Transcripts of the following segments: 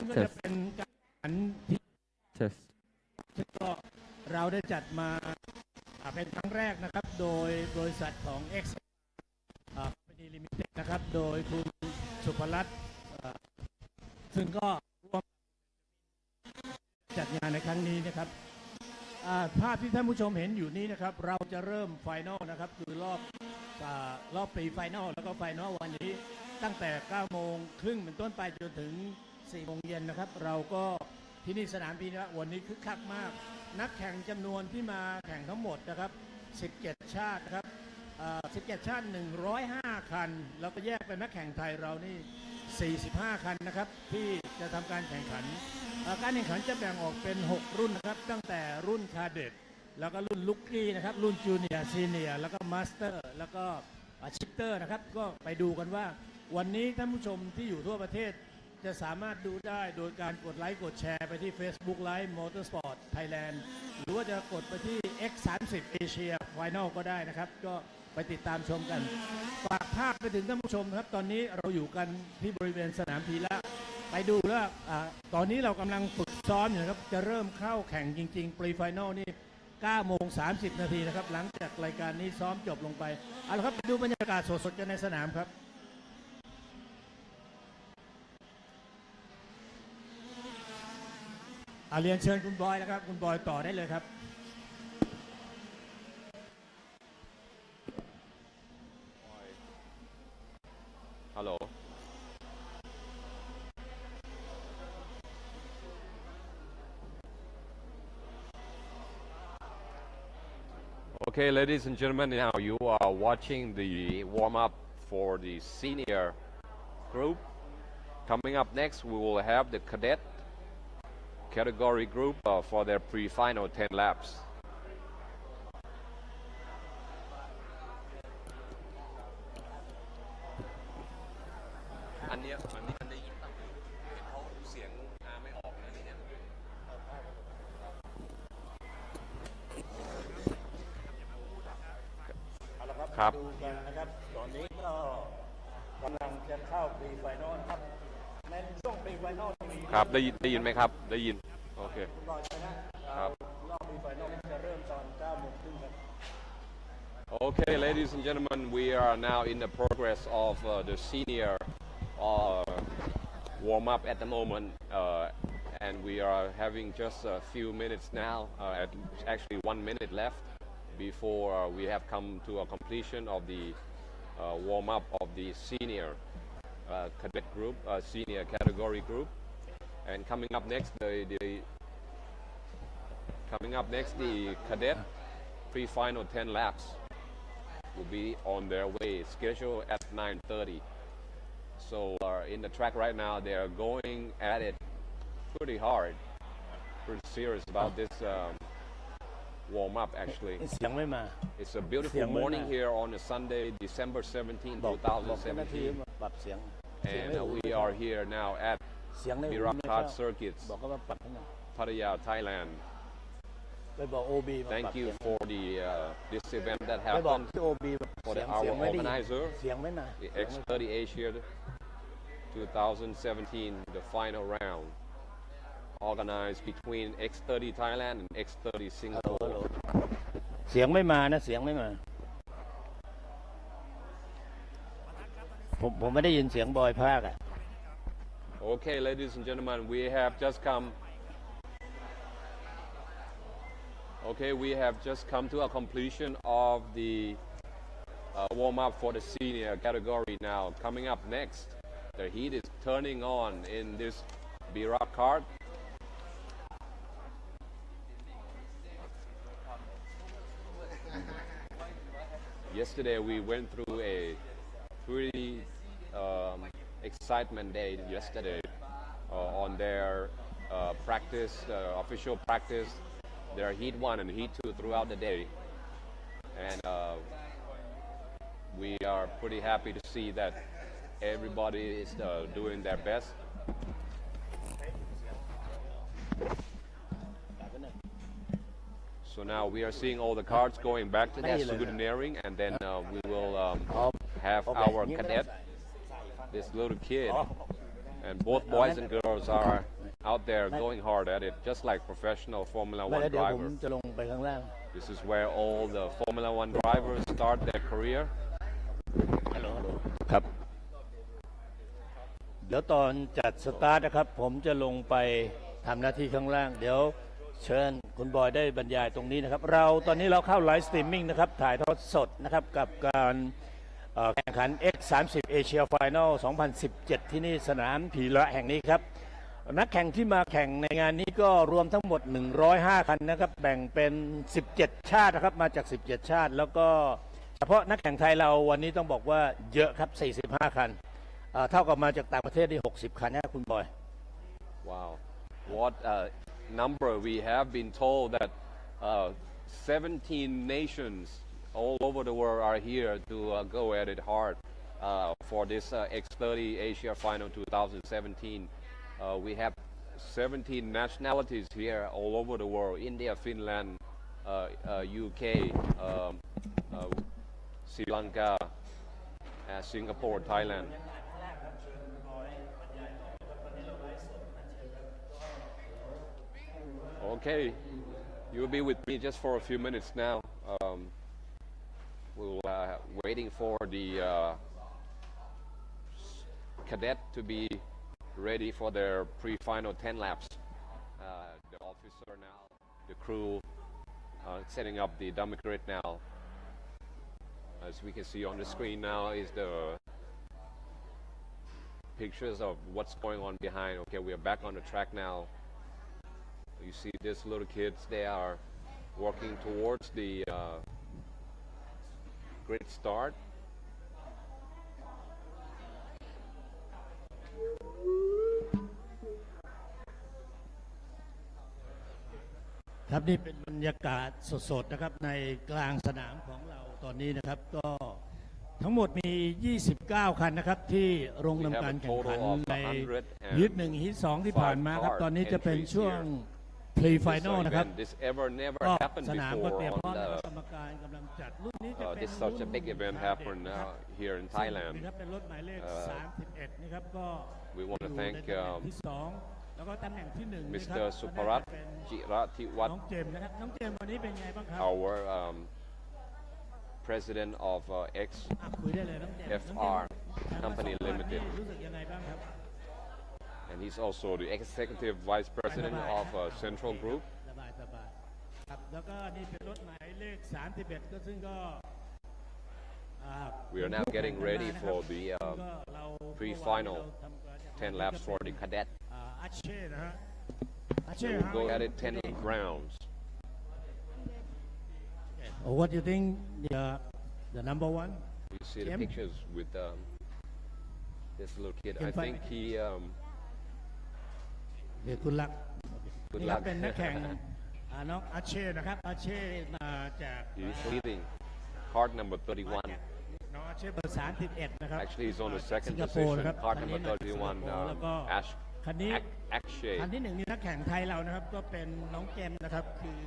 ก็จะเป็นการแข่งขันที่ซึ่งก็เราได้จัดมาเป็นครั้งแรกนะครับโดยบริษัทของ X30 Company Limited นะครับโดยคุณสุภรัตน์ซึ่งก็ร่วมจัดงานในครั้งนี้นะครับภาพที่ท่านผู้ชมเห็นอยู่นี้นะครับเราจะเริ่มไฟนอลนะครับคือรอบปรีไฟนอลแล้วก็ไฟนอลวันนี้ตั้งแต่ 9:30 น.เป็นต้นไปจนถึง 4 โมงเย็นนะครับเราก็ที่นี่สนามบินนะวันนี้คึกคักมากนักแข่งจำนวนที่มาแข่งทั้งหมดนะครับ17 ชาตินะครับ17 ชาติ 105 คันแล้วก็แยกเป็นนักแข่งไทยเรานี่45 คันนะครับที่จะทำการแข่งขันการแข่งขันจะแบ่งออกเป็น 6 รุ่นนะครับตั้งแต่รุ่นคาเด็ตแล้วก็รุ่นลุกกี้นะครับรุ่นจูเนียร์ซีเนียร์แล้วก็มาสเตอร์แล้วก็ชิปเตอร์นะครับก็ไปดูกันว่าวันนี้ท่านผู้ชมที่อยู่ทั่วประเทศจะสามารถดูได้โดยการกดไลค์กดแชร์ไปที่ Facebook Live Motorsport Thailand หรือว่าจะกดไปที่ X30 Asia Final ก็ได้นะครับก็ไปติดตามชมกันฝากภาพไปถึงท่านผู้ชมครับตอนนี้เราอยู่กันที่บริเวณสนามพีระไปดูแล้วตอนนี้เรากำลังฝึกซ้อมอยู่นะครับจะเริ่มเข้าแข่งจริงๆ Pre Final นี่ 9:30 น.นะครับหลังจากรายการนี้ซ้อมจบลงไปเอาละครับไปดูบรรยากาศสดๆกันในสนามครับเรียนเชิญคุณบอยนะครับคุณบอยต่อได้เลยครับ ฮัลโหลOkay, ladies and gentlemen, now you are watching the warm-up for the senior group. Coming up next, we will have the cadet category group for their pre-final 10 laps.ครับดูกันนะครับตอนนี้ก็กำลังจะเข้าพรีไฟนอลครับในช่วงพรีไฟนอลครับได้ยินไหมครับได้ยินโอเคครับรอบพรีไฟนอลจะเริ่มตอน 9:30 น. Okay, ladies and gentlemen, we are now in the progress of the senior warm up at the moment, and we are having just a few minutes now, actually 1 minute left. Before we have come to a completion of the warm-up of the senior cadet group, senior category group, and coming up next, the cadet pre-final 10 laps will be on their way, scheduled at 9:30. So in the track right now, they are going at it pretty hard, pretty serious about this. Warm up actually. It's a beautiful morning here on a Sunday, December 17, 2017. And we are here now at Mirakat Circuits, Pattaya, Thailand. Thank you for this event that happened for our organizer, the X30 Asia 2017, the final round. Organized between X30 Thailand and X30 Singapore. เสียงไม่มานะเสียงไม่มาผมไม่ได้ยินเสียงบอยพากย์ Okay, ladies and gentlemen, we have just come. Okay, we have just come to a completion of the warm-up for the senior category. Now, coming up next, the heat is turning on in this Birak cart. Yesterday we went through a pretty excitement day yesterday on their practice, official practice, their heat 1 and heat 2 throughout the day, and we are pretty happy to see that everybody is doing their best. So now we are seeing all the cards going back to their souveniring, and then we will have our cadet, this little kid, And both boys and girls are out there going hard at it, just like professional Formula ไม่ One แล้วเดี๋ยวผม drivers. จะลงไปข้างล่าง This is where all the Formula One drivers start their career. ฮัลโหลครับ เดี๋ยวตอนจัดสตาร์ทนะครับ ผมจะลงไปทำหน้าที่ข้างล่าง เดี๋ยวเชิญคุณบอยได้บรรยายตรงนี้นะครับ ตอนนี้เราเข้าไลฟ์สตรีมมิ่งนะครับ ถ่ายทอดสดนะครับ กับการแข่งขัน X30 Asia Final 2017 ที่นี่สนามผีละแห่งนี้ครับ นักแข่งที่มาแข่งในงานนี้ก็รวมทั้งหมด 105 คันนะครับ แบ่งเป็น 17 ชาตินะครับ มาจาก 17 ชาติ แล้วก็เฉพาะนักแข่งไทยเราวันนี้ต้องบอกว่าเยอะครับ 45 คัน เท่ากับมาจากต่างประเทศที่ 60 คันนะคุณบอย Wow, what number! We have been told that 17 nations all over the world are here to go at it hard for this X30 Asia Final 2017. We have 17 nationalities here all over the world: India, Finland, UK, Sri Lanka, Singapore, Thailand. Okay, you'll be with me just for a few minutes now. We're waiting for the cadet to be ready for their pre-final 10 laps. The officer now, the crew, setting up the dummy grid now. As we can see on the screen now is the pictures of what's going on behind. Okay, we are back on the track now. You see these little kids, they are working towards the grid start. ครับนี่เป็นบรรยากาศสดๆนะครับในกลางสนามของเราตอนนี้นะครับก็ทั้งหมดมี 29 คันนะครับที่ลงนำการแข่งขันในฮิต1ฮิต2ที่ผ่านมาครับตอนนี้จะเป็นช่วง pre-final นะครับก็สนามก็เตรียมพร้อมแล้วกรรมการกำลังจัดรุ่นนี้จะเป็น This such a big event happened here in Thailand. เป็นรถหมายเลข 31 นะครับก็ We want to thank ที่2แล้วก็ตำแหน่งที่1 Mr. Suparat Jiratiwat, น้องเจมส์นะครับน้องเจมส์วันนี้เป็นไงบ้างครับ our president of คุยได้เลยน้องเจมส์ XFR Company รู้ Limited, สึกยังไงบ้างครับ and he's also the executive vice president of Central Group. สบายครับแล้วก็นี่เป็นรถหมายเลข 31 ก็ซึ่งก็ We are now getting ready for the pre-final 10 laps for the cadet. อาเช่นะฮะอาเช่ They will go at it 10 rounds. What do you think the number one You see the Jim? pictures with this little kid. Jim I think he เดี๋ยวคุณลัก good นี่ครับ luck. เป็นนักแข่งน้องอาเช่นะครับอาเช่มาจาก He's leading card number 31. น้องอาเช่เบอร์ 31 นะครับ Actually, he's on the second สิงคโปร์ position, นะครับ card คัน number นี้มาจากสิงคโปร์ 31, แล้วก็ คันนี้ Akshay. คันที่1นี่นักแข่งไทยเรานะครับก็เป็นน้องเจมส์นะครับคือ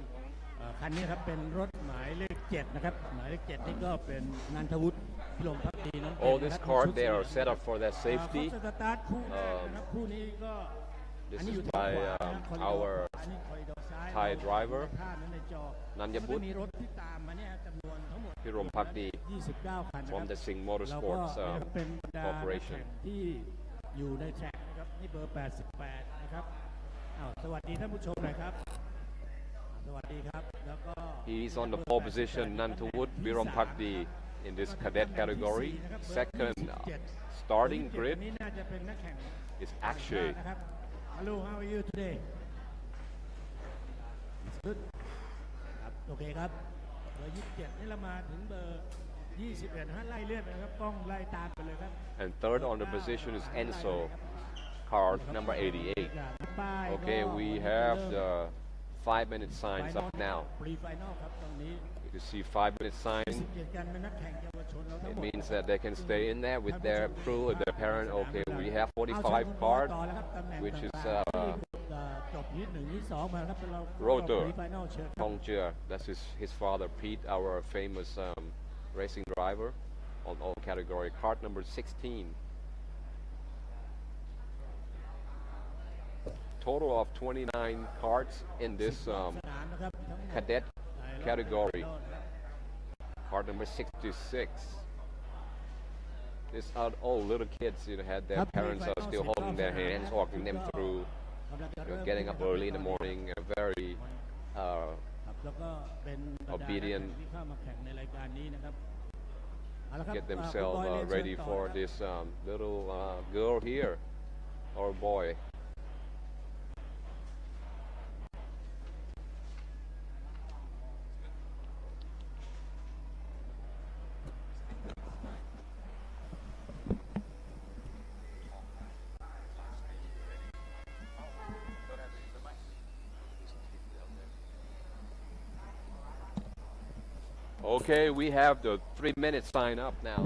คันนี้ครับเป็นรถหมายเลข 7 นะครับหมายเลข 7 นี่ก็เป็นนันทวุฒิพิรมภักดีน้องเจมส์ All this นะครับ card, they are set up for their เขา safety. จะสตาร์ทคู่แรกนะครับคู่นี้ก็ This อันนี้ is อยู่ทาง by ขวานะครับคอริดอร์ our อันนี้คอริดอร์ซ้าย Thai driver ภาพนั้นในจอ Nanyaput แล้วก็มีรถที่ตามมาเนี่ยจำนวนทั้งหมด Pirom Phakdi 29 คันนะค from รับ the Singh แล้วก็ Motorsports เป็นบรรดานัก Corporation. แข่งที่อยู่ในแทร็กนะครับนี่เบอร์ 88 นะครับสวัสดีท่านผู้ชมหน่อยครับสวัสดีครับแล้วก็ He's on the pole position, Nantawut Pirom Phakdi in this cadet category. Second, starting นี่ grid น่าจะเป็นนักแข่ง is Akshay. นะครับ Hello how are you today Good ครับโอเคครับเบอร์ 27 นี่เรามาถึงเบอร์ 21 ฮะไล่เลื่อนไปนะครับกล้องไล่ตามไปเลยครับ And third on the position is Enzo, card number 88. Okay, we have the 5-minute signs up now. ปรีไฟนอลครับตรงนี้ You can see 5-minute sign. 17 กันเป็นนักแข่งเยาวชนเราทั้ง It หมด means that they can stay in there with their crew, with their parent. Okay, we have 45 card, which is จบที่1ที่2มาครับเรา Rotor ปรีไฟนอลเชิญครับ Thong Chua. That's his father, Pete, our famous racing driver on all category. Card number 16. total of 29 carts in this สนามนะครับทั้งหมด cadet ในรอบ category. ไฟนอลนะครับ Cart number 66. These are all little kids, had their parents are still holding their hands, walking them through, กำลังจะเริ่ม getting up early in the morning, very ครับแล้วก็เป็นบรรดานักแข่ง obedient ที่เข้ามาแข่งในรายการนี้นะครับเอาละครับ get คุณ themselves บอยเรียนเชิญ ready ต่อ for นะครับ this little girl here or boy. Okay, we have the 3-minute sign up now.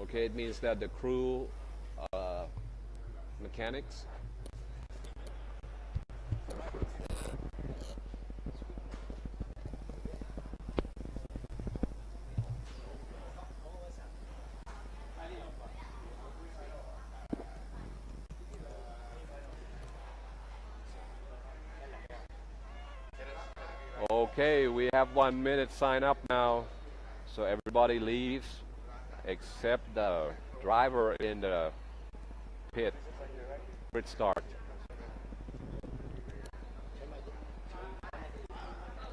Okay, it means that the crew mechanics Okay, we have 1 minute sign up now, so everybody leaves except the driver in the pit start.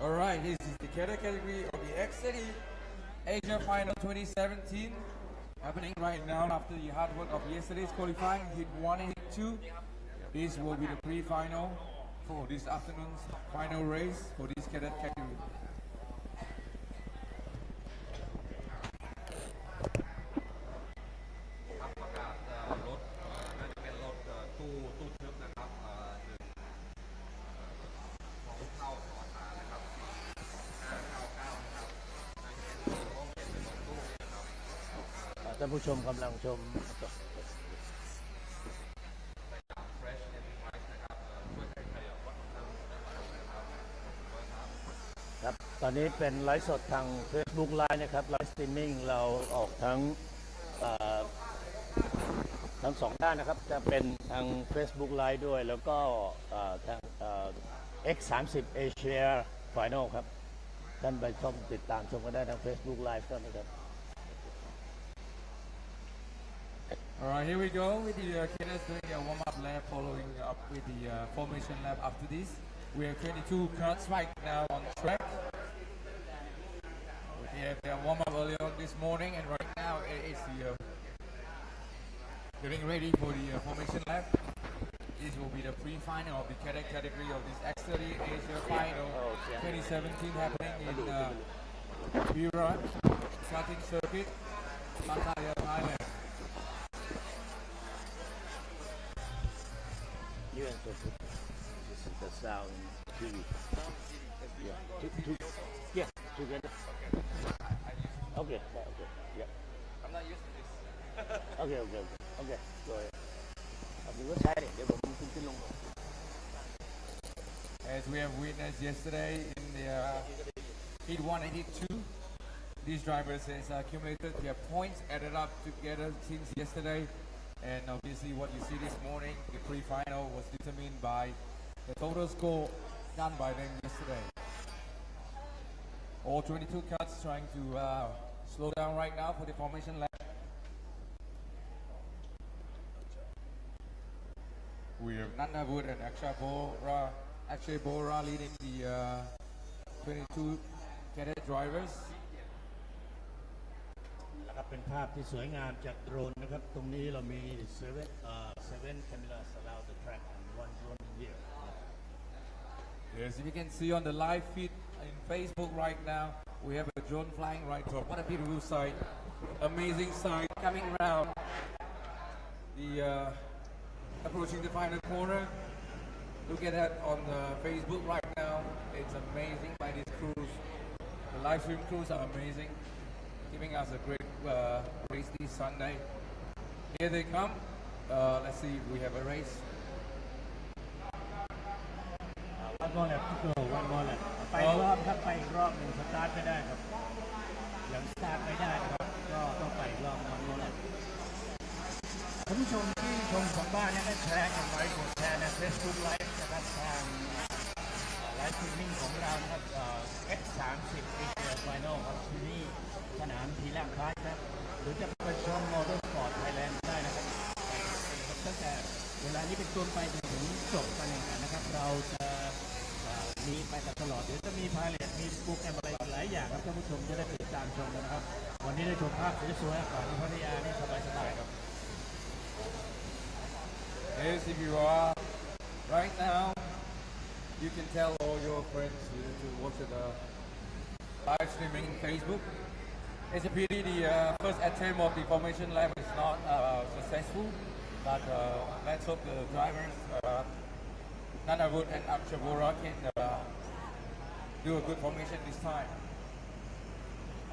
All right, this is the category of the X30 Asia Final 2017 happening right now after the hard work of yesterday's qualifying, hit 1 and hit 2. This will be the pre-final for this afternoon's final race for this cadet category. ท่านผู้ชมกำลังชมครับตอนนี้เป็นไลฟ์สดทาง Facebook Live นะครับไลฟ์สตรีมมิ่งเราออกทั้งสองด้านนะครับจะเป็นทาง Facebook Live ด้วยแล้วก็ทางX30 Asia Final ครับท่านไปชมติดตามชมกันได้ทาง Facebook Live ก็นะครับ All right, here we go with the cadets doing their warm-up lap, following up with the formation lap after this. We have 22 carts right now on track. They have their warm-up earlier on this morning, and right now it is getting ready for the formation lap. This will be the pre-final of the cadet category of this X30 Asia Final 2017 happening in Virat Karting Circuit, Pattaya, Thailand. You and so this is the sound TV. Yeah, together. Okay, yeah. I'm not used to this. Okay, go ahead. Mình có sai đểผมขึ้นลง As we have witnessed yesterday in the heat 1 and heat 2, these drivers has accumulated their points added up together since yesterday. And obviously what you see this morning, the pre-final was determined by the total score done by them yesterday. All 22 carts trying to slow down right now for the formation lap. We have Nanda Wood and Akshay Bora leading the 22 cadet drivers. นะครับเป็นภาพที่สวยงามจากโดรนนะครับตรงนี้เรามีseven cameras around the track and one drone here. Yes, if you can see on the live feed in Facebook right now, we have a drone flying right top. What a beautiful sight. Amazing sight coming around. Approaching the final corner. Look at that on Facebook right now. It's amazing by these crews. The live stream crews are amazing, giving us a great race this Sunday. Here they come. Let's see, we have a race. One more lap to go. One more lap. ไปอีกรอบครับไปอีกรอบหนึ่งสตาร์ทไม่ได้ครับ ยังสตาร์ทไม่ได้นะครับก็ต้องไปรอบน้องๆท่านผู้ชมที่ชมของบ้านเนี่ยได้แชร์กันไว้กดแชร์ใน Facebook Live นะครับทางไลฟ์สตรีมมิ่งของเรานะครับ X30 Asia Final ครับที่นี่สนามทีแรกคลาสครับหรือจะไปชมมอเตอร์สปอร์ตไทยแลนด์ได้นะครับตั้งแต่เวลานี้เป็นต้นไปจนถึงจบการแข่งขันนะครับเราจะมีไปตลอดเดี๋ยวจะมีพาเลทมีโปรแกรมอะไรหลายอย่างครับท่านผู้ชมจะได้ติดตามชมกันนะครับวันนี้ได้ชมภาพสวยๆอากาศที่พัทยานี่สบายๆครับ Yes, if you are right now, you can tell all your friends to watch the live streaming in Facebook. It's a pity the first attempt of the formation lap is not successful, but let's hope the drivers, Nanavut and Akshabura, can do a good formation this time.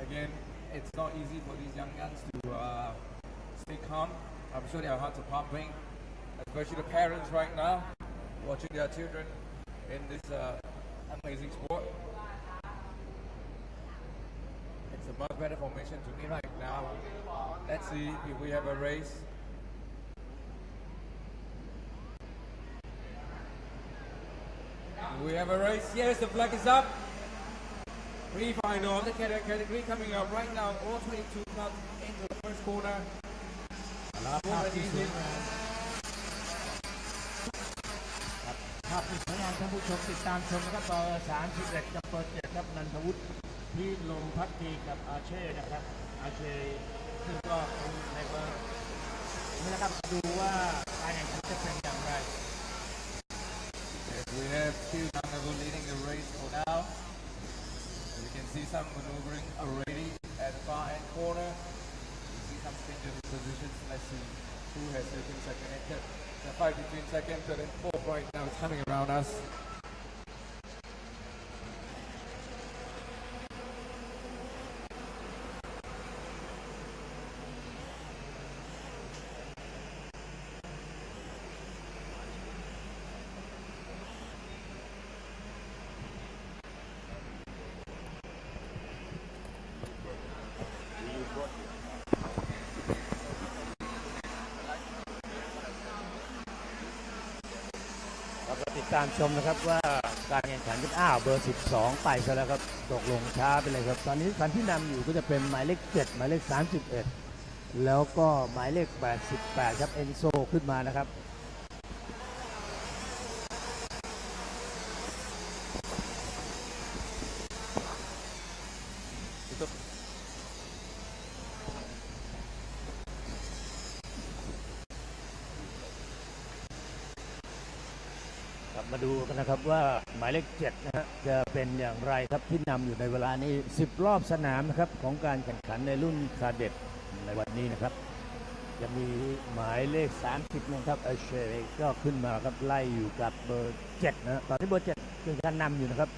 Again, it's not easy for these young guns to stay calm. I'm sure they are hard to pumping, especially the parents right now watching their children in this amazing sport. It's a much better formation to me right now. Let's see if we have a race. Do we have a race? Yes, the flag is up. Pre-final of the category coming up right now. All 22 clubs into the first corner. ภาพที่สวยงามภาพที่สวยงามท่านผู้ชมติดตามชมนะครับเบอร์31กับเบอร์7ครับนันทวุฒิที่ลมพักดีกับอาเช่นะครับอาเช่ซึ่งก็เป็นในเบอร์นี่นะครับดูว่าการแข่งขันจะเป็นอย่างไร Yes, we have two Nanavut leading the race for now. You can see some maneuvering already at the far end corner. You see some changes in positions. Let's see who has taken second and third. The fight between second, third, and fourth right now is coming around us.ติดตามชมนะครับว่าการแข่งขันกันเบอร์12ไปซะแล้วครับตกลงช้าไปเลยครับตอนนี้คันที่นำอยู่ก็จะเป็นหมายเลข7หมายเลข31แล้วก็หมายเลข88ครับเอนโซขึ้นมานะครับมาดูกันนะครับว่าหมายเลข7นะฮะจะเป็นอย่างไรครับที่นำอยู่ในเวลานี้10รอบสนามนะครับของการแข่งขันในรุ่นคาเด็ดในวันนี้นะครับจะมีหมายเลข30นะครับเอเชก็ขึ้นมาครับไล่อยู่กับเบอร์7นะตอนนี้เบอร์7เป็นการนำอยู่นะครับ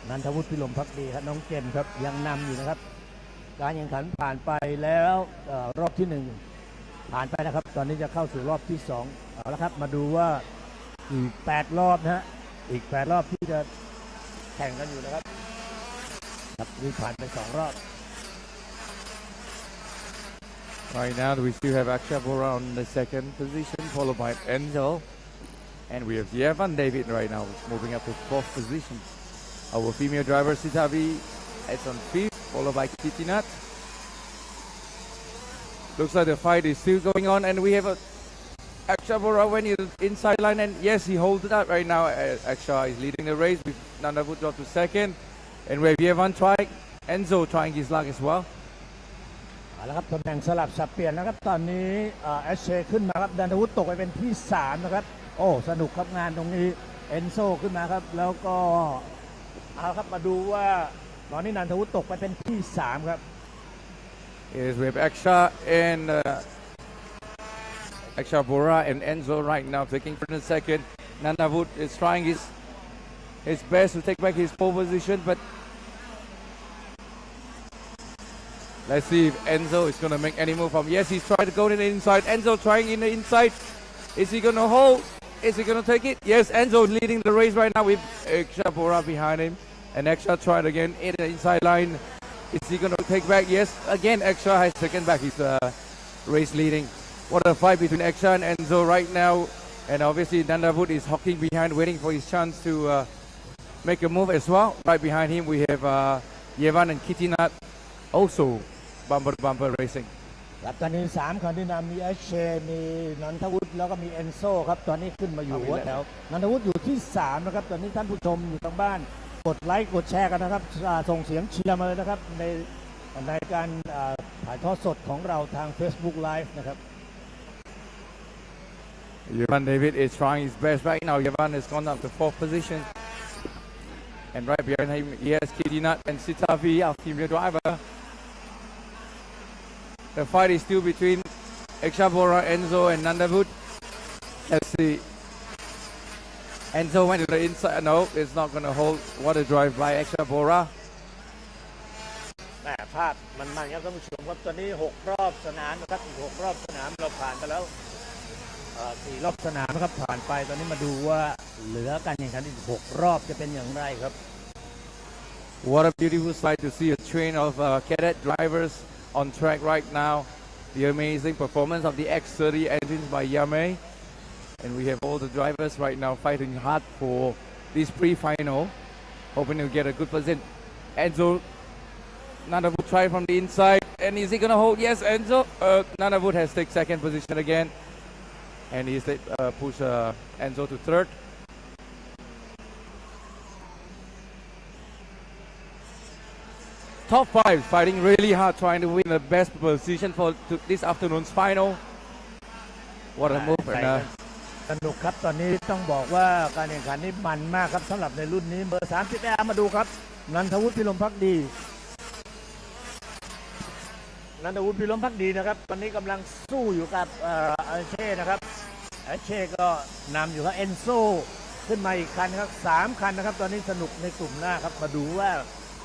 นันทวุฒิพิรมภักดีครับน้องเจนครับยังนำอยู่นะครับการแข่งขันผ่านไปแล้วรอบที่1ผ่านไปนะครับตอนนี้จะเข้าสู่รอบที่2เอาละครับมาดูว่าอีก8รอบนะฮะอีก8รอบที่จะแข่งกันอยู่นะครับครับนี่ผ่านไป2รอบ Right now we still have Akshabura on the second position followed by Enzo and we have Yevan David right now moving up to 4th position. Our female driver Sitavi is on 5th followed by Kitinat. Looks like the fight is still going on and we have a Akshabura when he's inside line and yes he holds it up right now. Aksha is leading the race with Nanavut drop to second and we have Yevan trying Enzo trying his luck as well. เอาละครับตำแหน่งสลับสับเปลี่ยนนะครับตอนนี้เอเชขึ้นมาครับนันทวุฒิตกไปเป็นที่3นะครับโอ้สนุกครับงานตรงนี้เอนโซขึ้นมาครับแล้วก็เอาครับมาดูว่าตอนนี้นันทวุฒิตกไปเป็นที่3ครับ Yes, we have Aksha and Akshabura and Enzo right now taking for the second. Nanavut is trying his best to take back his pole position, but let's see if Enzo is going to make any move from. Yes, he's trying to go in the inside. Enzo trying in the inside. Is he going to hold? Is he going to take it? Yes, Enzo leading the race right now with Akshabura behind him. And Aksha tried again in the inside line. Is he going to take back? Yes. Again, Extra has taken back his race leading. What a fight between Extra and Enzo right now. And obviously Nandawood is hocking behind, waiting for his chance to make a move as well. Right behind him we have Yevan and Kitty Nut also bumper to bumper racing. ครับตอนนี้3คันที่นำมีเอชเชมีนันทวุฒิแล้วก็มีเอนโซครับตอนนี้ขึ้นมาอยู่หัวแถวนันทวุฒิอยู่ที่3นะครับตอนนี้ท่านผู้ชมอยู่ทางบ้านกดไลค์กดแชร์กันนะครับส่งเสียงเชียร์มาเลยนะครับในการถ่ายทอดสดของเราทาง Facebook Live นะครับ Yevan David is trying his best right now. Yevan has gone up to 4th position. And right behind him, he has Kitty Nut and Sitavi, our female driver. The fight is still between Ekshabora, Enzo and Nandawood. Let's see. Enzo went to the inside. No, it's not going to hold. What a drive by Ekshabora. แหมภาพมันครับท่านผู้ชมครับตอนนี้6รอบสนามนะครับ6รอบสนามเราผ่านไปแล้ว4รอบสนามนะครับผ่านไปตอนนี้มาดูว่าเหลือการแข่งขันอีก6รอบจะเป็นอย่างไรครับ What a beautiful sight to see a train of cadet drivers on track right now. The amazing performance of the X30 engines by Yame. And we have all the drivers right now fighting hard for this pre-final, hoping to get a good position. Enzo, Nandawood try from the inside, and is he going to hold? Yes, Enzo. Nandawood has taken 2nd position again, and he's push Enzo to 3rd. Top 5 fighting really hard, trying to win the best position for this afternoon's final. What a move! สนุกครับตอนนี้ต้องบอกว่าการแข่งขันนี้มันมากครับสำหรับในรุ่นนี้เบอร์30มาดูครับนันทวุฒิพิรมภักดีนะครับตอนนี้กำลังสู้อยู่กับอาเช่นะครับอาเช่ก็นำอยู่ครับเอนโซขึ้นมาอีกคันครับ3คันนะครับตอนนี้สนุกในกลุ่มหน้าครับมาดูว่า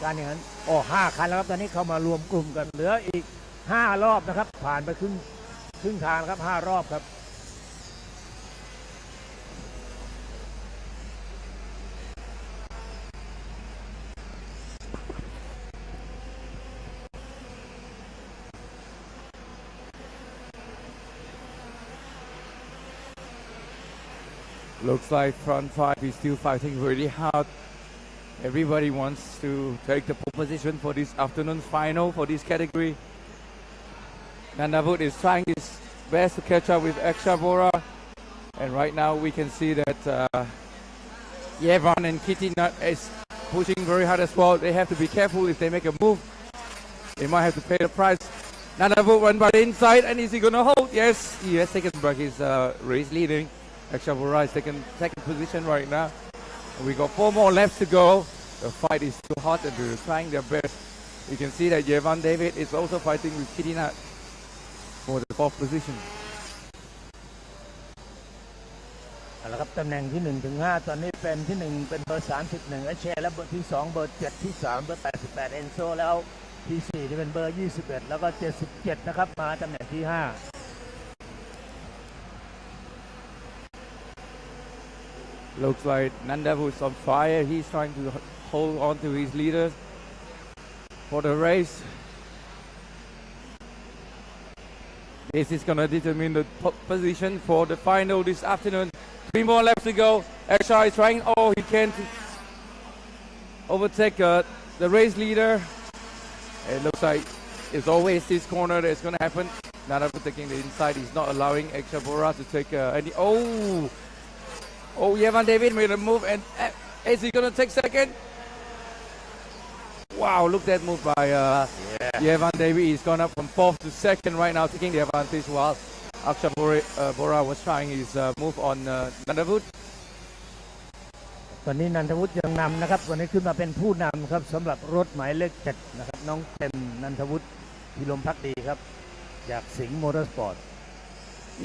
การแข่งขัน5คันแล้วครับตอนนี้เขามารวมกลุ่มกันเหลืออีก5รอบนะครับผ่านไปครึ่งทางครับ5รอบครับ Looks like front 5 is still fighting really hard. Everybody wants to take the pole position for this afternoon's final for this category. Nandawood is trying his best to catch up with Ekshabora. And right now we can see that Yevan and Kitty Nut is pushing very hard as well. They have to be careful if they make a move. They might have to pay the price. Nandawood went by the inside, and is he going to hold? Yes, he has taken back his race leading. Ekshabora is taking 2nd position right now. We got 4 more laps to go. The fight is too hot and they're trying their best. You can see that Yevan David is also fighting with Kitty Nut for the 4th position. เอาละครับตำแหน่งที่1ถึง5ตอนนี้เป็นที่1เป็นเบอร์31และแชร์และเบอร์ที่2เบอร์7ที่3เบอร์88เอนโซแล้วที่4นี่เป็นเบอร์21แล้วก็77นะครับมาตำแหน่งที่5 Looks like Nandawood is on fire. He's trying to hold on to his leaders for the race. This is going to determine the position for the final this afternoon. 3 more laps to go. Extra is trying. Oh, he can't overtake the race leader. It looks like it's always this corner that's going to happen. Nandawood taking the inside. He's not allowing Ekshabora to take any. Oh, Yevan David made a move, and is he going to take 2nd? Wow, look at that move by Yevan David. He's gone up from 4th to 2nd right now, taking the advantage while Ekshabora was trying his move on Nandawood. ตอนนี้นันทวุฒิยังนำนะครับวันนี้ขึ้นมาเป็นผู้นำครับสำหรับรถหมายเลข7นะครับน้องเต็มนันทวุฒิพิรมภักดีครับจากสิงห์มอเตอร์สปอร์ต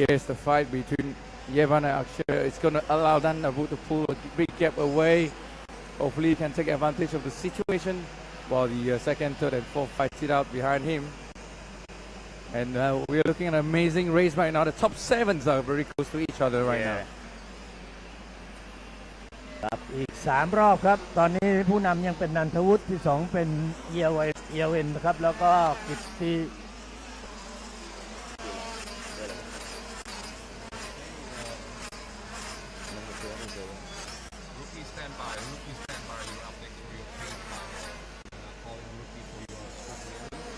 Yes, the fight between Yevan and Akshay is going to allow Nandawood to pull a big gap away. Hopefully he can take advantage of the situation while the 2nd, 3rd and 4th fight it out behind him. And we are looking at an amazing race right now. The top 7s are very close to each other right now. ครับอีก3รอบครับตอนนี้ผู้นำยังเป็นนันทวุฒิที่2เป็นเยเวนนะครับแล้วก็กิตติ Rookie stand by. Rookie stand by. You're up next for your pre-final. Calling rookie for your scope level.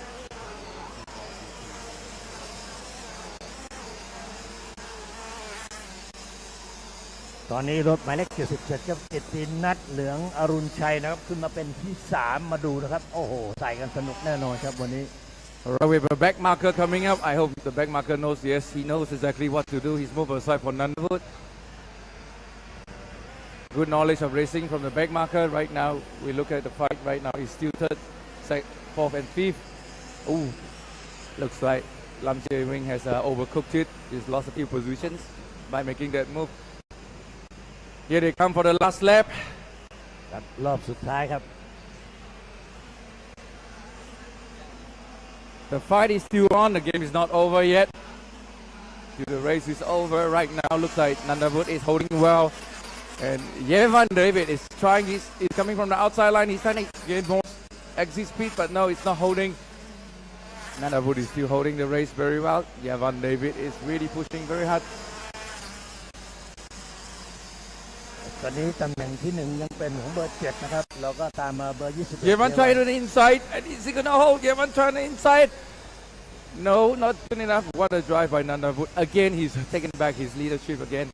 ตอนนี้รถหมายเลข77ครับกิตตินัทเหลืองอรุณชัยนะครับขึ้นมาเป็นที่3มาดูนะครับโอ้โหใส่กันสนุกแน่นอนครับวันนี้ Alright, we have a back marker coming up. I hope the back marker knows. Yes, he knows exactly what to do. He's moved aside for Nandavut. Good knowledge of racing from the back marker. Right now, we look at the fight. Right now, he's still third, fourth, and fifth. Ooh, looks like Lam Jae Wing has overcooked it. He's lost a few positions by making that move. Here they come for the last lap. ครับรอบสุดท้ายครับ The fight is still on. The game is not over yet. The race is over right now. Looks like Nandavut is holding well. And Yevan David is trying. He's coming from the outside line. He's trying to gain more exit speed, but no, it's not holding. Nandavut is still holding the race very well. Yevan David is really pushing very hard. ตอนนี้ตำแหน่งที่1ยังเป็นของเบอร์7นะครับแล้วก็ตามมาเบอร์21 Yevan trying to the inside. And is he going to hold? Yevan trying to the inside. No, not good enough. What a drive by Nandavut. Again, he's taking back his leadership again.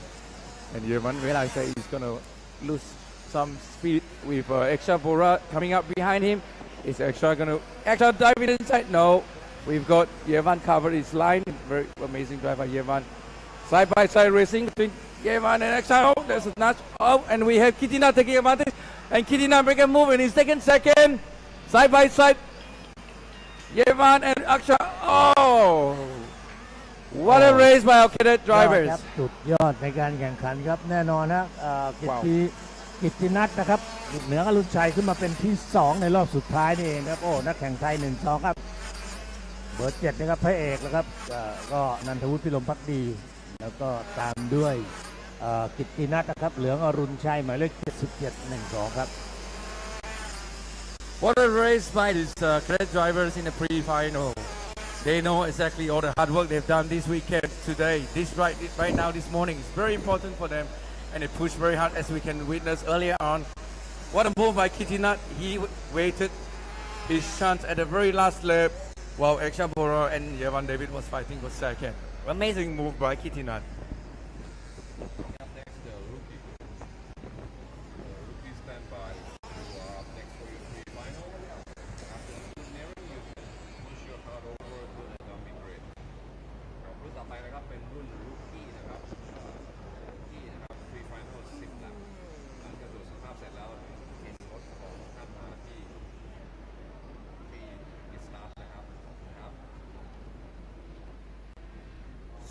And Yevan realized that he's going to lose some speed with Extra Bora coming up behind him. Is Extra going to dive it inside? No. We've got Yevan covered his line. Very amazing drive by Yevan. Side by side racing between Yevan and Extra. Oh, there's a notch. Oh, and we have Kitina taking advantage. And Kitina making a move in his second. Side by side. Yevan and Aksha. Oh, what a race by our cadet ยอด drivers. ครับสุดยอดในการแข่งขันครับแน่นอนนะกิตตินัทนะครับเหนืออรุณชัยขึ้นมาเป็นที่2ในรอบสุดท้ายนี่เองครับโอ้นักแข่งไทย 1-2 ครับเบอร์7นะครับพระเอกนะครับก็นันทวุฒิพิรมภักดีแล้วก็ตามด้วยกิตตินัทนะครับเหลืองอรุณชัยหมายเลข77 1-2 ครับ What a race by these cadet drivers in the pre-final. They know exactly all the hard work they've done this weekend, today, right now, this morning. It's very important for them, and they push very hard as we can witness earlier on. What a move by Kitinat. He waited his chance at the very last lap while Eksha Bora and Yevan David was fighting for second. Amazing move by Kitinat. Up next, the rookie. Rookie stand by. You are up next for your pre-final. After the nearing, you can push your card over to the dumping grade. รุ่นต่อไปนะครับเป็นรุ่น rookie นะครับ rookie นะครับ pre-final 10 หลักหลังจากตรวจสภาพเสร็จแล้วเห็นรถของท่านมาที่start นะครับ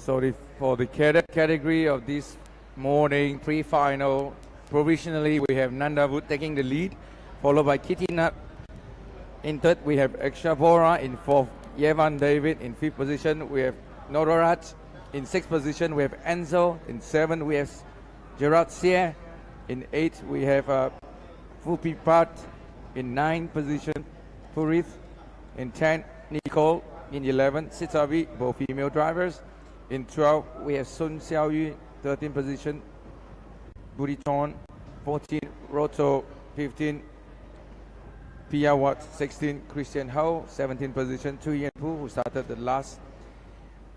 So for the cadet category of this morning pre-final, provisionally we have Nandavut taking the lead, followed by Kitinat. In third, we have Eksha Bora. In fourth, Yevan David. In fifth position, we have Nodorat. In sixth position, we have Enzo. In seventh, we have Gerard Sier. In eighth, we have Fupi Pat. In ninth position, Purith. In 10th, Nicole. In 11th, Sitavi, both female drivers. In 12th, we have Sun Xiaoyu. 13th position, Buriton. 14th, Roto. 15th, Pia Watt. 16th, Christian Ho. 17th position, Tu Yen Pu, who started the last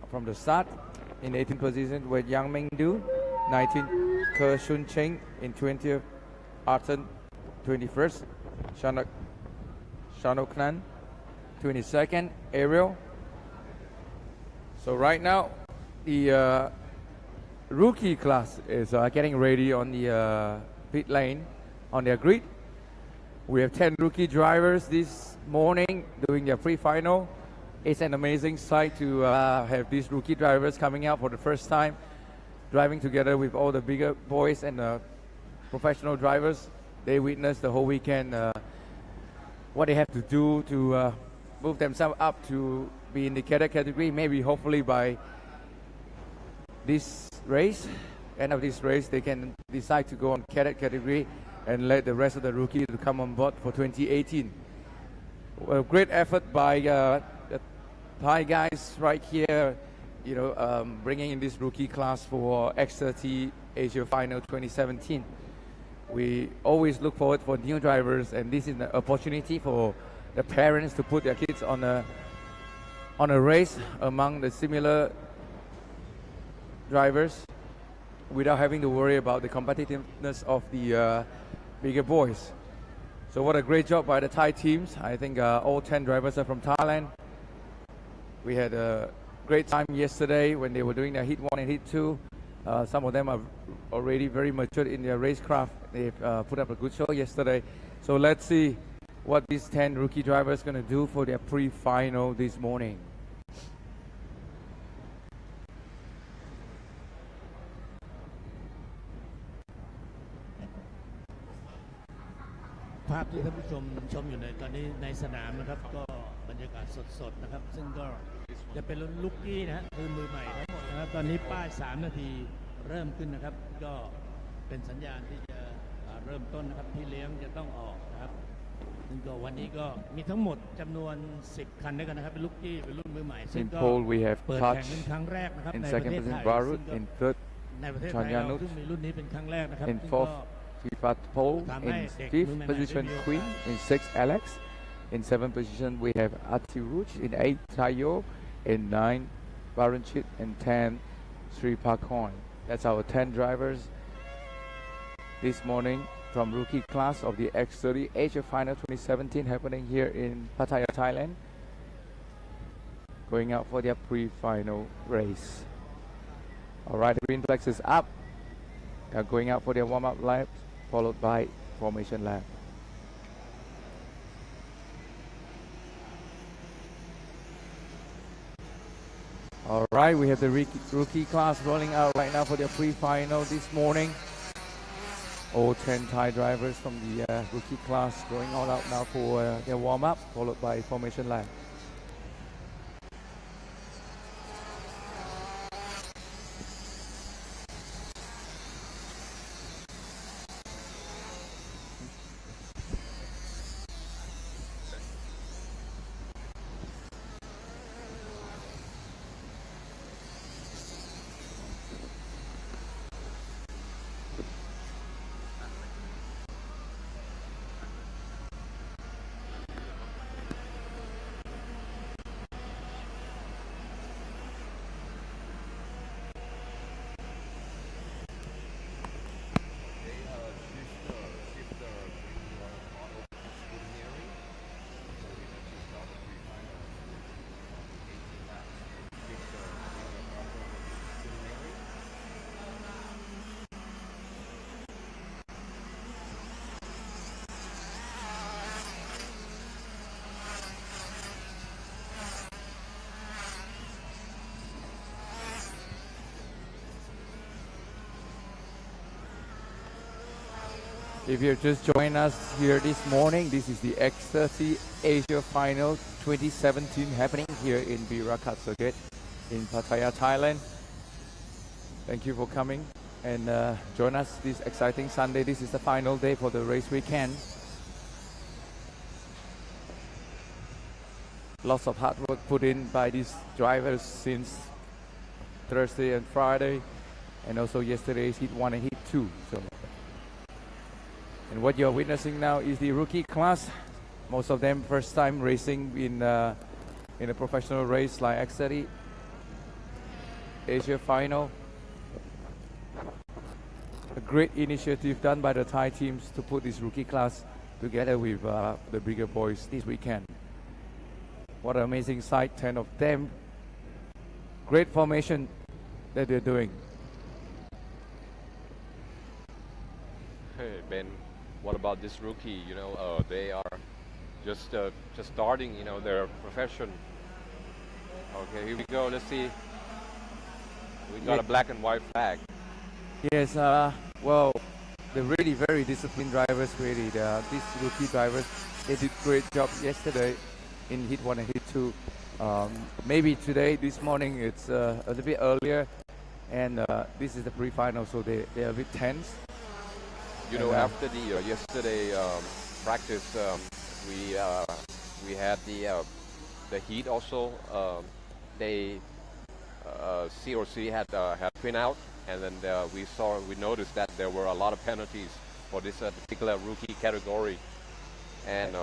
from the start. In 18th position, we have Yang Mengdu. 19th, Ke Shun Cheng. In 20th, Arton. 21st, Shanok Knan. 22nd, Ariel. So right now, the rookie class is getting ready on the pit lane, on their grid. We have 10 rookie drivers this morning doing their pre-final. It's an amazing sight to have these rookie drivers coming out for the first time, driving together with all the bigger boys and professional drivers. They witnessed the whole weekend what they have to do to move themselves up to be in the cadet category, maybe hopefully by this race. end of this race, they can decide to go on cadet category and let the rest of the rookie to come on board for 2018. A great effort by the Thai guys right here, bringing in this rookie class for X30 Asia Final 2017. We always look forward for new drivers, and this is an opportunity for the parents to put their kids on a race among the similar drivers without having to worry about the competitiveness of the bigger boys. So what a great job by the Thai teams. I think all 10 drivers are from Thailand. We had a great time yesterday when they were doing their Heat 1 and Heat 2. Some of them are already very mature in their racecraft. They've put up a good show yesterday. So let's see what these 10 rookie drivers are going to do for their pre-final this morning. ภาพที่ท่านผู้ชมชมอยู่ในตอนนี้ในสนามนะครับก็บรรยากาศสดๆนะครับซึ่งก็จะเป็นรุ่นลุกกี้นะฮะคือมือใหม่ทั้งหมดนะครับตอนนี้ป้าย3 นาทีเริ่มขึ้นนะครับก็เป็นสัญญาณที่จะเริ่มต้นนะครับที่เลี้ยงจะต้องออกนะครับซึ่งก็วันนี้ก็มีทั้งหมดจำนวน10 คันด้วยกันนะครับเป็นลุกกี้เป็นรุ่นมือใหม่ซึ่งก็ we have เปิด Touch แข่งเป็นครั้งแรกนะครับ in ในประ second เทศ position ไทย Barut in third ในประเทศไทยเราซึ่งมีรุ่นนี้เป็นครั้งแรกนะครับ in fourth Tipat Pol, in fifth position Queen, in sixth Alex, in seventh position we have Ati Rouge, in eighth Tayo, in ninth Baranchit, and 10 Sri Pakon. That's our 10 drivers this morning from rookie class of the X30 Asia Final 2017 happening here in Pattaya, Thailand, going out for their pre-final race. Alright, the green flags is up. They're going out for their warm-up laps, followed by formation lap. Alright, we have the rookie class rolling out right now for their pre-final this morning. All 10 Thai drivers from the rookie class going all out now for their warm-up, followed by formation lap. If you're just joining us here this morning, this is the X30 Asia Final 2017 happening here in Birakat Circuit in Pattaya, Thailand. Thank you for coming and join us this exciting Sunday. This is the final day for the race weekend. Lots of hard work put in by these drivers since Thursday and Friday, and also yesterday's Heat 1 and Heat 2. And what you're witnessing now is the rookie class. Most of them first time racing in a professional race like X30 Asia Final. A great initiative done by the Thai teams to put this rookie class together with the bigger boys this weekend. What an amazing sight, 10 of them. Great formation that they're doing. Hey, Ben. What about this rookie? They are just starting, their profession. Okay, here we go. Let's see. We got a black and white flag. Yes, well, the really very disciplined drivers, really. These rookie drivers, they did great job yesterday in Heat 1 and Heat 2. Maybe today, this morning, it's a little bit earlier and this is the pre-final, so they are a bit tense. You know, after the yesterday practice, we had the heat also. They COC had been out, and then we noticed that there were a lot of penalties for this particular rookie category, and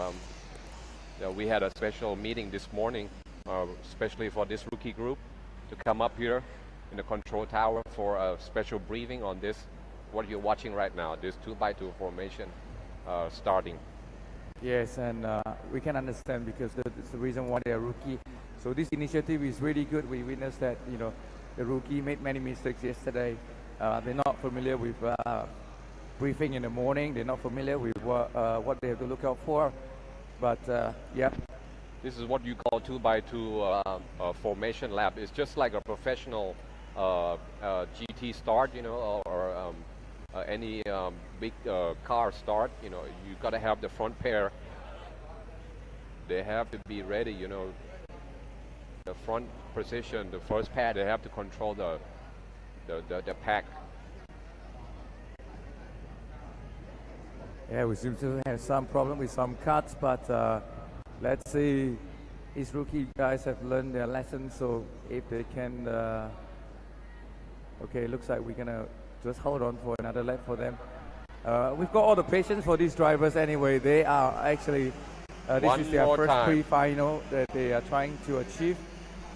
we had a special meeting this morning, especially for this rookie group, to come up here in the control tower for a special briefing on this. What you're watching right now, this 2x2 formation starting. Yes, and we can understand because that's the reason why they are rookie. So this initiative is really good. We witnessed that, you know, the rookie made many mistakes yesterday. They're not familiar with briefing in the morning. They're not familiar with what they have to look out for. But yeah. This is what you call 2x2 formation lab. It's just like a professional GT start, you know, or any big car start. You know, you got to have the front pair. They have to be ready, you know. The front position, the first pair, they have to control the pack. Yeah, we seem to have some problem with some cuts, but let's see. These rookie guys have learned their lesson, so if they can, okay, looks like we're gonna just hold on for another lap for them. We've got all the patience for these drivers anyway. They are actually, this is their first pre-final that they are trying to achieve.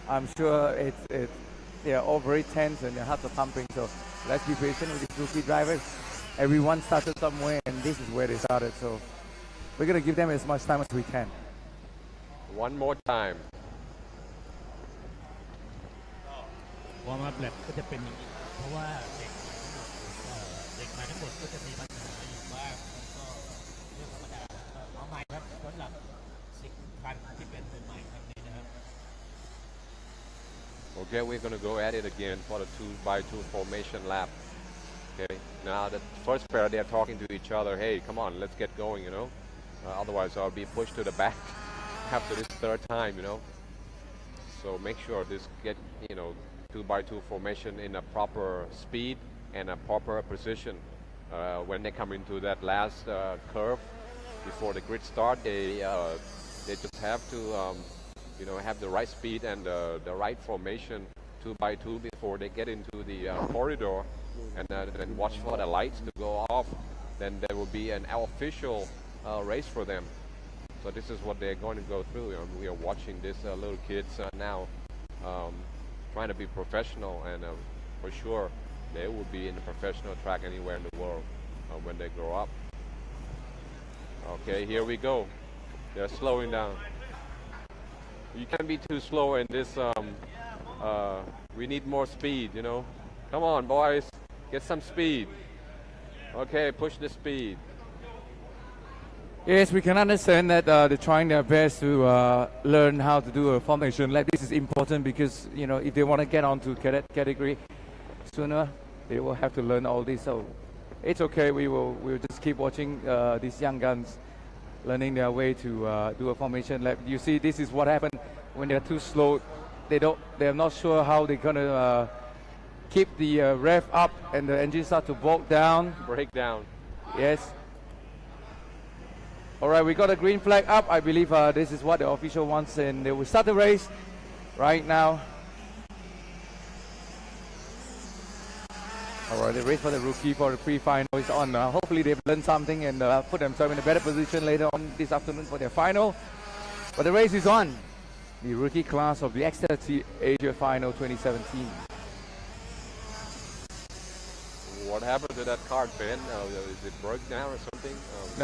I'm sure they are all very tense and their hearts are pumping, so let's be patient with these rookie drivers. Everyone started somewhere, and this is where they started, so we're gonna give them as much time as we can. One more time. วอร์มอัพแลบก็จะเป็นอย่างนี้เพราะว่าเด็กใหม่ทั้งหมดก็จะมีปัญหาอยู่บ้างก็เรื่องธรรมดาเอาใหม่ครับสำหรับ10 คันที่เป็นใหม่ครั้งนี้นะครับ Okay, we're going to go at it again for the 2x2 formation lap. Okay, now the first pair, they're talking to each other. Hey, come on, let's get going, you know. Otherwise, I'll be pushed to the back after this third time, you know. So make sure this get, you know, 2x2 formation in a proper speed and a proper position. When they come into that last curve before the grid start, they just have to, you know, have the right speed and the right formation 2x2 before they get into the corridor, and then watch for the lights to go off. Then there will be an official race for them. So this is what they're going to go through. You know, we are watching these little kids now trying to be professional, and for sure they will be in a professional track anywhere in the world when they grow up. Okay, here we go. They're slowing down. You can't be too slow in this. We need more speed, you know. Come on, boys, get some speed. Okay, push the speed. Yes, we can understand that they're trying their best to learn how to do a formation lap. This is important because, you know, if they want to get onto cadet category sooner, they will have to learn all this. So it's okay. We'll just keep watching these young guns learning their way to do a formation lap. You see, this is what happened when they're too slow. They're not sure how they're gonna keep the rev up, and the engine start to break down. Yes. All right, we got a green flag up. I believe this is what the official wants, and they will start the race right now. All right, the race for the rookie for the pre-final is on now. Hopefully they've learned something and put themselves in a better position later on this afternoon for their final. But the race is on. The rookie class of the X30 Asia Final 2017. What happened to that car, Ben? Is it broke down or something?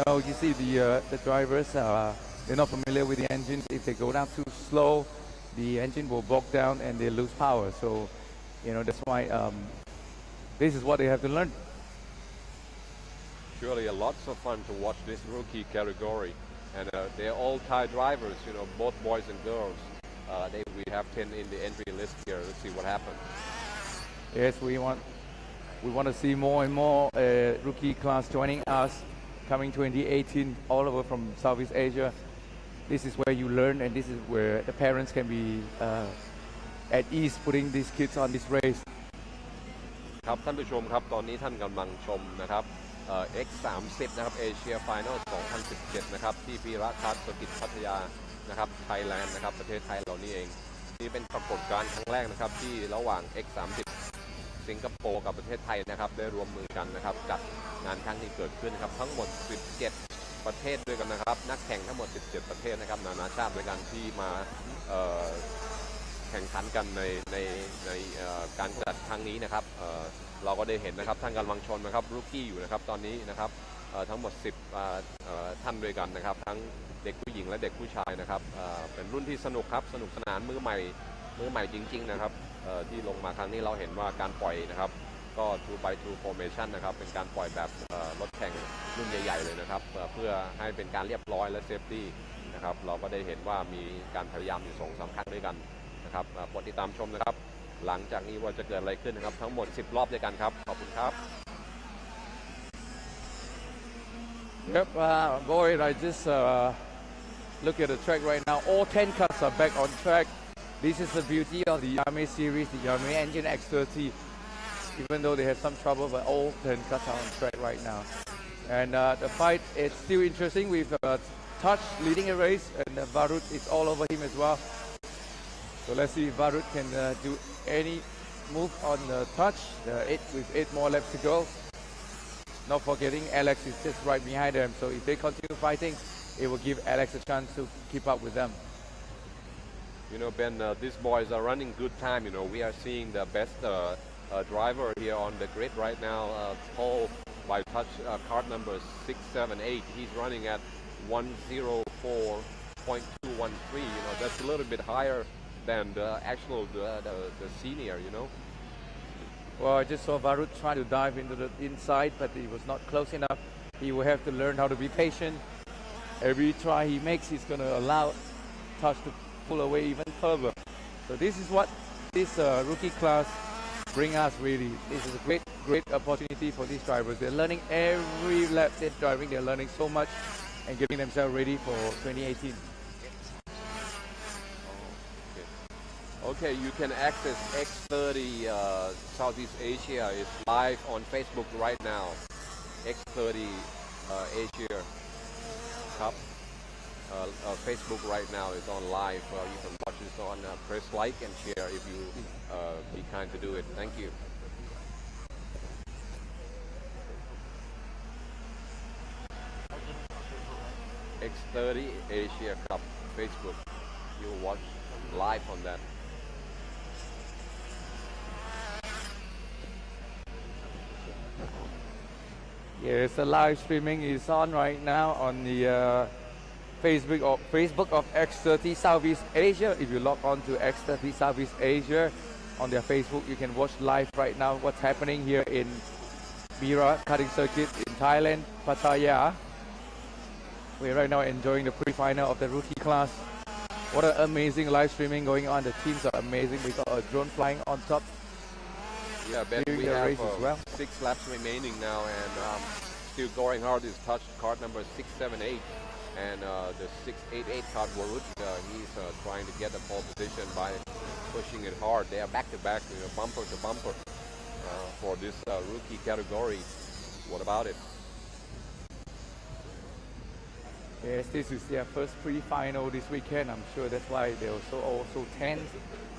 No, you see the drivers, they're not familiar with the engine. If they go down too slow, the engine will bog down and they lose power. So, you know, that's why this is what they have to learn. Surely lots of fun to watch this rookie category. And they're all Thai drivers, you know, both boys and girls. We have 10 in the entry list here. Let's see what happens. Yes, we want to see more and more rookie class joining us, coming 2018 all over from Southeast Asia. This is where you learn, and this is where the parents can be at ease putting these kids on this race. ครับท่านผู้ชมครับตอนนี้ท่านกำลังชมนะครับX30 นะครับเอเชียไฟแนล2017นะครับที่พีระคาร์ทเซอร์กิตพัทยานะครับไทยแลนด์นะครับประเทศไทยเรานี่เองนี่เป็นปรากฏการณ์ครั้งแรกนะครับที่ระหว่าง X30 สิงคโปร์กับประเทศไทยนะครับได้รวมมือกันนะครับจัดงานครั้งที่เกิดขึ้นนะครับทั้งหมด17ประเทศด้วยกันนะครับนักแข่งทั้งหมด17ประเทศนะครับนานาชาติด้วยกันที่มาแข่งขันกันในการจัดครั้งนี้นะครับเราก็ได้เห็นนะครับท่านกำลังชมนะครับรูกี้อยู่นะครับตอนนี้นะครับทั้งหมด10ท่านด้วยกันนะครับทั้งเด็กผู้หญิงและเด็กผู้ชายนะครับเป็นรุ่นที่สนุกครับสนุกสนานมือใหม่จริงๆนะครับที่ลงมาครั้งนี้เราเห็นว่าการปล่อยนะครับก็ 2x2 formation นะครับเป็นการปล่อยแบบรถแข่งรุ่นใหญ่ๆเลยนะครับเพื่อให้เป็นการเรียบร้อยและเซฟตี้นะครับเราก็ได้เห็นว่ามีการพยายามอยู่2-3 ครั้งด้วยกันนะครับโปรดติดตามชมนะครับหลังจากนี้ว่าจะเกิดอะไรขึ้นนะครับทั้งหมด10 รอบด้วยกันครับขอบคุณครับ Yep, boy, I just look at the track right now. All 10 cars are back on track. This is the beauty of the Yamaha series, the Yamaha Engine X30. Even though they have some trouble, but all 10 cars are on track right now. And the fight is still interesting with Touch leading a race, and Varut is all over him as well. So let's see if Varut can do any move on the Touch. With 8 more laps to go. Not forgetting Alex is just right behind them, so if they continue fighting, it will give Alex a chance to keep up with them. You know, Ben, these boys are running good time. You know, we are seeing the best driver here on the grid right now, Paul by Touch card number 678. He's running at 104.213. You know, that's a little bit higher than the actual the senior. You know. Well, I just saw Varut try to dive into the inside, but he was not close enough. He will have to learn how to be patient. Every try he makes, he's going to allow Touch to pull away even further. So this is what this rookie class bring us really. This is a great opportunity for these drivers. They're learning every lap they're driving. They're learning so much and getting themselves ready for 2018. Okay, you can access X30 Southeast Asia. It's live on Facebook right now. X30 Asia Cup Facebook right now is on live. You can watch this on press like and share if you be kind to do it. Thank you. X30 Asia Cup Facebook. You'll watch live on that. Yes, the live streaming is on right now on the Facebook of X30 Southeast Asia. If you log on to X30 Southeast Asia on their Facebook, you can watch live right now what's happening here in Mira Karting Circuit in Thailand, Pattaya. We're right now enjoying the pre-final of the rookie class. What an amazing live streaming going on. The teams are amazing. We got a drone flying on top. Yeah, Ben, we have 6 laps remaining now, and still going hard is Touch card number 678, and the 688 card Warut, he's trying to get the pole position by pushing it hard. They are back to back, you know, bumper to bumper for this rookie category. What about it? Yes, this is their first pre-final this weekend. I'm sure that's why they're also tense.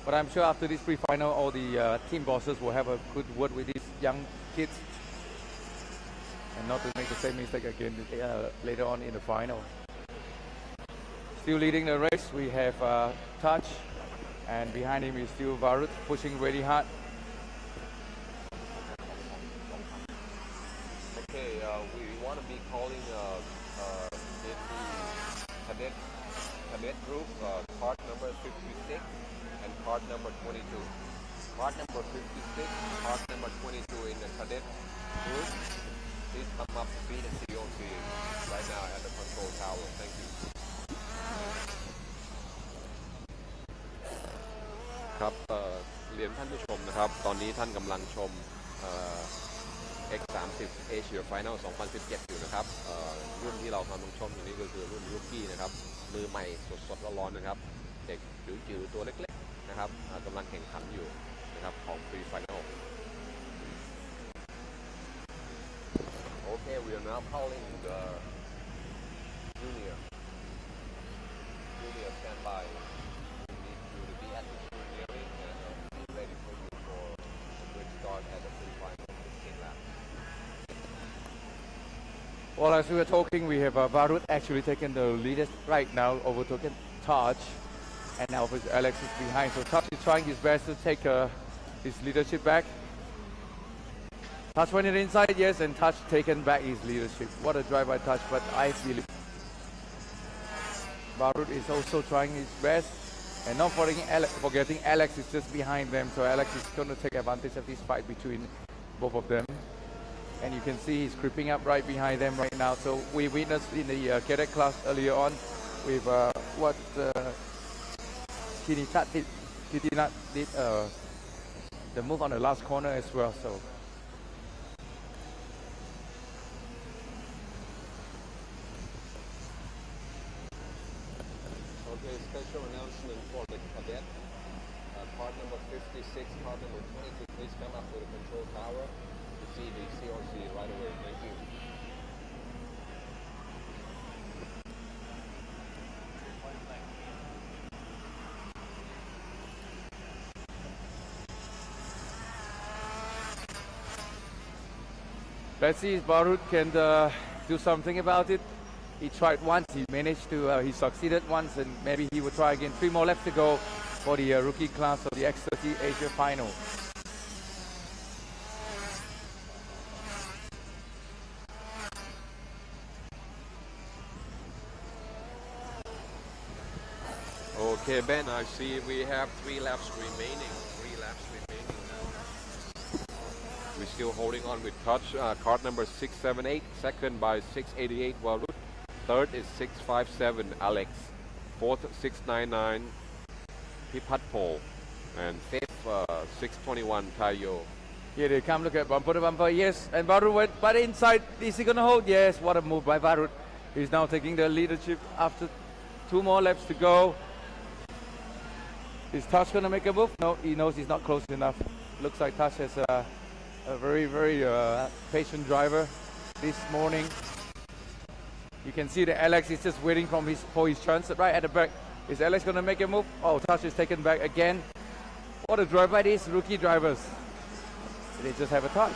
But I'm sure after this pre-final, all the team bosses will have a good word with these young kids and not to make the same mistake again later on in the final. Still leading the race, we have Touch, and behind him is still Varut pushing really hard. Okay, we want to be calling in the cadet group card number 56 and card number 22. Card number 56, card number 22 in the cadet group. Please come up, speed and COC right now at the control tower. Thank you. ครับเรียนท่านผู้ชมนะครับตอนนี้ท่านกำลังชมX30 Asia Final 2017 อยู่นะครับรุ่นที่เรากำลังชมอยู่นี้ก็คือรุ่นรูกี้นะครับมือใหม่สดๆร้อนๆนะครับเด็กจิ๋วๆตัวเล็กๆนะครับกำลังแข่งขันอยู่นะครับของ Free Final Okay, we are now calling the junior standby. We need you to be at the engineering and be ready for you for a good start at the pre-final 15 laps. Well, as we were talking, we have Varut actually taken the lead right now, overtaken Taj, and now Alex is behind. So Taj is trying his best to take his leadership back. Taj went in inside, yes, and Taj taken back his leadership. What a drive by Taj, but I feel it. Varut is also trying his best, and not forgetting Alex is just behind them. So Alex is going to take advantage of this fight between both of them. And you can see he's creeping up right behind them right now. So we witnessed in the cadet class earlier on with what Kinitat did the move on the last corner as well. So Okay, special announcement for the cadet. Part number 56, part number 22, please come up to the control tower to see the CRC right away. Thank you. let's see if Varut can do something about it. He tried once, he managed to, he succeeded once, and maybe he will try again. 3 more left to go for the rookie class of the X30 Asia final. Okay, Ben, I see we have 3 laps remaining. 3 laps remaining now. We're still holding on with touch. Card number 678, second by 688, Warut. Third is 657, Alex. Fourth, 699, Pipatpo. And fifth, 621, Tayo. Here they come, look at bumper to bumper, yes. And Varut went by the inside. Is he going to hold? Yes, what a move by Varut. He's now taking the leadership after 2 more laps to go. Is Tash going to make a move? No, he knows he's not close enough. Looks like Tash is a very, very patient driver this morning. You can see that Alex is just waiting for his chance right at the back. Is Alex going to make a move? Oh, Tash is taken back again. What a drive by these rookie drivers. They just have a touch.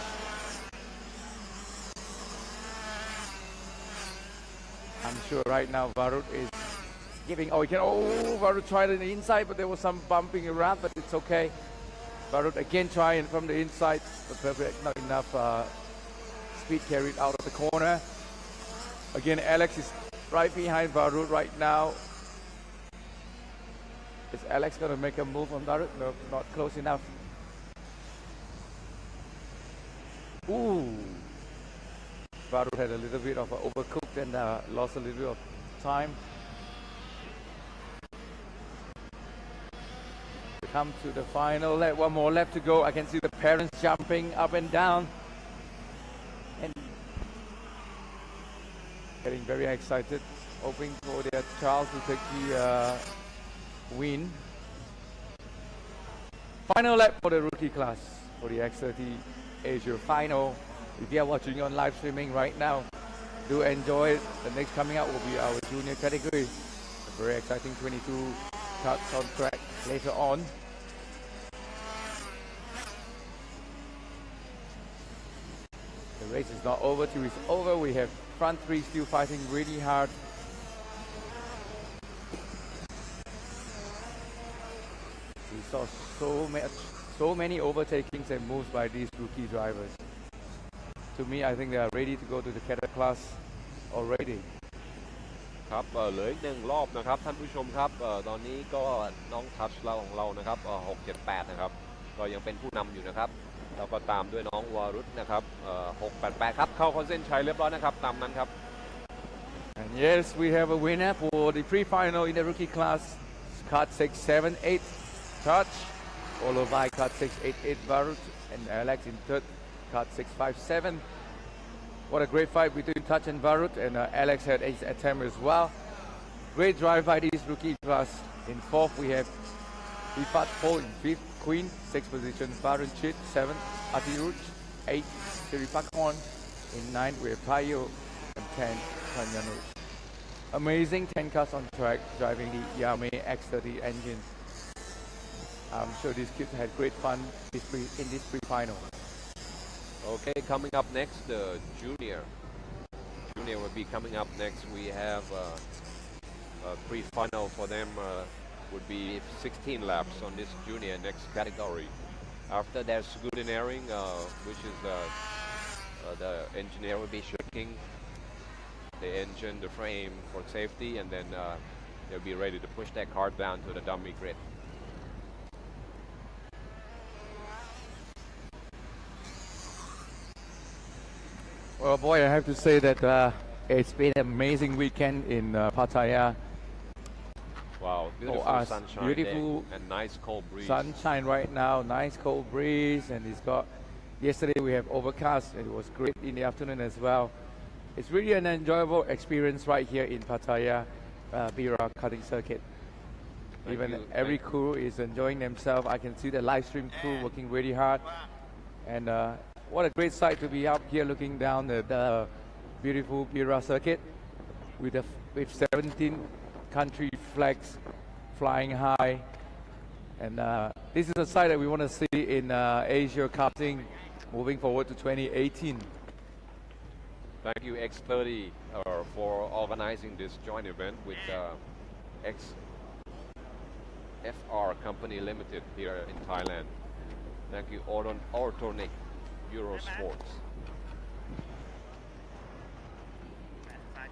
I'm sure right now Varut is giving, Varut tried on the inside, but there was some bumping around, but it's okay. Varut again trying from the inside, but not enough speed carried out of the corner. Again, Alex is right behind Varut right now. Is Alex going to make a move on Varut? No, not close enough. Ooh. Varut had a little bit of overcooked and lost a little bit of time. We come to the final lap, 1 more lap to go. I can see the parents jumping up and down and getting very excited, hoping for their child to take the win. Final lap for the rookie class for the X30 Asia final. If you are watching on live streaming right now, do enjoy it. The next coming out will be our junior category. A very exciting 22 cuts on track later on. The race is not over till it's over. We have front 3 still fighting really hard. We saw so many overtakings and moves by these rookie drivers. To me, I think they are ready to go to the cadet class already. ครับเหลืออีก1 รอบนะครับท่านผู้ชมครับตอนนี้ก็น้องทัชเราของเรานะครับ678นะครับก็ยังเป็นผู้นำอยู่นะครับแล้วก็ตามด้วยน้องวารุตนะครับ688ครับเข้าเข้าเส้นชัยเรียบร้อยนะครับตามนั้นครับ And yes, we have a winner for the pre-final in the rookie class. Card 678 Touch, followed by card 688 Varut, and Alex in third, card 657. What a great fight between Touch and Varut, and Alex had his attempt as well. Great drive by this rookie class. In fourth, we have Ifat Paul in fifth, Queen, sixth position, Varun Chit, seventh, Atiruj, eighth, Siripakon, In 9th, we have Tayo, and 10th, Tanyano. Amazing 10 cars on track driving the Yamaha X30 engine. I'm sure these kids had great fun in this pre-final. Okay, coming up next, the junior. Junior will be coming up next. We have a pre-final for them would be 16 laps on this junior next category. After that, scrutineering, which is the engineer will be checking the engine, the frame for safety, and then they'll be ready to push that car down to the dummy grid. Well, boy, I have to say that it's been an amazing weekend in Pattaya. Wow, beautiful us, sunshine beautiful day and nice cold breeze. Sunshine right now, nice cold breeze, and it's got. Yesterday we have overcast. It was great in the afternoon as well. It's really an enjoyable experience right here in Pattaya, Bira karting circuit. Even every crew is enjoying themselves. I can see the live stream crew working really hard, and what a great sight to be up here looking down at the beautiful Bira circuit with 17 country flags flying high, and this is a sight that we want to see in Asia karting moving forward to 2018. Thank you X30 for organizing this joint event with XFR Company Limited here in Thailand. Thank you Ortonic Eurosports.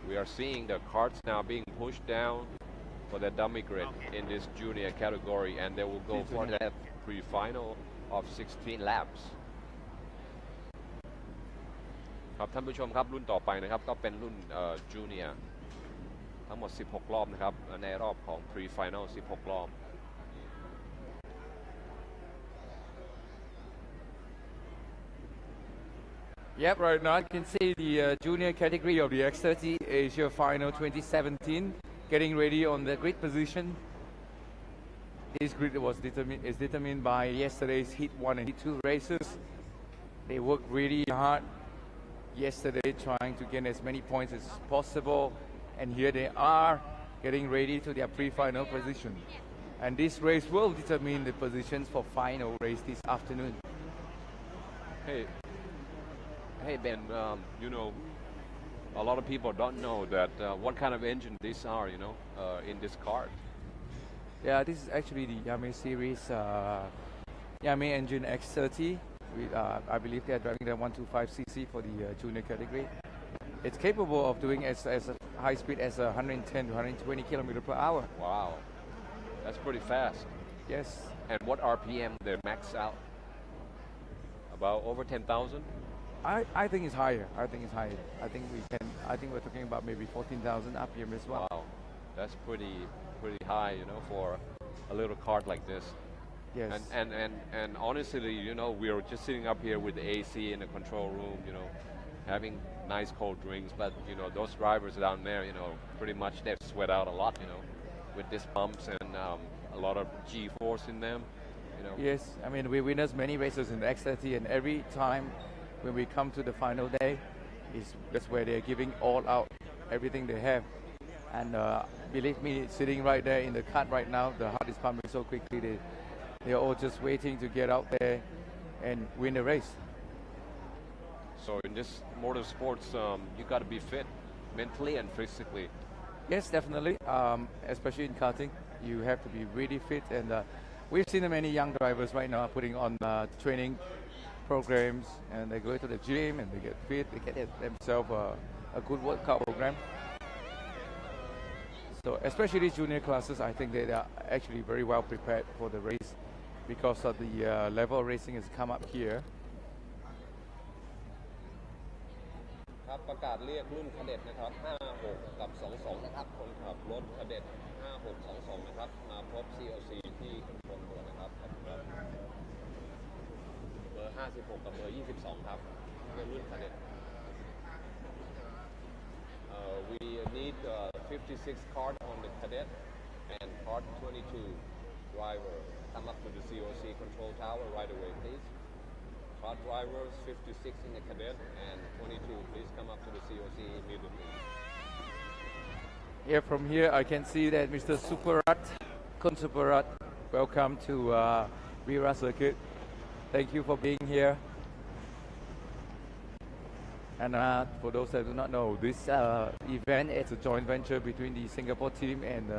We are seeing the carts now being pushed down for the dummy grid in this junior category, and they will go for that pre-final of 16 laps. ครับท่านผู้ชมครับรุ่นต่อไปนะครับก็เป็นรุ่นจูเนียร์ทั้งหมด16รอบนะครับในรอบของ pre-final 16รอบ Yep, right now you can see the junior category of the X30 Asia Final 2017 getting ready on the grid position. This grid is determined by yesterday's Heat 1 and Heat 2 races. They worked really hard yesterday trying to gain as many points as possible, and here they are getting ready to their pre-final position. And this race will determine the positions for final race this afternoon. Hey Ben, you know, a lot of people don't know that what kind of engine these are, you know, in this car. Yeah, this is actually the Yamaha series Yamaha engine X30. I believe they are driving the 125cc for the junior category. It's capable of doing as a high speed as 110 to 120 km per hour. Wow, that's pretty fast. Yes. And what RPM they max out? About over 10,000? I think it's higher. I think we're talking about maybe 14,000 RPM as well. Wow, that's pretty high, you know, for a little cart like this. Yes. And honestly, you know, we're just sitting up here with the AC in the control room, you know, having nice cold drinks. But you know, those drivers down there, you know, pretty much they sweat out a lot, you know, with these pumps and a lot of G-force in them, you know. Yes, I mean we witnessed many races in the X30, and every time when we come to the final day, that's where they're giving all out, everything they have. And believe me, sitting right there in the cut right now, the heart is pumping so quickly. They're all just waiting to get out there and win the race. So in this motorsports, you got to be fit mentally and physically. Yes, definitely. Especially in karting, you have to be really fit. And we've seen many young drivers right now putting on training programs, and they go to the gym and they get fit. They get themselves a good workout program. So especially junior classes, I think they are actually very well prepared for the race because of the level of racing has come up here. ครับประกาศเรียกรุ่นคาเด็ตนะครับ56กับ22นะครับคนขับรถคาเด็ต5622นะครับมาพบ COC ที่คอนโทรลตัวนะครับขอบคุณครับเบอร์56กับเบอร์22ครับเป็นรุ่นคาเด็ตwe need 56 card on the cadet and card 22 driver come up to the COC control tower right away please ข car drivers, 56 in the cadet, and 22, please come up to the COC immediately. Yeah, from here I can see that Mr. Suparat, Kun Suparat, welcome to Vira Circuit. Thank you for being here. And for those that do not know, this event is a joint venture between the Singapore team and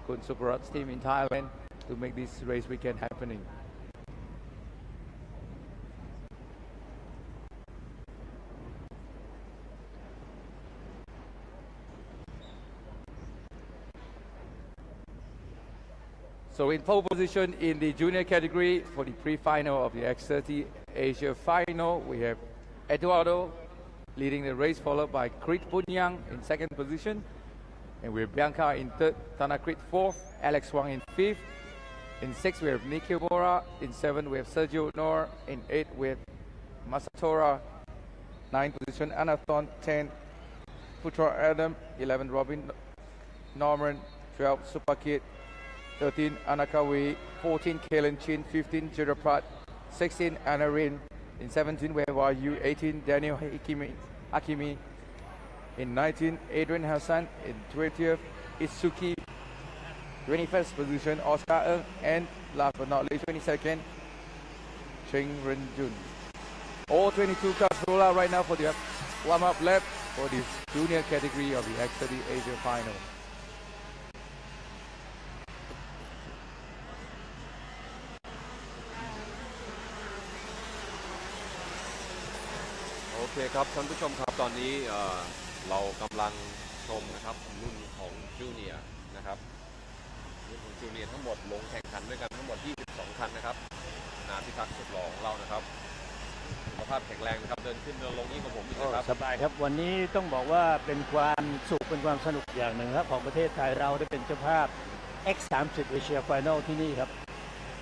Kun Suparat's team in Thailand to make this race weekend happening. So in pole position in the junior category for the pre-final of the X30 Asia final, we have Eduardo leading the race, followed by Krit Punyang in second position. And we have Bianca in third, Tanakrit fourth, Alex Wang in fifth. In sixth, we have Nikhil Bora. In seventh, we have Sergio Nor. In eighth, we have Masatora. Ninth position, Anathon. 10, Putra Adam. 11, Robin Norman. 12, Supakit. 13, Anakawi. 14, Kalen Chin. 15, Jiraprat. 16, Anarin. In 17, we have RU. 18, Daniel Hakimi. In 19, Adrian Hassan. In 20th, Itsuki. 21st position, Oscar Ng. And last but not least, 22nd, Cheng Renjun. All 22 cars roll out right now for the warm-up lap for this junior category of the X30 Asia final. Okay ครับท่านผู้ชมครับตอนนี้เรากำลังชมนะครับรุ่นของจูเนียร์นะครับรุ่นของจูเนียร์ทั้งหมดลงแข่งขันด้วยกันทั้งหมด22คันนะครับนาพิทักษ์สุดหล่อของเรานะครับสุขภาพแข็งแรงนะครับเดินขึ้นเดินลงยิ่งกว่าผมอีกนะครับสบายครับวันนี้ต้องบอกว่าเป็นความสุขเป็นความสนุกอย่างหนึ่งครับของประเทศไทยเราได้เป็นเจ้าภาพ X30 Asia Final ที่นี่ครับ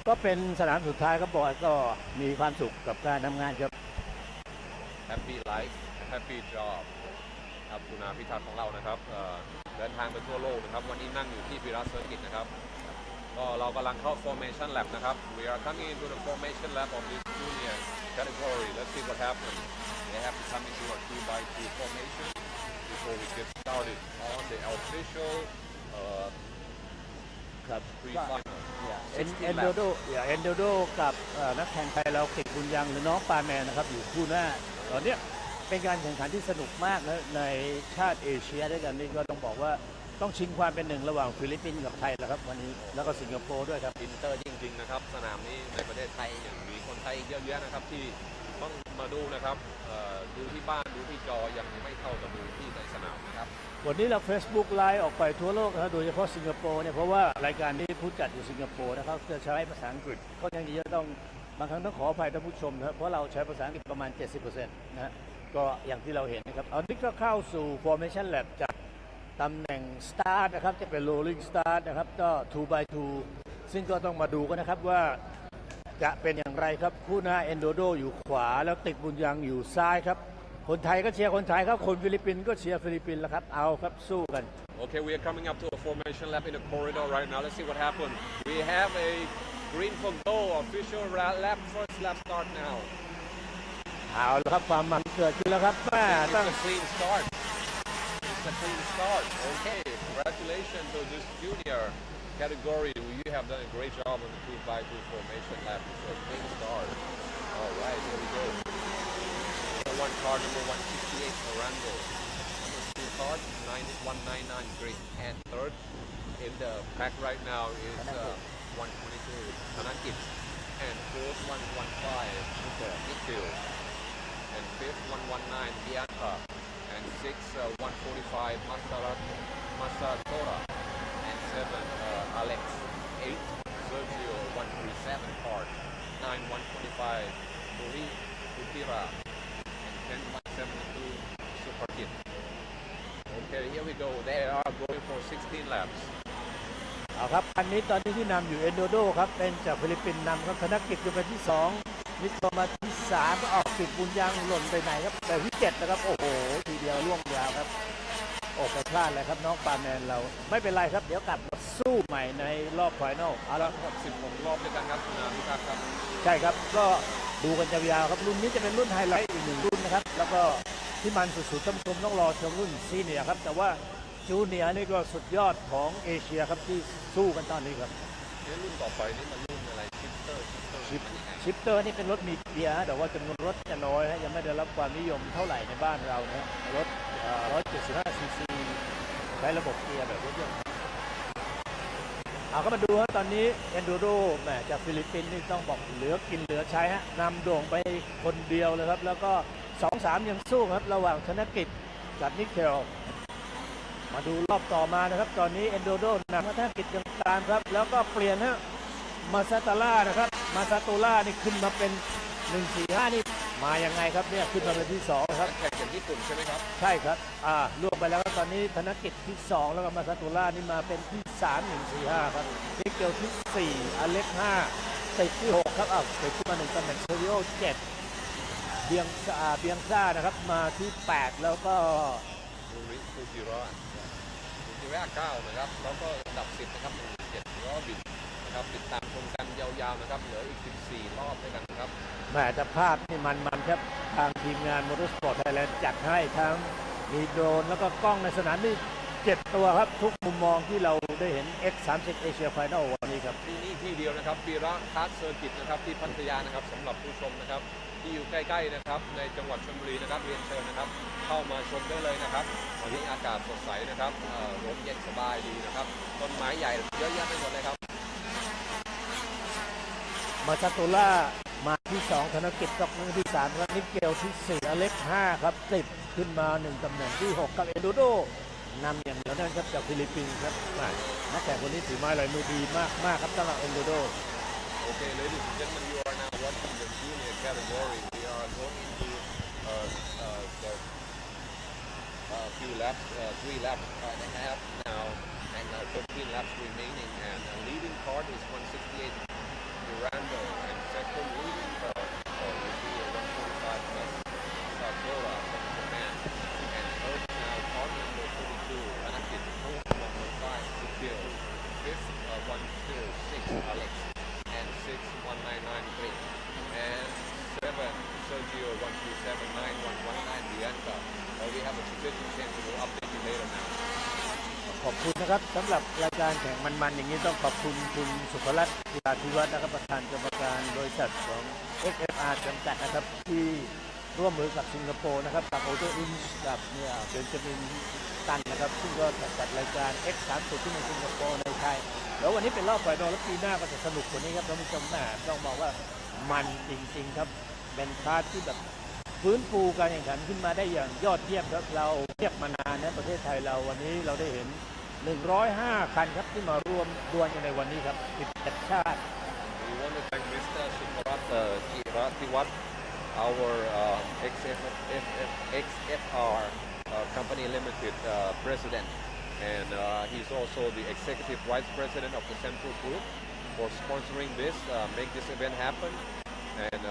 ก็เป็นสนามสุดท้ายครับบอยก็มีความสุขกับการทำงานครับ Happy life Happy job ครับคุณอาพิทักษ์ของเรานะครับเดินทางไปทั่วโลกนะครับวันนี้นั่งอยู่ที่วิรัสเซอร์กิตนะครับก็เรากำลังเข้า formation lap นะครับ we are coming into the formation lap of this junior category let's see what happens they have to come into a 2x2 formation before we get started on the official ครับ pre-final เอนโดโดกับนักแข่งไทยเราเก่งบุญยังหรือน้องปาแมนนะครับอยู่คู่หน้าตอนนี้เป็นการแข่งขันที่สนุกมากนะในชาติเอเชียด้วยกันนี่ก็ต้องบอกว่าต้องชิงความเป็นหนึ่งระหว่างฟิลิปปินส์กับไทยแล้วครับวันนี้แล้วก็สิงคโปร์ด้วยครับอินเตอร์จริงๆนะครับสนามนี้ในประเทศไทยยังมีคนไทยเยอะแยะนะครับที่ต้องมาดูนะครับดูที่บ้านดูที่จอยังไม่เท่ากับดูที่ในสนามนะครับวันนี้เรา Facebook ไลฟ์ออกไปทั่วโลกนะครับโดยเฉพาะสิงคโปร์เนี่ยเพราะว่ารายการนี้ผู้จัดอยู่สิงคโปร์นะครับจะใช้ภาษาอังกฤษก็ยังจะต้องบางครั้งต้องขออภัยท่านผู้ชมนะครับเพราะเราใช้ภาษาอังกฤษประมาณ 70% นะฮะก็อย่างที่เราเห็นนะครับตอนนี้ก็เข้าสู่ formation lap จากตำแหน่ง start นะครับจะเป็น rolling start นะครับก็ 2x2 ซึ่งก็ต้องมาดูกันนะครับว่าจะเป็นอย่างไรครับคู่หน้าเอนโดโดอยู่ขวาแล้วติดบุญยังอยู่ซ้ายครับคนไทยก็เชียร์คนไทยครับคนฟิลิปปินส์ก็เชียร์ฟิลิปปินส์แล้วครับเอาครับสู้กัน Okay, we are coming up to a formation lap in the corridor right now. Let's see what happens. We have a green for go official lap first lap start now. เอาละครับความมันเกิดขึ้นแล้วครับแม่ตั้ง It's a clean start. It's a clean start. Okay, congratulations to this junior category. You have done a great job on the 2x2 formation lap. It's a clean start. All right, here we go. Number one car, number 168, Orlando. Number two car, 199, Great. And third in the pack right now is 122, Tanakit. And fourth, 115, Nikhil. And fifth, 119, Bianca. And sixth, 145, Masatora. And seven, Alex. Eight, Sergio, 137, Hart. 9, 125, Putira. And 10, 172, Superkit. Okay, here we go. They are going for 16 laps. เอาครับอันนี้ตอนนี้ที่นำอยู่เอนโดโดครับเป็นจากฟิลิปปินส์นำครับธนกิจอยู่เป็นที่2นิโคมาที่3ก็ออกติดบุญยังหล่นไปไหนครับแต่ที่7นะครับโอ้โหทีเดียวล่วงยาวครับโอ้ไปพลาดเลยครับน้องปาแมนเราไม่เป็นไรครับเดี๋ยวกลับมาสู้ใหม่ในรอบไฟนอลเอาละ16 รอบด้วยกันครับคุณอาพิทักษ์ครับใช่ครับก็ ดูกันยาวๆครับรุ่นนี้จะเป็นรุ่นไฮไลท์อีกหนึ่งรุ่นนะครับแล้วก็ที่มันสุดๆท่านผู้ชมต้องรอชมรุ่นซีเนียร์ครับแต่ว่าจูเนียร์นี่ก็สุดยอดของเอเชียครับที่สู้กันตอนนี้ครับ รุ่นต่อไปนี่มันรุ่นอะไรชิปเตอร์มันยังไง ชิปเตอร์นี่เป็นรถมีเกียร์ฮะแต่ว่าจำนวนรถจะน้อยฮะยังไม่ได้รับความนิยมเท่าไหร่ในบ้านเรานะฮะรถ175ซีซีใช้ระบบเกียร์แบบรถยนต์เอาก็มาดูฮะตอนนี้เอนดูโรแหมจากฟิลิปปินส์นี่ต้องบอกเหลือกินเหลือใช้ฮะนำโด่งไปคนเดียวเลยครับแล้วก็ 2-3 ยังสู้ครับระหว่างธนกิจกับนิเคลมาดูรอบต่อมานะครับตอนนี้เอนดูโรนำธนกิจยังตามครับแล้วก็เปลี่ยนฮะมาซาตาล่านะครับมาซาโตล่านี่ขึ้นมาเป็น145นี่มายังไงครับเนี่ยขึ้นมาเป็นที่2ครับ แข่งจากญี่ปุ่นใช่ไหมครับ ใช่ครับล่วงไปแล้วตอนนี้ธนกิจที่2แล้วก็มาซาโตล่านี่มาเป็นที่3 145ครับนิเกลที่4อเล็ก5ติดที่6ครับติดขึ้นมา1ตำแหน่งเซเรียล7เบียงซ่านะครับมาที่8แล้วก็ ซูจิระ9นะครับแล้วก็อันดับ10นะครับ7ล้อบิดนะครับติดตามชมกันยาวๆนะครับเหลืออีก14รอบด้วยกันครับแหมแต่ภาพนี่มันครับทางทีมงานมอเตอร์สปอร์ตไทยแลนด์จัดให้ทั้งมีโดรนแล้วก็กล้องในสนามนี่7ตัวครับทุกมุมมองที่เราได้เห็น X30 Asia Final วันนี้ครับที่นี่ที่เดียวนะครับปีระคาร์ทเซอร์กิตนะครับที่พัทยานะครับสำหรับผู้ชมนะครับที่อยู่ใกล้ๆนะครับในจังหวัดชลบุรีนะครับเรียนเชิญนะครับเข้ามาชมได้เลยนะครับวันนี้อากาศสดใสนะครับลมเย็นสบายดีนะครับต้นไม้ใหญ่เยอะแยะไปหมดเลยครับมาซาโตล่ามาที่2ธนกิจตกมาที่3ครับนิเกลที่4อเล็ก5ครับติดขึ้นมา1ตำแหน่งที่6กับเอดูโดนำอย่างเดียวนั่นครับจากฟิลิปปินส์ครับนักแข่งคนนี้ถือไม้ลอยมือดีมากครับสำหรับเอดูโดOkay, ladies and gentlemen, you are now watching the junior category. We are going into the few laps, 3 laps and a half now, and 14 laps remaining. And leading card is 168 Durando, and second leading card will be 145 plus Sakura from Japan. And third now, card number 42, Anakin, fourth number 5, Tukil, fifth 126, Alex. And 6, 1993, and 7, Sergio 1279, 119, Bianca. We have a position change. We will update you later now. ขอบคุณนะครับสำหรับรายการแข่งมันๆอย่างนี้ต้องขอบคุณคุณสุภรัตน์กีฬาธิวัฒน์นะครับประธานกรรมการบริษัทของ XFR จำกัดนะครับที่ร่วมมือกับสิงคโปร์นะครับกับโอโตอินกับเนี่ยเบนจามินตันนะครับซึ่งก็จัดรายการ X30 ที่ในสิงคโปร์ในไทยแล้ววันนี้เป็นรอบไฟนอลแล้วปีหน้าก็จะสนุกกว่านี้ครับท่านผู้ชมต้องบอกว่ามันจริงๆครับเป็นคาร์ทที่แบบฟื้นฟูการแข่งขันขึ้นมาได้อย่างยอดเยี่ยมครับเราเรียกมานานนะประเทศไทยเราวันนี้เราได้เห็น105 คันครับที่มารวมดวลกันในวันนี้ครับ17 ชาติ We want to thank Mr. Suparat Kiratiwat, our XFR Company Limited president, and he's also the executive vice president of the Central Group for sponsoring this, make this event happen, and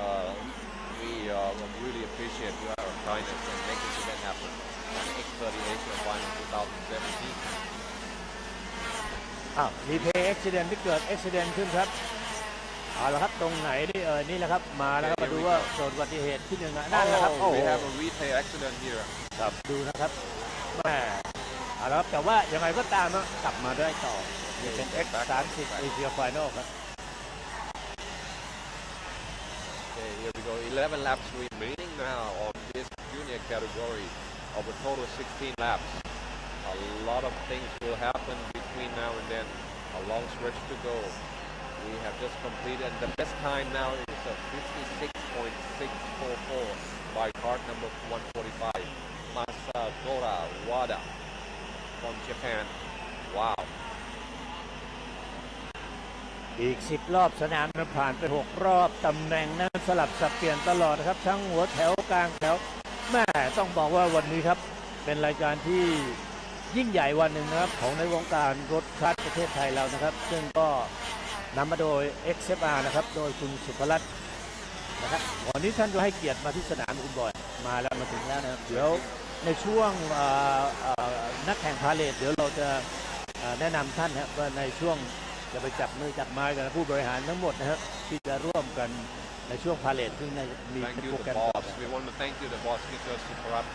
we really appreciate your kindness and make this event happen on the X30 Asia Final 2017. รีเพย์อุบิเหตุที่เกิดอุบิเหตุขึ้นครับเอาละครับตรงไหนนี่แหละครับมาแล้วมาดูว่าเกิดอุบัติเหตุที่1นั่นแหละครับWe have a replay accident here. ครับดูนะครับแม่เอาละครับแต่ว่ายังไงก็ตามนะกลับมาได้ต่อนี่เป็น X30 Asia Final ครับ Okay, here we go. 11 laps remaining now on this junior category of a total 16 laps. A lot of things will happen between now and then. A long stretch to go. We have just completed. The best time now is a 56.644 by card number 145, Masakura Wada from Japan. Wow. อีก10 รอบสนามมันผ่านไป6 รอบตำแหน่งนั้นสลับสับเปลี่ยนตลอดนะครับทั้งหัวแถวกลางแถวแม่ต้องบอกว่าวันนี้ครับเป็นรายการที่ยิ่งใหญ่วันหนึ่งนะครับของในวงการรถคาร์ทประเทศไทยเรานะครับซึ่งก็นำมาโดย XFR นะครับโดยคุณสุภรัตน์นะครับวันนี้ท่านก็ให้เกียรติมาที่สนามคุณบอยมาแล้วมาถึงแล้วนะครับเดี๋ยวในช่วงนักแข่งพาเลทเดี๋ยวเราจะแนะนำท่านนะครับว่าในช่วงจะไปจับมือจับไม้กันผู้บริหารทั้งหมดนะครับที่จะร่วมกัน ในช่วงพาเลทซึ่งมี Thank เป็น you, โปร the แกรมต่อ boss. We want to thank you, the boss, Mr. Suparat,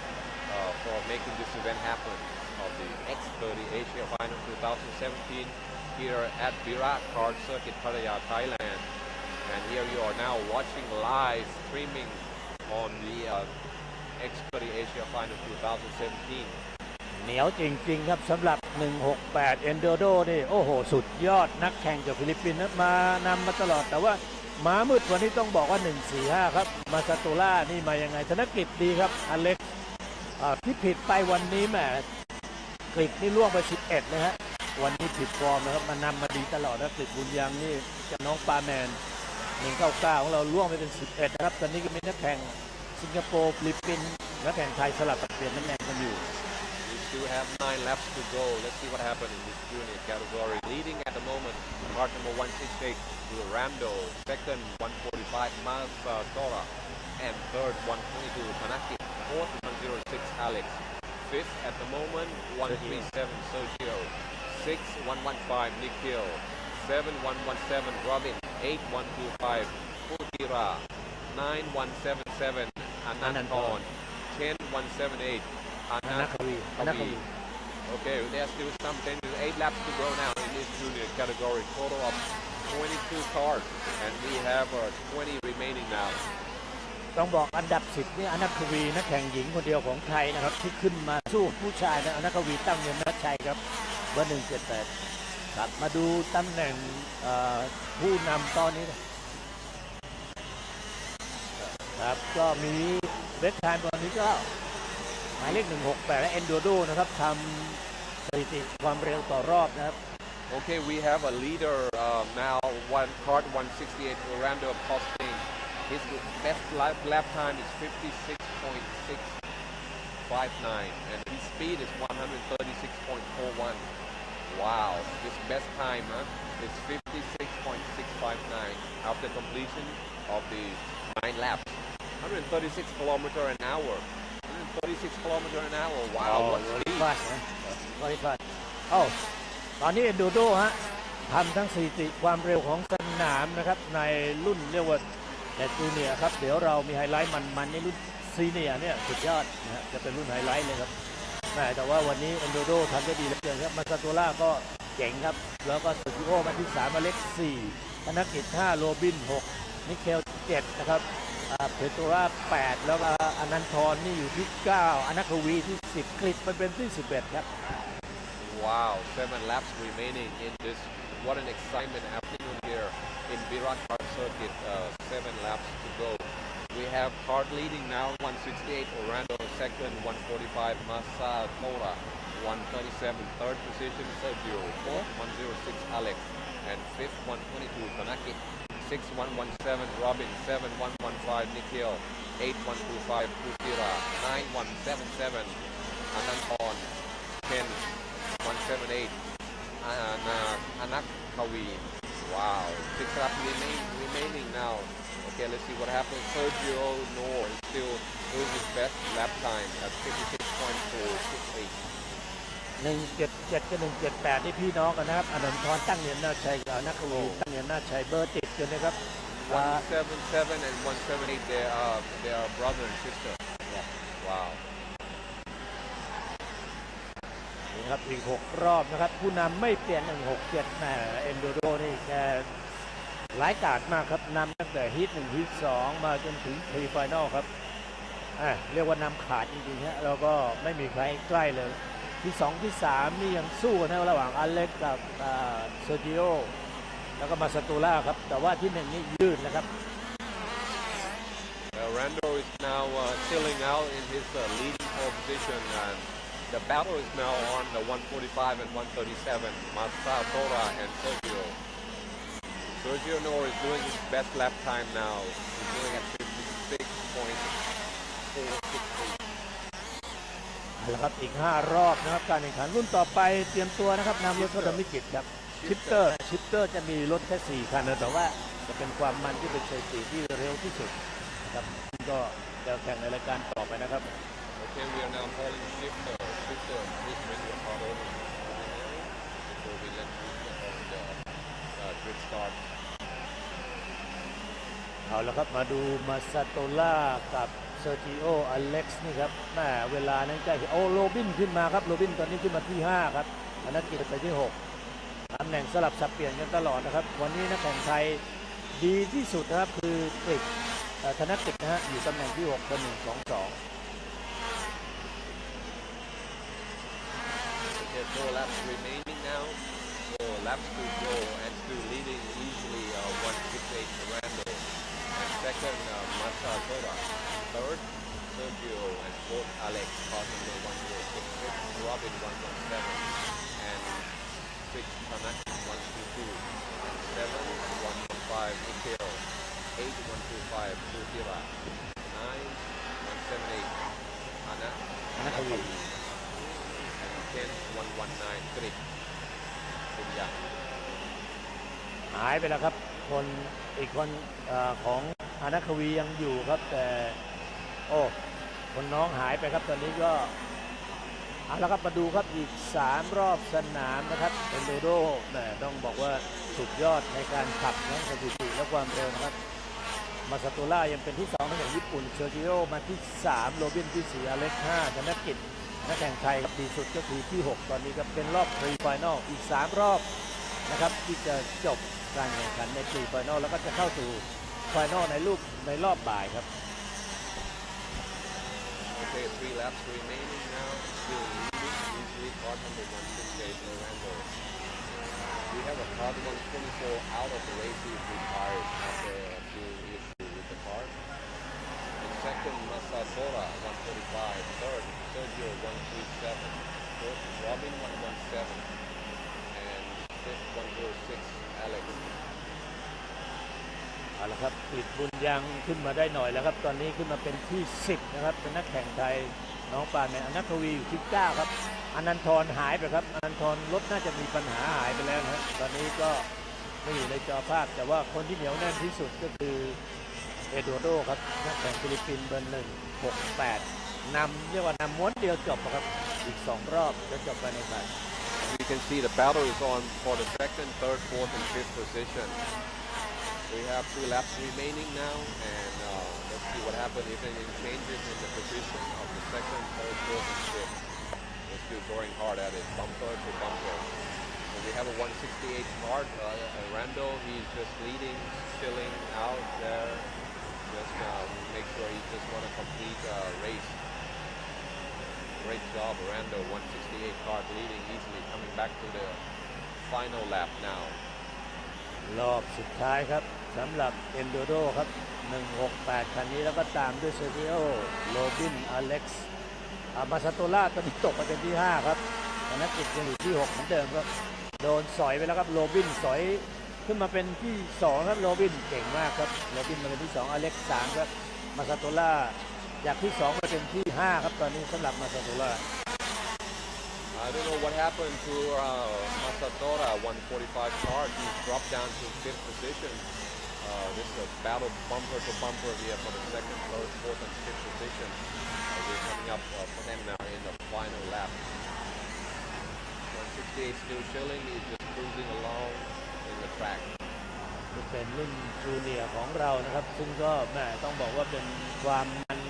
for making this event happen of the X30 Asia Final 2017 here at Virat Kart Circuit, Pattaya, Thailand. And here you are now watching live streaming on the X30 Asia Final 2017. เหนียวจริงๆครับสำหรับ 168 Enduro นี่โอ้โหสุดยอดนักแข่งจากฟิลิปปินส์นะมานำมาตลอดแต่ว่าม้ามืดวันนี้ต้องบอกว่า 145 ครับมาซาโตล่านี่มายังไงธนกิจดีครับอเล็กที่ผิดไปวันนี้แหมกริกนี่ล่วงไป 11 นะฮะวันนี้ผิดฟอร์มนะครับมานำมาดีตลอดนะกริกบุญยังนี่กับน้องปาแมน 199 ของเราล่วงไปเป็น 11 นะครับตอนนี้ก็มีนักแข่งสิงคโปร์ฟิลิปปินส์นักแข่งไทยสลับเปลี่ยนตำแหน่งกันอยู่We still have 9 laps to go. Let's see what happened in this junior category. Leading at the moment, card number 168, Durando. Second, 145, Tora. And third, 122, Tanaki. Fourth, 106, Alex. Fifth, at the moment, 137, Sergio. 6, 115, Nikhil. 7, 117, Robin. 8, 125, Putira. 9, 177, Ananton. 10, 178. Anakawi. Okay, there's still some changes. 8 laps to go now in this junior category. Total of 22 cars, and we have 20 remaining now. ต้องบอกอันดับ 10 นี่อนักวีนักแข่งหญิงคนเดียวของไทยนะครับที่ขึ้นมาสู้ผู้ชายนะอนักวีตั้งเงินนัชชัยครับเบอร์ 178 ครับมาดูตำแหน่งผู้นำตอนนี้นะครับก็มีเบสไทม์ตอนนี้ก็หมายเลข 168 และ Enduro นะครับทำสถิติความเร็วต่อรอบนะครับ Okay, we have a leader now. Card 168, Orlando posting. His best lap time is 56.659, and his speed is 136.41. Wow, his best time is 56.659 after completion of the 9 laps. 136 kilometers an hour. 136 kilometers an hour. Wow, what speed! Very fast. ตอนนี้ Enduro ฮะทำทั้งสถิติความเร็วของสนามนะครับในรุ่นเรียกว่าแต่จูเนียร์ครับเดี๋ยวเรามีไฮไลท์มันในรุ่นซีเนียร์เนี่ยสุดยอดนะฮะจะเป็นรุ่นไฮไลท์เลยครับแต่ว่าวันนี้ Enduro ทำได้ดีเหลือเกินครับมาซาโตล่าก็เจ๋งครับแล้วก็สุดิโอมาที่3มาเล็ก4ธนกิจ5โรบิน6นิเคล7นะครับเพโตรา8แล้วก็อนันทรนี่อยู่ที่9อนักวีที่10กริดไปเป็นที่11ครับWow, 7 laps remaining in this. What an excitement afternoon here in Virat Kart Circuit. 7 laps to go. We have card leading now, 168 Orlando, second, 145 Masa Tora, 137 third position Sergio, fourth, 106 Alex, and fifth, 122 Tanaki, 6, 117 Robin, 7, 115 Nikhil, 8, 125 Putira, 9, 177 Ananton, 10, 178 Anak Kawi. Wow, 6 laps remaining now. Okay, let's see what happens. Sergio Noor is still doing his best lap time at 56.468. 177 กับ 178 นี่พี่น้องกันนะครับอนันทรตั้งเหรียญหน้าชัยกับนักวีตั้งเหรียญหน้าชัยเบอร์ติดกันนะครับ 177 and 178, they are brother and sister. Wow. นี่ครับอีก6รอบนะครับผู้นำไม่เปลี่ยน167นะEnduroนี่แกหลายกาดมากครับนำตั้งแต่ฮีท1ฮีท2มาจนถึงพรีไฟนอลครับเรียกว่านำขาดจริงๆฮะแล้วก็ไม่มีใครใกล้เลยที่2ที่3นี่ยังสู้กันระหว่างอเล็กกับเซอร์จิโอแล้วก็มาซาโตล่าครับแต่ว่าที่1นี่ยืดนะครับRando is now chilling out in his leading pole position, and the battle is now on the 145 and 137, Masa Tora and Sergio. Sergio Noor is doing his best lap time now. He's doing at 56.468. แล้วครับอีก5รอบนะครับการแข่งขันรุ่นต่อไปเตรียมตัวนะครับนำรถธรรมิกิจครับชิปเตอร์จะมีรถแค่4คันนะแต่ว่าจะเป็นความมันที่เป็นสถิติที่เร็วที่สุดนะครับก็จะแข่งในรายการต่อไปนะครับ Okay, we are now calling shifter. Please bring your car over before we let you on the grid start. เอาละครับมาดูมาซาโตล่ากับเซอร์จิโออเล็กซ์นี่ครับแม่เวลานั้นใกล้โอ้โรบินขึ้นมาครับโรบินตอนนี้ขึ้นมาที่5ครับธนกิจไปที่6ตำแหน่งสลับสับเปลี่ยนกันตลอดนะครับวันนี้นักแข่งไทยดีที่สุดนะครับคือกฤษธนกิจนะฮะอยู่ตำแหน่งที่6คน1 2 2 Okay, 4 laps remaining now. 4 laps to go and still leading easily 168 Fernando. And second, Masa Tora. Third, Sergio. And fourth, Alex. Car number 106. Fifth, Robin 117. And sixth, Tanak 122. And seventh, 115, Mikhail. 8, 125, Sutira. 9, 178, Anna. Anakawi. 10, 119, Grit. เป็นอย่าง หายไปแล้วครับคนอีกคนของอนัควียังอยู่ครับแต่โอ้คนน้องหายไปครับตอนนี้ก็เอาละครับมาดูครับอีก3รอบสนามนะครับเป็นโดโดต้องบอกว่าสุดยอดในการขับทั้งสถิติและความเร็วนะครับมาซาโตล่ายังเป็นที่2ของญี่ปุ่นเชอร์จิโอมาที่3โรบินที่4อเล็ก5ธนกิจนักแข่งไทยครับดีสุดก็คือที่6ตอนนี้ครับเป็นรอบพรีไฟนอลอีก3รอบนะครับที่จะจบการแข่งขันในพรีไฟนอลแล้วก็จะเข้าสู่ไฟนอลในรอบบ่ายครับ Okay, 3 laps remaining now. Still leading easily. Car number 168, Orlando. We have a car 124 out of the race. He's retired after a few issues with the car. And second, Masatora 145. Third, Sergio 137. Fourth, Robin 117. And fifth, 106, Alex. เอาละครับปิดบุญยังขึ้นมาได้หน่อยแล้วครับตอนนี้ขึ้นมาเป็นที่10นะครับเป็นนักแข่งไทยน้องปานแมนอนัทวีอยู่ที่9ครับอนันทรหายไปครับอนันทรรถน่าจะมีปัญหาหายไปแล้วนะครับตอนนี้ก็ไม่อยู่ในจอภาพแต่ว่าคนที่เหนียวแน่นที่สุดก็คือเอโดโดครับนักแข่งฟิลิปปินส์เบอร์168นำเรียกว่านำม้วนเดียวจบครับอีก2รอบจะจบการแข่งขัน You can see the battle is on for the second, third, fourth, and fifth position. We have 2 laps remaining now, and let's see what happens if any changes in the position of the second, third, fourth, and fifth. They're still going hard at it, bumper to bumper. And we have a 168 car, Rando. He's just leading, chilling out there. Just make sure he just want to complete race. Great job, Rando. 168 car leading easily, coming back to the final lap now. รอบสุดท้ายครับสำหรับเอนโดโดครับ168คันนี้แล้วก็ตามด้วยเซอร์จิโอโรบินอเล็กซ์มาซาโตล่าตอนนี้ตกไปเป็นที่5ครับธนกิจยังอยู่ที่6เหมือนเดิมครับโดนสอยไปแล้วครับโรบินสอยขึ้นมาเป็นที่2ครับโรบินเก่งมากครับโรบินมาเป็นที่2อเล็กซ์3ครับมาซาโตล่าจากที่2มาเป็นที่5ครับตอนนี้สำหรับมาซาโตล่าI don't know what happened to Masatora, 145 car. He dropped down to 5th position. This is a battle bumper to bumper here for the second, third, fourth, and 5th position. We're coming up for them now in the final lap. 168 still chilling. He's just cruising along in the track. เป็นรุ่นจูเนียร์ของเรานะครับซึ่งก็แม่ต้องบอกว่าเป็นความมัน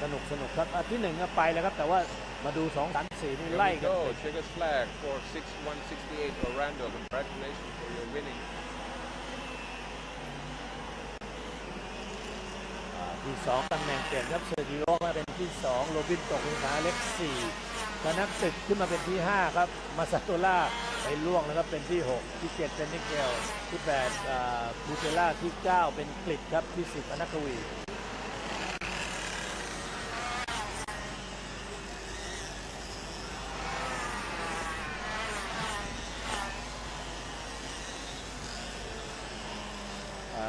สนุกครับที่1ก็ไปแล้วครับแต่ว่ามาดู2 3 4นี่ไล่กัน Checkered flag for 168 Orlando. Congratulations for your winning. ที่2ตำแหน่งเปลี่ยนครับเซอร์จิโอมาเป็นที่2โรบินตกลงมาเล็ก4ธนกิจขึ้นมาเป็นที่5ครับมาซาโตล่าไปล่วงแล้วครับเป็นที่6ที่7เป็นนิเกลที่8บูเตล่าที่9เป็นกฤษครับที่10อนัควี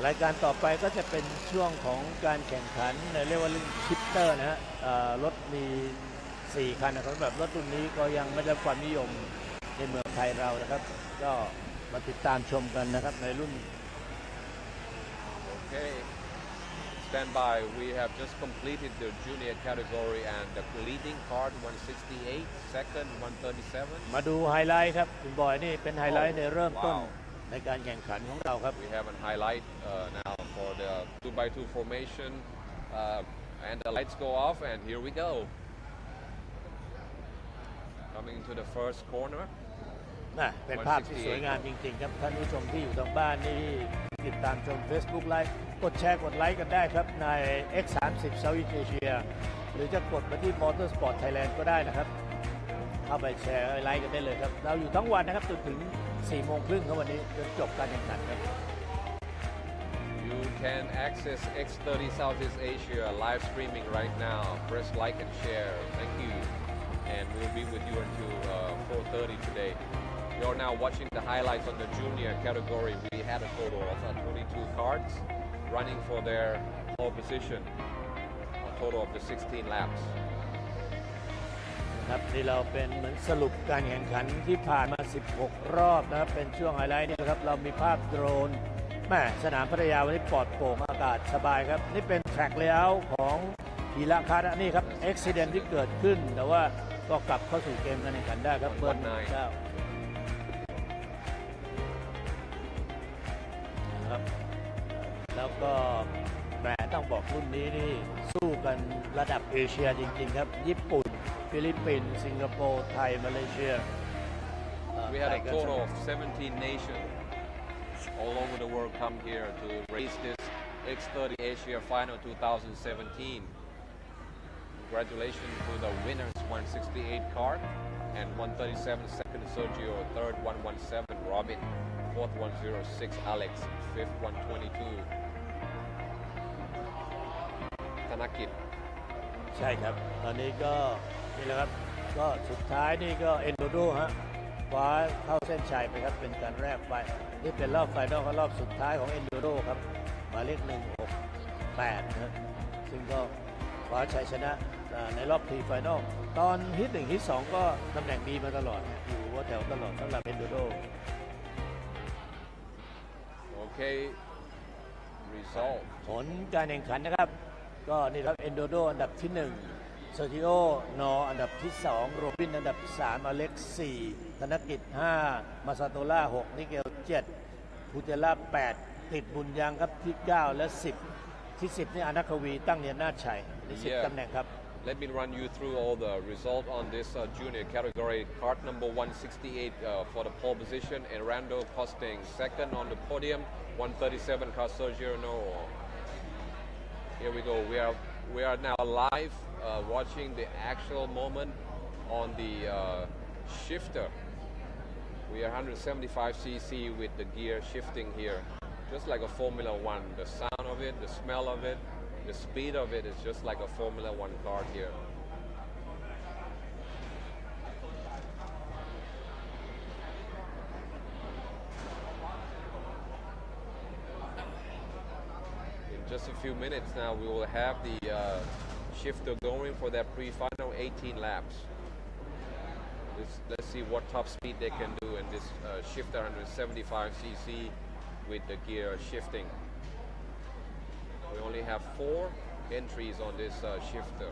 รายการต่อไปก็จะเป็นช่วงของการแข่งขันเรียกว่ารุ่นชิปเตอร์นะฮะรถมี4คันนะครับแบบรถรุ่นนี้ก็ยังไม่ได้ความนิยมในเมืองไทยเรานะครับก็มาติดตามชมกันนะครับในรุ่น Okay, stand by. We have just completed the junior category and the leading card 168, second 137. มาดูไฮไลท์ครับคุณบอยนี่เป็นไฮไลท์ในเริ่มต้น ในการแข่งขันของเราครับ We have a highlight now for the 2x2 formation, and the lights go off, and here we go. Coming to the first corner. เป็นภาพที่สวยงามจริงๆครับท่านผู้ชมที่อยู่ทางบ้านนี่ติดตามชม Facebook Live กดแชร์กดไลค์กันได้ครับใน X30 Southeast Asia หรือจะกดมาที่ Motorsport Thailand ก็ได้นะครับเข้าไปแชร์ไลค์กันได้เลยครับเราอยู่ทั้งวันนะครับจนถึง 4 โมงครึ่งครับวันนี้จนจบการแข่งขันครับ You can access X30 Southeast Asia live streaming right now. Press like and share. Thank you. And we'll be with you until 4:30 today. You're now watching the highlights on the junior category. We had a total of 22 cars running for their pole position. A total of the 16 laps. ครับนี่เราเป็นเหมือนสรุปการแข่งขันที่ผ่านมา 16 รอบนะครับเป็นช่วงไฮไลท์นี่ครับเรามีภาพโดรนสนามพัทยาวันนี้ปลอดโปร่งอากาศสบายครับนี่เป็นแทร็กเลเยอร์ของพีระคาร์นี่ครับอุบิเหตุที่เกิดขึ้นแต่ว่าก็กลับเข้าสู่เกมการแข่งขันได้ครับเบอร์9นะครับแล้วก็ต้องบอกรุ่นนี้นี่สู้กันระดับเอเชียจริงๆครับญี่ปุ่นฟิลิปปินส์สิงคโปร์ไทยมาเลเซีย We had a total of 17 nations all over the world come here to race this X30 Asia Final 2017. Congratulations to the winners 168 car and 137 second Sergio, third 117 Robin, fourth 106 Alex, fifth 122 ธนกิจใช่ครับตอนนี้ก็นี่แหละครับก็สุดท้ายนี่ก็เอนโดโดฮะคว้าเข้าเส้นชัยไปครับเป็นการแรกไปนี่เป็นรอบไฟนอลรอบสุดท้ายของเอนโดโดครับหมายเลข168นะซึ่งก็คว้าชัยชนะในรอบพรีไฟนอลตอนฮิต1ฮิต2ก็ตำแหน่งดีมาตลอดอยู่หัวแถวตลอดสำหรับเอนโดโดโอเค result ผลการแข่งขันนะครับก็นี่ครับเอนโดโดอันดับที่1เซอร์จิโอนออันดับที่2โรบินอันดับ3อเล็กซ์4ธนกิจ5มาซาโตล่า6นิเกล7พูเตล่า8ติดบุญยังครับที่9และ10ที่10นี่อนัควีตั้งเนียนนาชัยใน10ตำแหน่งครับ Let me run you through all the result on this junior category. Cart number 168 for the pole position, and Rando Costing second on the podium, 137 car Sergio No. Here we go. We are now live watching the actual moment on the shifter. We are 175cc with the gear shifting here, just like a Formula One. The sound of it, the smell of it, the speed of it is just like a Formula One car here. In just a few minutes now, we will have the shifter going for that pre-final 18 laps. Let's see what top speed they can do in this shifter 175cc with the gear shifting. We only have 4 entries on this shifter.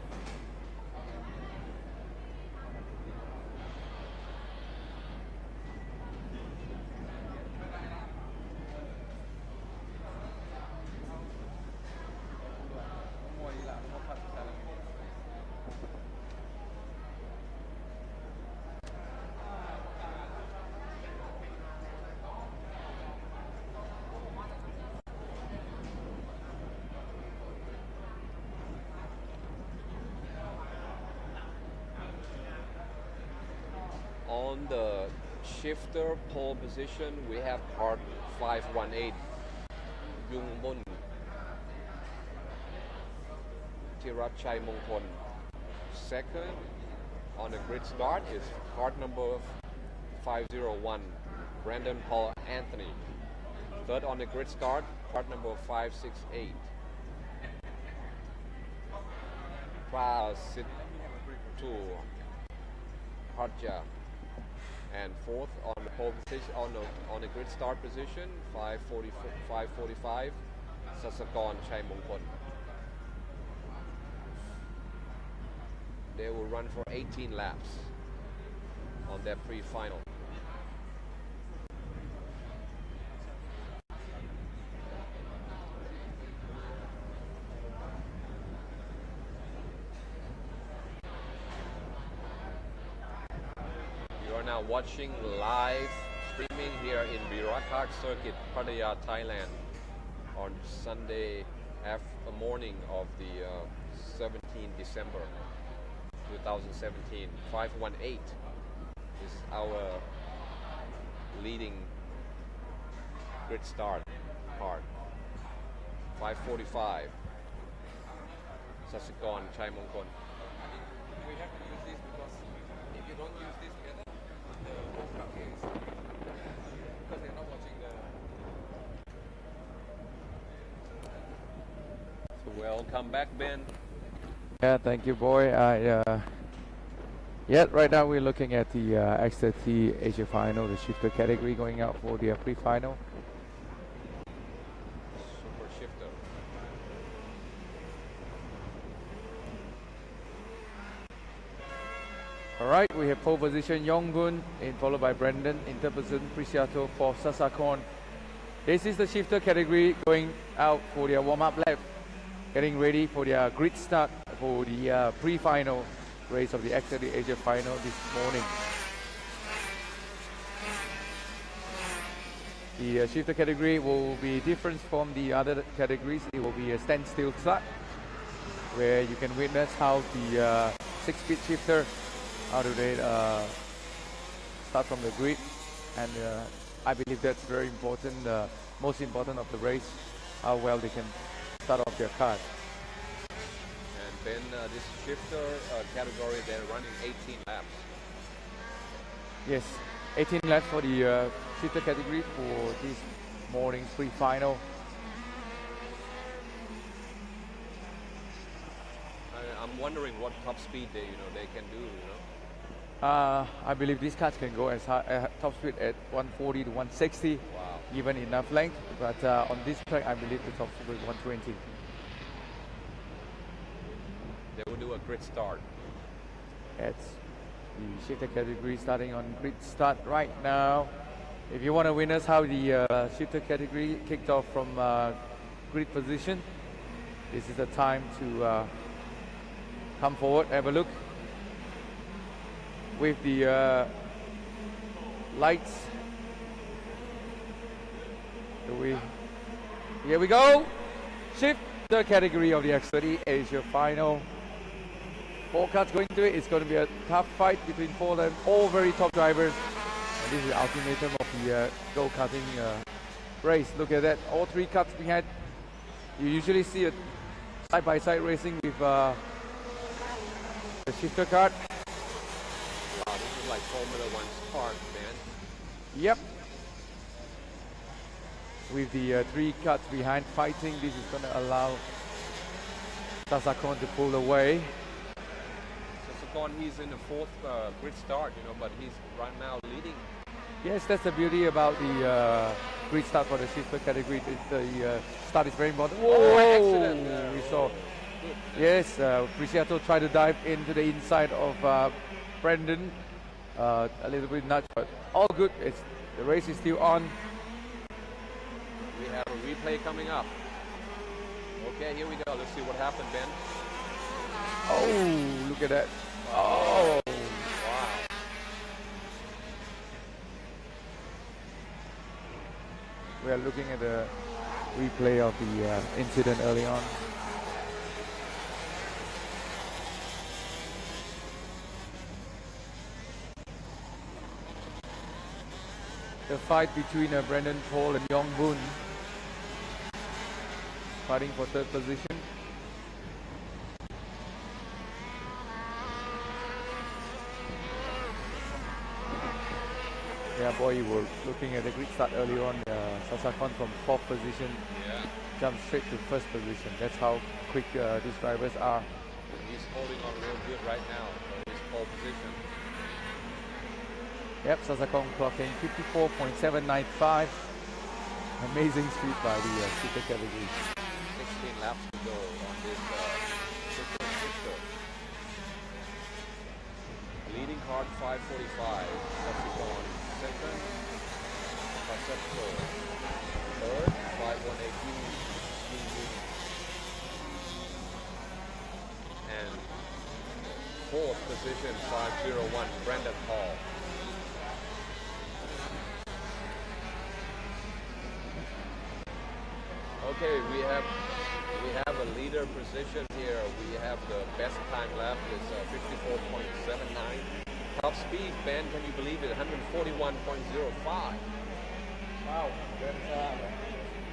On the shifter pole position, we have part 518, Yung Mun, Tirachai Mongkon. Second on the grid start is card number 501, Brandon Paul Anthony. Third on the grid start, card number 568. Prasitu Harja. And fourth on the pole position, on the grid start position, 545, Sasakon Chai Mongkon. They will run for 18 laps on their pre-final. are now watching live streaming here in Virakak Circuit, Pattaya, Thailand, on Sunday morning of the 17th December 2017. 518 is our leading grid start part. 545. Sasikon Chai Mongkon. We have to use this because if you don't use this together, the whole car is because they're not watching the. So welcome back, Ben. Yeah, thank you, boy. Yeah, right now we're looking at the X30 Asia Final, the shifter category, going out for the pre-final. Super shifter. All right, we have pole position Yonggun, followed by Brendan, in third position Preciato for Sasakon. This is the shifter category going out for their warm-up lap, getting ready for their grid start for the pre-final race of the X30 Asia Final this morning. The shifter category will be different from the other categories. It will be a standstill start, where you can witness how the 6-speed shifter, how do they start from the grid, and I believe that's very important, most important of the race, how well they can start off their cars. And Ben, this shifter category, they're running 18 laps. Yes, 18 laps for the shifter category for this morning's pre-final. I'm wondering what top speed they can do. I believe these cars can go as high, top speed at 140 to 160, Wow. even enough length. But on this track, I believe the top speed is 120. They will do a grid start. It's the shifter category starting on grid start right now. If you want to witness how the shifter category kicked off from grid position, this is the time to come forward, have a look. With the lights, here we go. Shifter category of the X30 Asia Final. 4 cars going to it. It's going to be a tough fight between 4 of them, all very top drivers. And this is the ultimatum of the go-karting race. Look at that, all 3 cars behind. You usually see a side-by-side racing with the shifter car. Wow, this is like Formula One start, man. Yep. With the 3 cars behind fighting, this is going to allow Sasakon to pull away. Sasikon, he's in the 4th grid start, but he's right now leading. Yes, that's the beauty about the grid start for the shifter category. The start is very important. Oh, accident there. We saw. Yes, Preciato tried to dive into the inside of Brendan. A little bit nuts, but all good. The race is still on. We have a replay coming up. Okay, here we go. Let's see what happened, Ben. Oh, look at that. Oh. Wow. We are looking at the replay of the incident early on. The fight between Brendan Paul and Yong Boon, fighting for 3rd position. Yeah, boy, you were looking at the grid start early on. Sasakon from 4th position, Yeah. jumped straight to 1st position. That's how quick these drivers are. He's holding on real good right now for his pole position. Yep, Sasakon clocking 54.795. Amazing speed by the shifter category. 16 laps to go on this super shifter. Leading card 545. Sasikon second. Pasetto third. 518. And 4th position 501. Brendan Hall. Okay, we have a leader position here. We have the best time left is 54.79. Top speed, Ben, can you believe it? 141.05. Wow, that's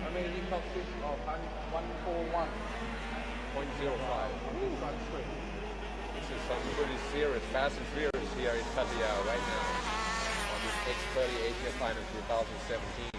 amazing top speed of 141. 0.05. This is some pretty serious, fast and furious here in Pattaya right now on this X30 Asia Final 2017.141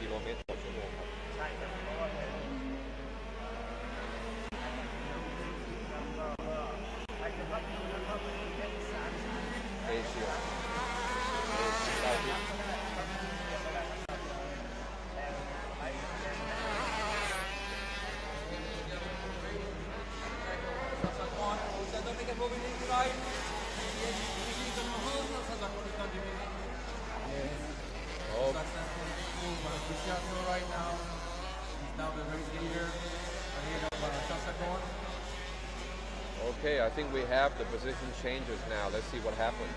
กิโลเมตรต่อชั่วโมงครับใช่ครับเอเชียเซาท์อีสต์ Right now, he's now the race leader ahead of Sasakon. Okay, I think we have the position changes now. Let's see what happens.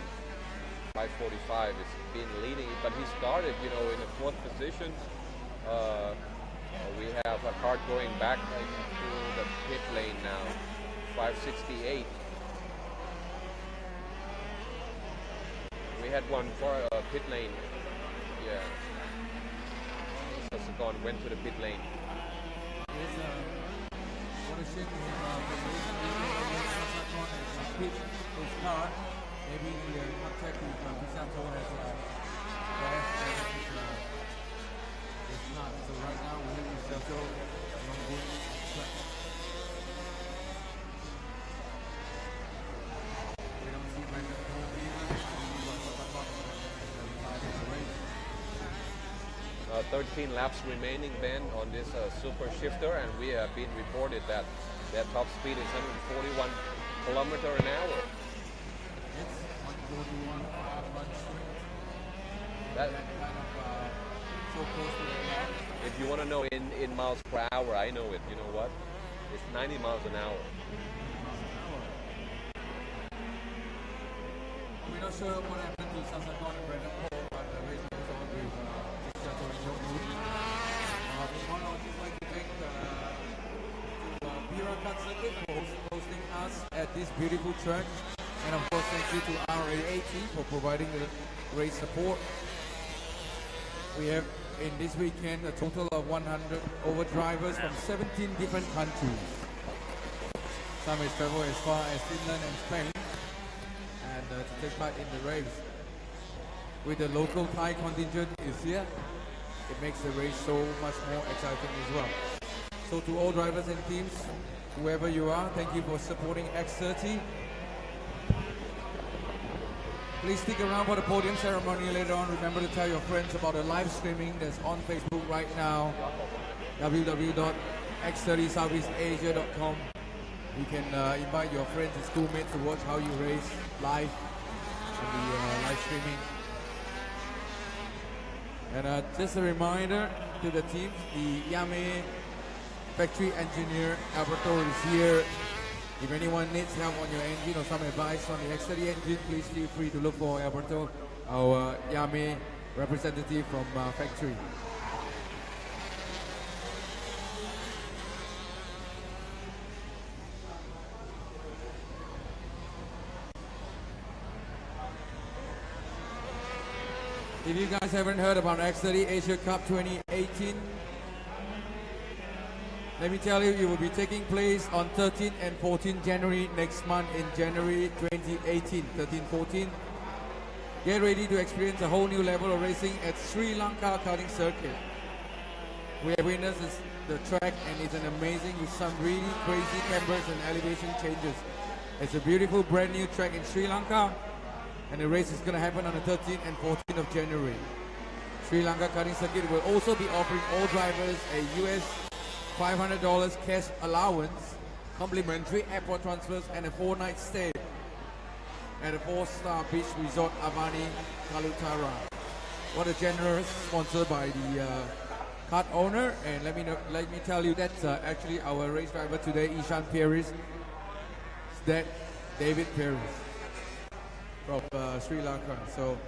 5:45 is been leading, but he started, you know, in the fourth position. We have a car going back to the pit lane now. 5:68. We had one for pit lane. Yeah. Sasakon went to the pit lane. What a shame to have the race leader Sasakon has pit his car. Maybe the contact with Pisato has crashed and it's not. So right now we have Pisato on good track. We don't see Brandon Cole either. Sasakon has in the race. 13 laps remaining, Ben, on this super shifter, and we have been reported that their top speed is 141 kilometer an hour. It's 141 run straight. That, Kind of so close to the ground. if you want to know in miles per hour, I know it. You know what? It's 90 miles an hour. We're not sure what happened to Sasakon and Brandon Cole, but the race goes on with Pisato and Joe Mood. Meanwhile, I'd just like to thank Birakat Circuit for hosting us at this beautiful track. And of course, thank you to RAAT for providing the race support. We have in this weekend a total of 100 over drivers from 17 different countries. Some has traveled as far as Finland and Spain and to take part in the race. With the local Thai contingent is here, it makes the race so much more exciting as well. So to all drivers and teams, whoever you are, thank you for supporting X30. Please stick around for the podium ceremony later on. Remember to tell your friends about the live streaming that's on Facebook right now, www.x30southeastasia.com. You can invite your friends and schoolmates to watch how you race live on the live streaming. And just a reminder to the teams, the Yame factory engineer Alberto is here. If anyone needs help on your engine or some advice on the X30 engine, please feel free to look for Alberto, our Yame representative from factory. If you guys haven't heard about X30 Asia Cup 2018, let me tell you, it will be taking place on 13 and 14 January next month in January 2018, 13-14. Get ready to experience a whole new level of racing at Sri Lanka karting circuit. We have witnessed the track and it's an amazing with some really crazy cambers and elevation changes. It's a beautiful brand new track in Sri Lanka, and the race is going to happen on the 13th and 14th of January. Sri Lanka Karting Circuit will also be offering all drivers a US $500 cash allowance, complimentary airport transfers, and a 4-night stay at a 4-star beach resort Avani Kalutara. What a generous sponsor by the kart owner. And let me tell you that's actually our race driver today, Ishan Paris. That David Paris from Sri Lanka. So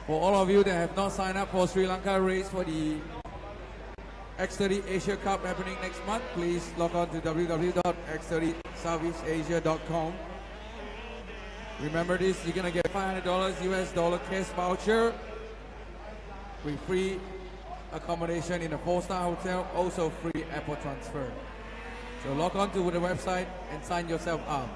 for all of you that have not signed up for Sri Lanka race for the X30 Asia Cup happening next month, please log on to www.x30southeastasia.com. Remember this, you're gonna get $500 US dollar cash voucher with free accommodation in a 4-star hotel, also free airport transfer. So log on to the website and sign yourself up.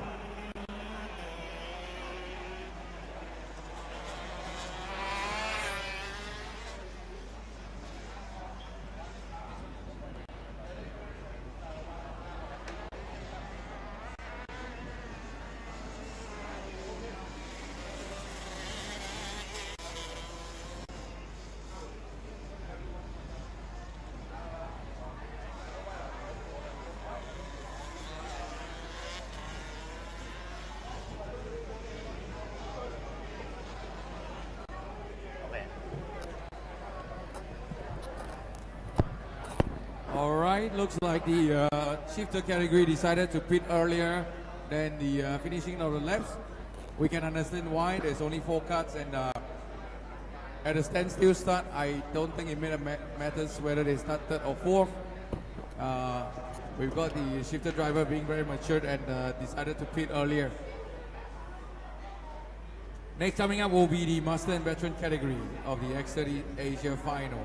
All right, looks like the shifter category decided to pit earlier than the finishing of the laps. We can understand why. There's only 4 cuts, and at a standstill start, I don't think it matters whether they start 3rd or 4th. We've got the shifter driver being very matured and decided to pit earlier. Next coming up will be the Master and Veteran category of the X30 Asia Final.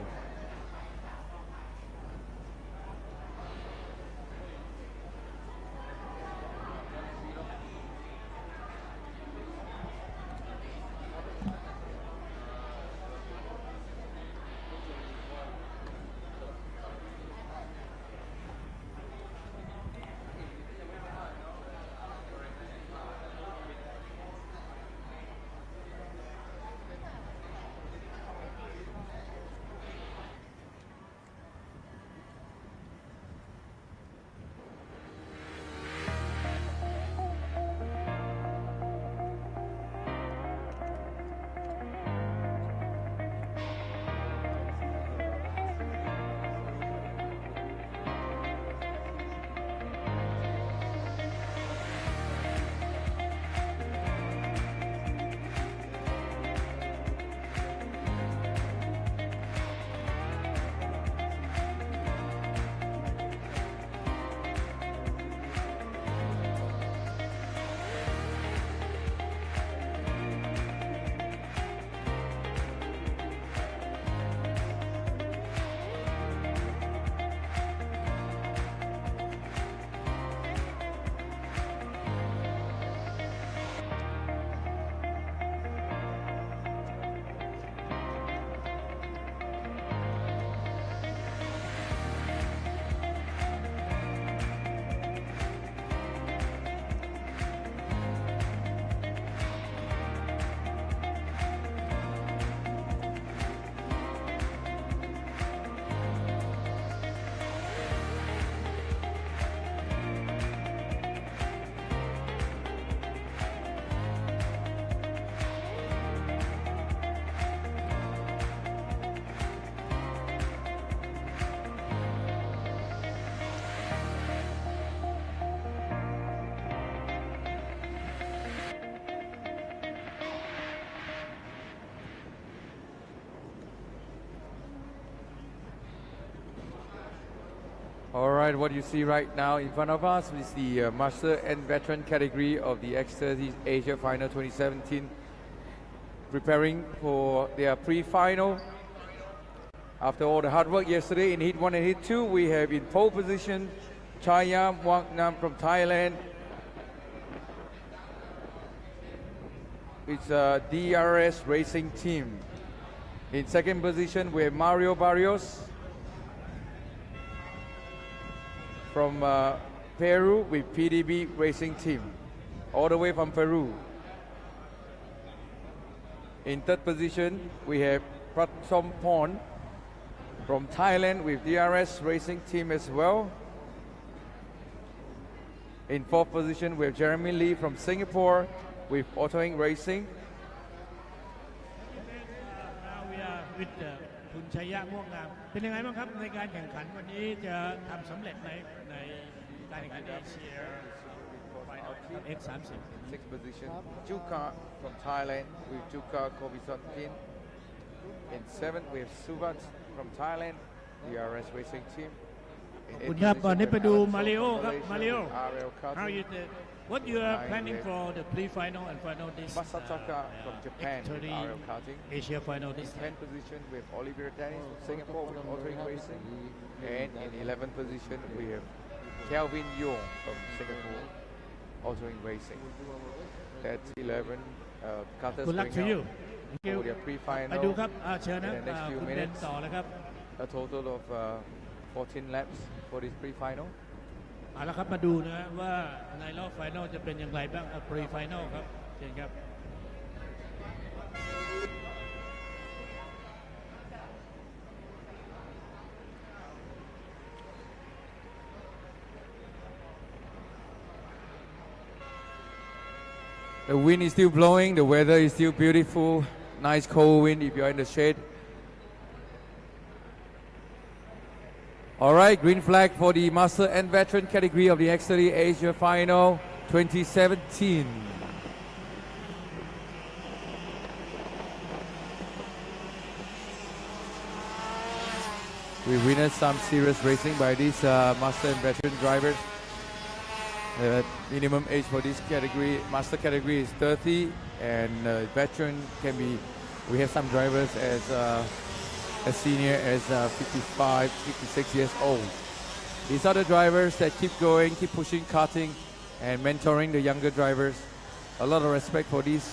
All right, what you see right now in front of us is the Master and Veteran category of the X30 Asia Final 2017, preparing for their pre-final. After all the hard work yesterday in Heat 1 and Heat 2, we have in pole position Chayam Wangnam from Thailand. It's a DRS racing team. In second position, we have Mario Barrios from Peru with PDB Racing Team. all the way from Peru. In third position, we have Prathom from Thailand with DRS Racing Team as well. In fourth position, we have Jeremy Lee from Singapore with Autoing Racing. Now we are with คุณชัยยะม่วงงามเป็นยังไงบ้างครับในการแข่งขันวันนี้จะทำสำเร็จในการแข่งขันเอเชีย X30 Sixth position, Juka from Thailand with Juka Kovisotkin. In seventh, we have Suvat from Thailand, DRS Racing Team. ขอบคุณครับก่อนนี้ไปดูมาริโอครับ มาริโอ RL how you did what you are planning for the pre-final and final this Masataka from Japan with X30 RL Karting. Asia final this In 10th position, we have Olivier Dennis from Singapore with Autoing Racing. And in 11th position, we have Kelvin Yong from Singapore, Autoing Racing. That's 11 cutters good luck going to you out thank you for their ไปดู pre-final. ครับเชิญนะ In the next few คุณเบน minutes. ต่อเลยครับ A total of 14 laps for this pre-final. เอาละครับมาดูนะว่าในรอบไฟนอลจะเป็นอย่างไรบ้างพรีไฟนอลครับเชิญครับ The wind is still blowing, the weather is still beautiful, nice cold wind if you're in the shade. All right, green flag for the Master and Veteran category of the X30 Asia Final 2017. We witnessed some serious racing by these Master and Veteran drivers. The minimum age for this category, Master category is 30, and Veteran can be, we have some drivers as senior as 55, 56 years old. These are the drivers that keep going, keep pushing karting, and mentoring the younger drivers. A lot of respect for these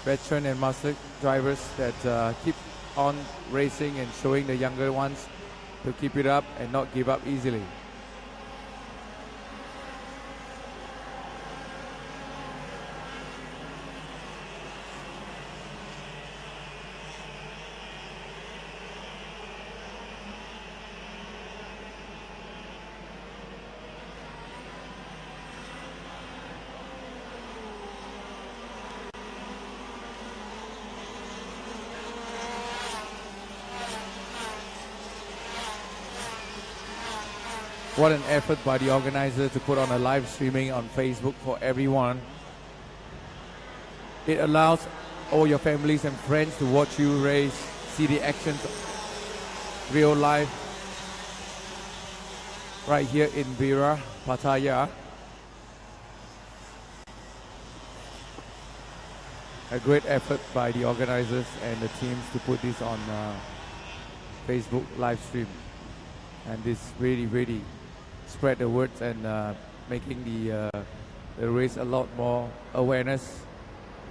veteran and master drivers that keep on racing and showing the younger ones to keep it up and not give up easily. What an effort by the organizer to put on a live streaming on Facebook for everyone. It allows all your families and friends to watch you race, see the actions real life right here in Bira, Pattaya. A great effort by the organizers and the teams to put this on Facebook live stream. And this really spread the words and making the race a lot more awareness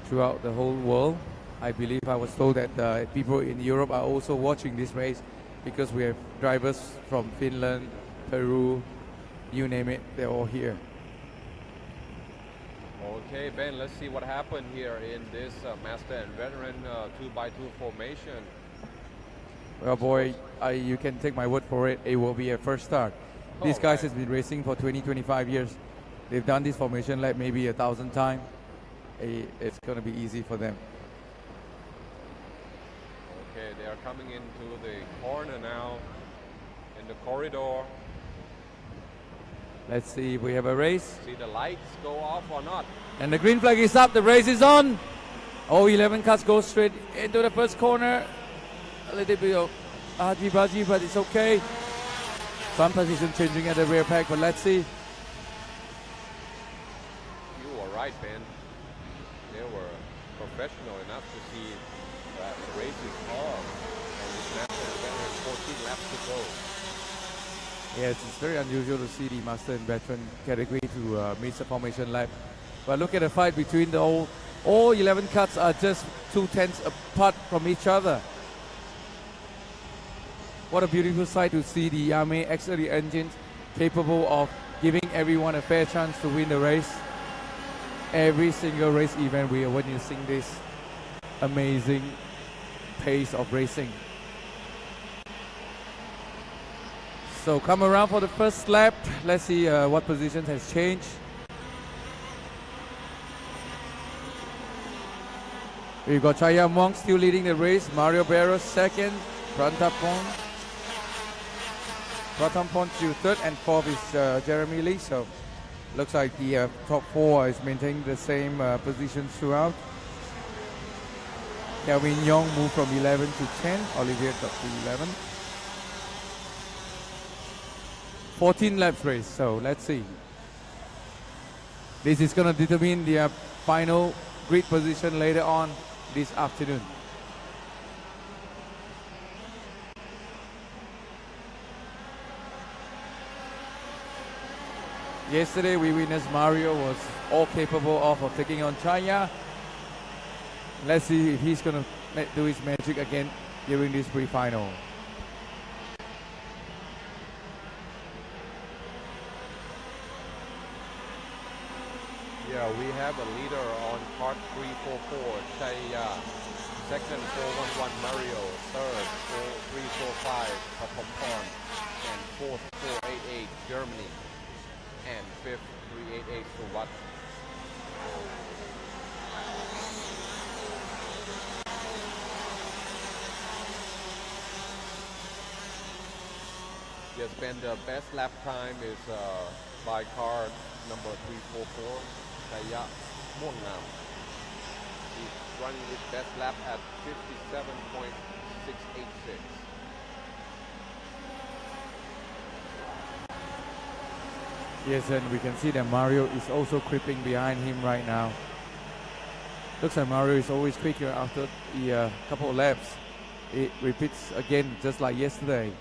throughout the whole world. I believe I was told that people in Europe are also watching this race because we have drivers from Finland, Peru, you name it, they're all here. Okay, Ben, let's see what happened here in this Master and Veteran 2x2 formation. Well, boy, you can take my word for it. It will be a first start. These guys have been racing for 20-25 years. They've done this formation lap maybe 1,000 times. It's going to be easy for them. Okay, they are coming into the corner now, in the corridor. Let's see if we have a race. See the lights go off or not. And the green flag is up. The race is on. Oh, 11 cars go straight into the first corner. A little bit of argy-bargy, but it's okay. Some position changing at the rear pack, but let's see. You were right, Ben. They were professional enough to see that the race is on. And this Master and Veteran 14 laps to go. Yes, it's very unusual to see the Master and Veteran category to miss a formation lap. But look at the fight between the all 11 cuts are just 2/10 apart from each other. What a beautiful sight to see the Yamaha X30 engines capable of giving everyone a fair chance to win the race. every single race event we are witnessing this amazing pace of racing. So come around for the first lap. Let's see what position has changed. We've got Chaya Mong still leading the race. Mario Barros second. Prantapon still third, and fourth is Jeremy Lee. So looks like the top four is maintaining the same positions throughout. Kelvin Young moved from 11 to 10. Olivier got to 11. 14 laps race, so let's see. This is going to determine the final grid position later on this afternoon. Yesterday we witnessed Mario was all capable of taking on Chaya. Let's see if he's going to do his magic again during this pre-final. Yeah, we have a leader on cart 344, Chaya. Second, 411 Mario. Third, 4345 Papampon. And fourth, 488 Germany. And fifth, 388 Suvat. Yes, Ben, the best lap time is by car number 344, Chaya Mongnam. He's running his best lap at 57.686. Yes, and we can see that Mario is also creeping behind him right now. Looks like Mario is always quicker after the couple of laps. It repeats again just like yesterday.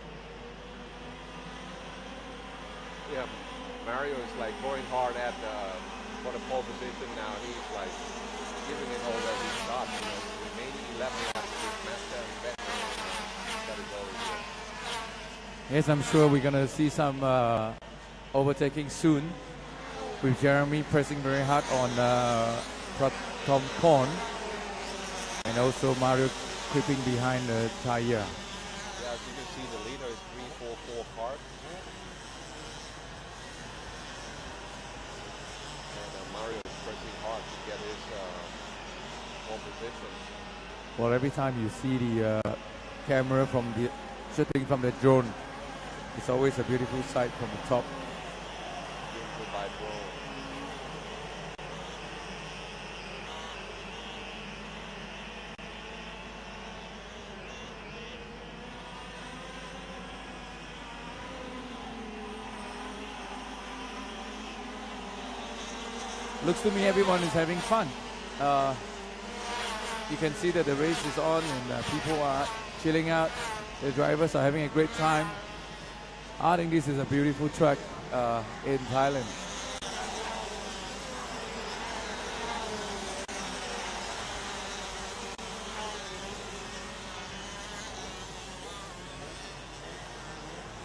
Yeah, Mario is like going hard at for the pole position now. He's like giving it all that he's got. You know, remaining 11 laps with Master and Beckman. Got it all here. Yes, I'm sure we're gonna see some overtaking soon, with Jeremy pressing very hard on Tom Korn, and also Mario creeping behind Chaya. Yeah, as you can see, the leader is 344 cart. And Mario is pressing hard to get his pole position. Well, every time you see the camera from the shooting from the drone, it's always a beautiful sight from the top. Beautiful by drone. Looks to me everyone is having fun. You can see that the race is on and people are chilling out. The drivers are having a great time. I think this is a beautiful track in Thailand.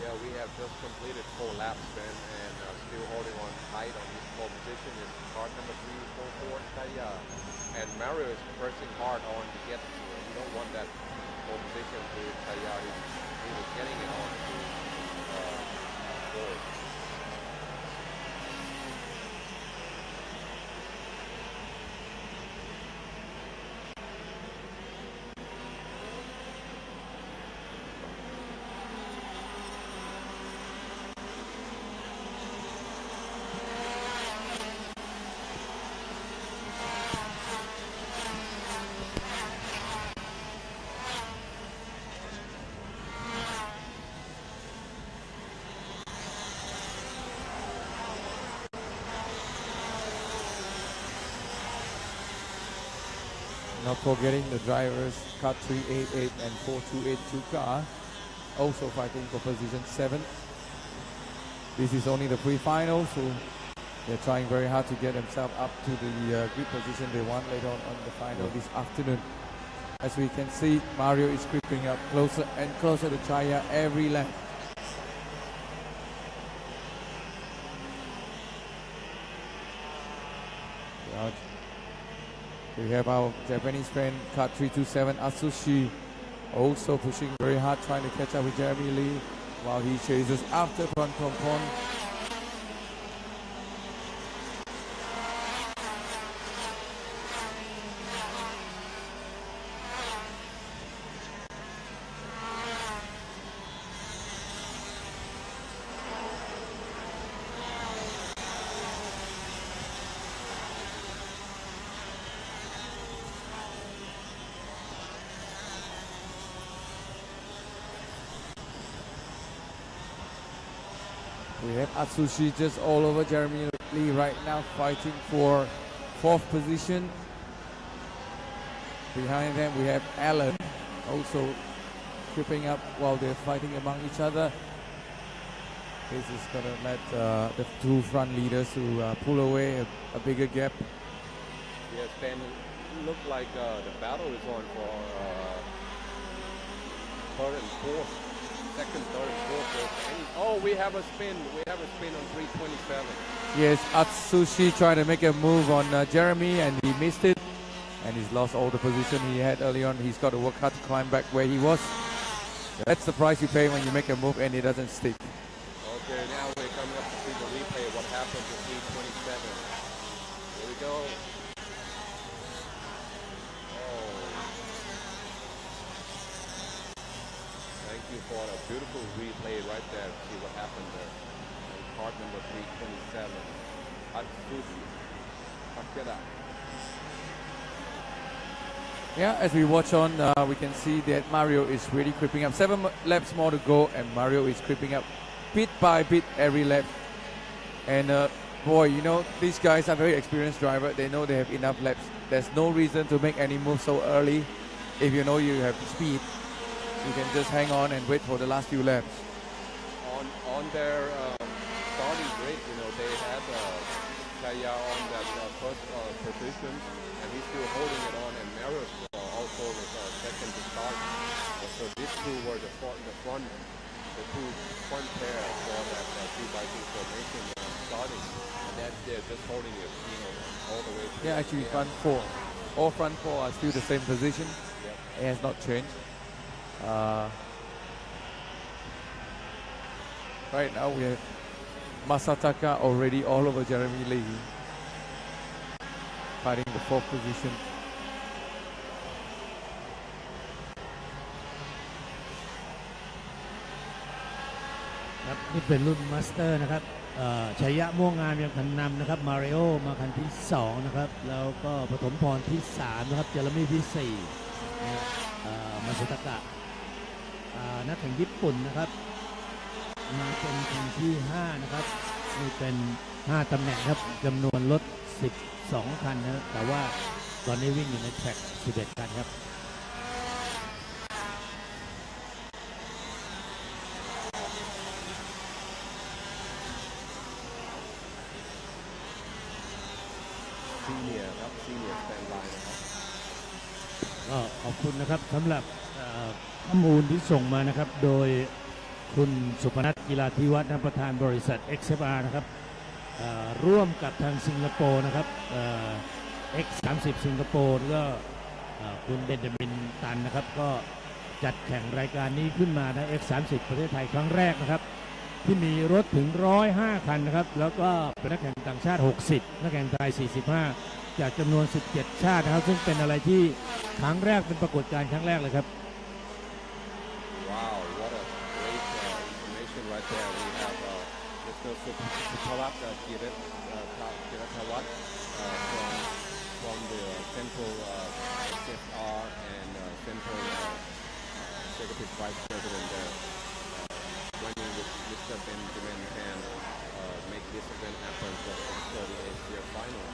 Yeah, we have just completed 4 laps, Ben, and still holding on tight on his pole position is car number 344, Chaya. And Mario is pressing hard on to get to it. You don't want that pole position to Chaya. He was getting it on to forward. Not forgetting the drivers, car 388 and 4282 car, also fighting for position 7. This is only the pre-final, so they're trying very hard to get themselves up to the grid position they want later on the final this afternoon. As we can see, Mario is creeping up closer and closer to Chaya every lap. We have our Japanese friend, car 327 Atsushi, also pushing very hard, trying to catch up with Jeremy Lee while he chases after front compound. We have Atsushi just all over Jeremy Lee right now, fighting for 4th position. Behind them we have Allen also creeping up while they're fighting among each other. This is going to let the two front leaders to pull away a bigger gap. Yes, Ben, look like the battle is on for third and fourth. Second, third, fourth. Oh, we have a spin. We have a spin on 327. Yes, Atsushi trying to make a move on Jeremy, and he missed it. And he's lost all the position he had early on. He's got to work hard to climb back where he was. That's the price you pay when you make a move and it doesn't stick. Okay, now we're coming up to see the replay of what happened to 327. Here we go. Thank you for a beautiful replay right there. See what happened there. Card number 327. Atsushi Takeda. Yeah, as we watch on, we can see that Mario is really creeping up. 7 laps more to go, and Mario is creeping up bit by bit every lap. And boy, you know, these guys are very experienced drivers. They know they have enough laps. There's no reason to make any move so early. If you know you have speed, you can just hang on and wait for the last few laps. On their starting grid, you know, they had Kaya on that first position, and he's still holding it on, and Marius also was second to start. So these two were the two front pair for that 2x2 formation starting, and that they're just holding it, you know, all the way. Yeah, actually front four. All front four are still the same position. Yep. It has not changed. Right now we have Masataka already all over Jeremy Lee, fighting the 4th position. ครับนี่เป็นรุ่นมาสเตอร์นะครับชัยยะม่วงงามยังคันนำนะครับมาริโอมาคันที่2นะครับแล้วก็ปฐมพรที่3นะครับเจอร์มี่ที่4นะมาสุตะกะนักแข่งญี่ปุ่นนะครับมาเป็นคันที่5นะครับนี่เป็น5ตำแหน่งครับจำนวนรถ12คันนะแต่ว่าตอนนี้วิ่งอยู่ในแทร็ก11คันครับก็ขอบคุณนะครับสำหรับข้อมูลที่ส่งมานะครับโดยคุณสุพนัทกีฬาธิวัฒน์ประธานบริษัท XFR นะครับร่วมกับทางสิงคโปร์นะครับX30 สิงคโปร์แล้วก็คุณเบนจามินตันนะครับก็จัดแข่งรายการนี้ขึ้นมาใน X30 ประเทศไทยครั้งแรกนะครับที่มีรถถึง105คันนะครับแล้วก็เป็นนักแข่งต่างชาติ60นักแข่งไทย45จากจำนวน17ชาตินะครับซึ่งเป็นอะไรที่ครั้งแรกเป็นปรากฏการณ์ครั้งแรกเลยครับ Wow, what a great information right there. We have Mr. Suparat Kiratawat from the Central SFR and Central Executive Vice President there, running with Mr. Benjamin Tan, make this event happen for the X30 Asia Final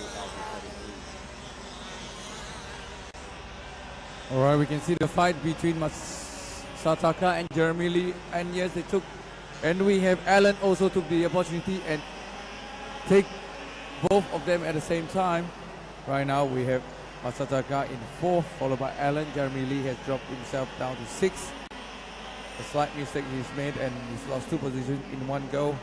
2017. All right, we can see the fight between Masataka and Jeremy Lee, and yes, we have Allen also took the opportunity and take both of them at the same time. Right now we have Masataka in 4th, followed by Allen. Jeremy Lee has dropped himself down to 6th. A slight mistake he's made, and he's lost 2 positions in one go.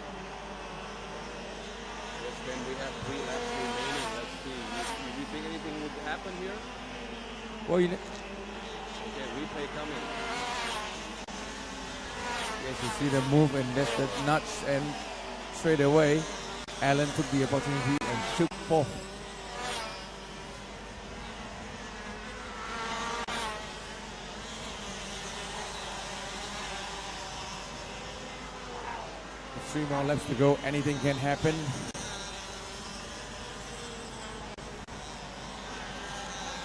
Yes, then we have 3 laps remaining. Let's You think anything would happen here? Well, Okay, replay coming. yes, you see the move and that's the nudge, and straight away, Alan took the opportunity and took fourth. Three more laps to go. Anything can happen.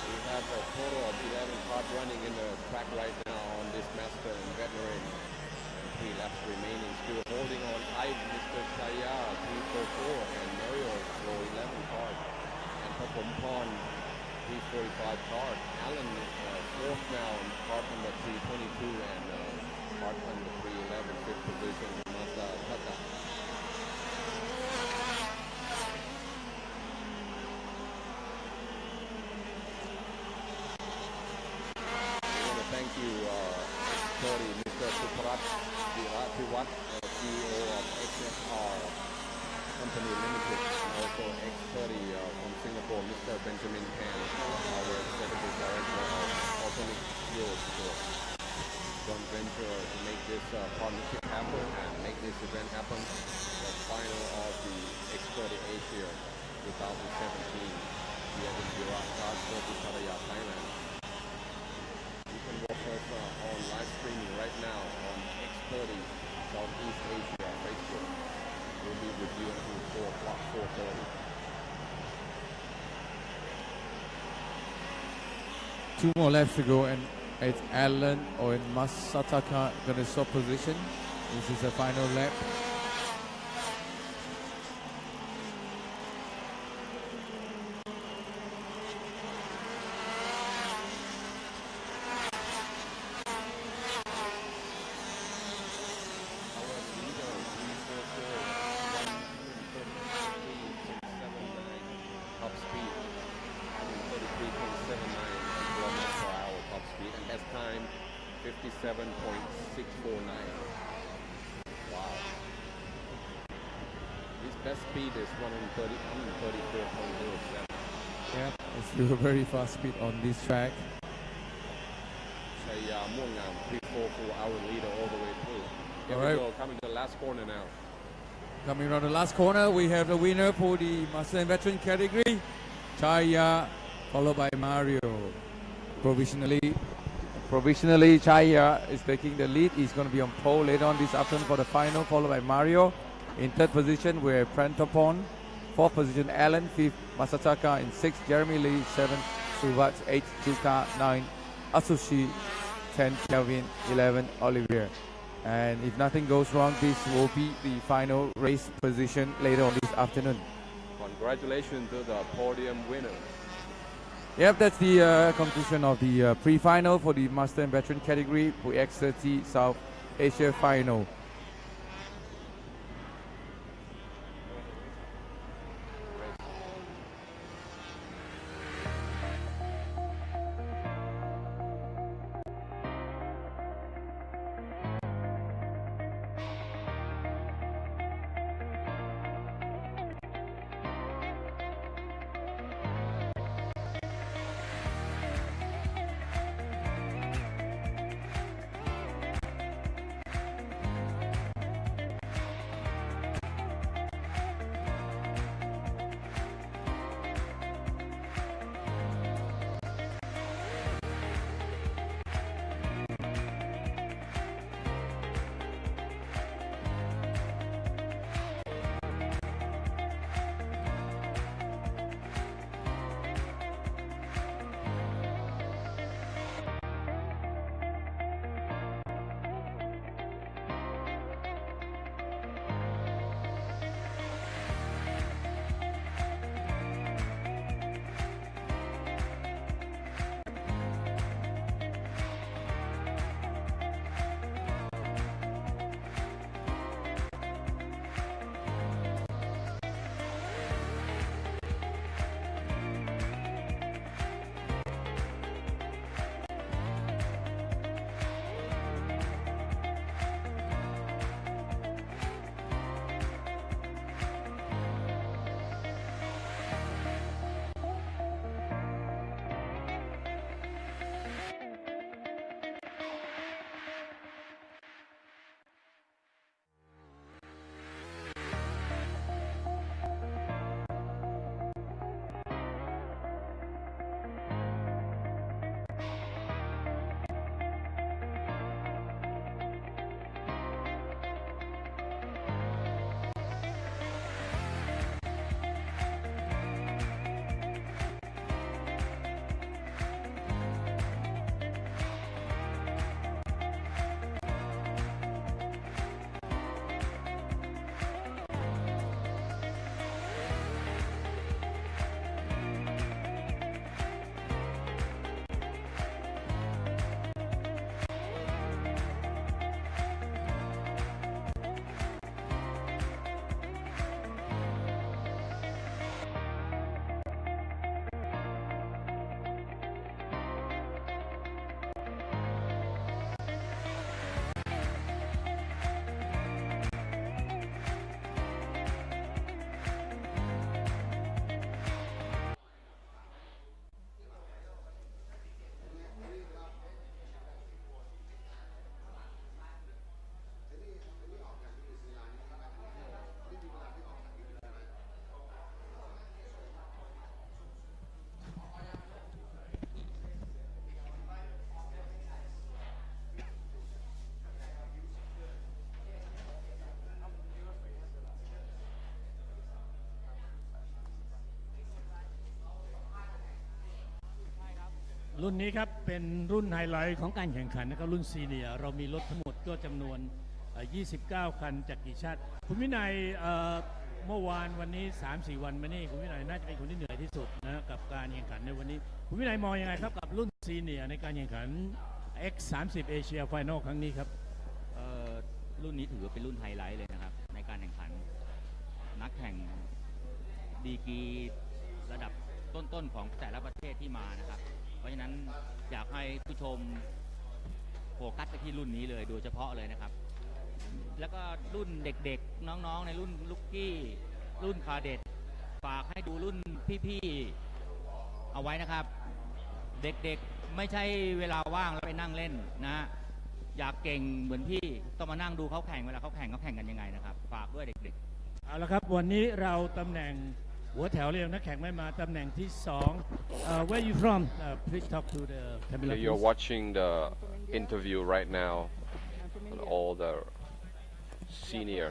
We have a total of 11 cars running in the track right now on this master and veteran. And 3 laps remaining. Still holding on tight, Mr. Chaya, 344, and Mario for 11 cars. And Papompon, 345 cars. Alan, fourth now in car number 322, and car number 311, fifth position, Masa Tata. Thank you, sorry, Mr. Suparat Viratiwat, CEO of XSR Company Limited, and also X30 from Singapore, Mr. Benjamin Pan, our Executive Director of Alternate Fuels joint venture to make this partnership happen and make this event happen. The final of the X30 Asia 2017 here in Virat, Pattaya, Thailand. You can watch us on live streaming right now on X30 Southeast Asia Facebook. We'll be with you until 4 o'clock, 4:30. 2 more laps to go, and it's Alan or Masataka gonna stop position. This is the final lap. Top speed, 133.79 kilometers per hour top speed, and best time 57.649. Wow. His best speed is 134.07. Yeah, it's still a very fast speed on this track. Chaya Muangam, 344 hour leader all the way through. Here All we right. go, coming to the last corner now. Coming around the last corner, we have the winner for the Master and Veteran category, Chaya, followed by Mario. Provisionally, Chaya is taking the lead. He's going to be on pole later on this afternoon for the final, followed by Mario. In third position, we have Prantapon. Fourth position, Alan. Fifth, Masataka. In sixth, Jeremy Lee. Seventh, Suvat. Eighth, Tuka. Nine, Asushi. 10, Kelvin. 11, Olivier. And if nothing goes wrong, this will be the final race position later on this afternoon. Congratulations to the podium winner. Yep, that's the conclusion of the pre-final for the Master and Veteran category for X30 South Asia Final. รุ่นนี้ครับเป็นรุ่นไฮไลท์ของการแข่งขันนะครับรุ่นซีเนียร์เรามีรถทั้งหมดก็จำนวน29 คันจากกี่ชาติคุณวินัยเมื่อวานวันนี้ 3-4 วันมานี่คุณวินัยน่าจะเป็นคนที่เหนื่อยที่สุดนะกับการแข่งขันในวันนี้คุณวินัยมองยังไงครับกับรุ่นซีเนียร์ในการแข่งขัน X30 เอเชียไฟนอลครั้งนี้ครับรุ่นนี้ถือว่าเป็นรุ่นไฮไลท์เลยนะครับในการแข่งขันนักแข่งดีกรีระดับต้นๆของแต่ละประเทศที่มานะครับเพราะฉะนั้นอยากให้ผู้ชมโฟกัสไปที่รุ่นนี้เลยโดยเฉพาะเลยนะครับแล้วก็รุ่นเด็กๆน้องๆในรุ่นลุกกี้รุ่นคาเด็ดฝากให้ดูรุ่นพี่ๆเอาไว้นะครับเด็กๆไม่ใช่เวลาว่างแล้วไปนั่งเล่นนะอยากเก่งเหมือนพี่ต้องมานั่งดูเขาแข่งเวลาเขาแข่งกันยังไงนะครับฝากด้วยเด็กๆเอาละครับวันนี้เราตำแหน่งหัวแถวเรียงนักแข่งไม่มาตำแหน่งที่2 Where you from please talk to the camera You're watching the interview right now on all the senior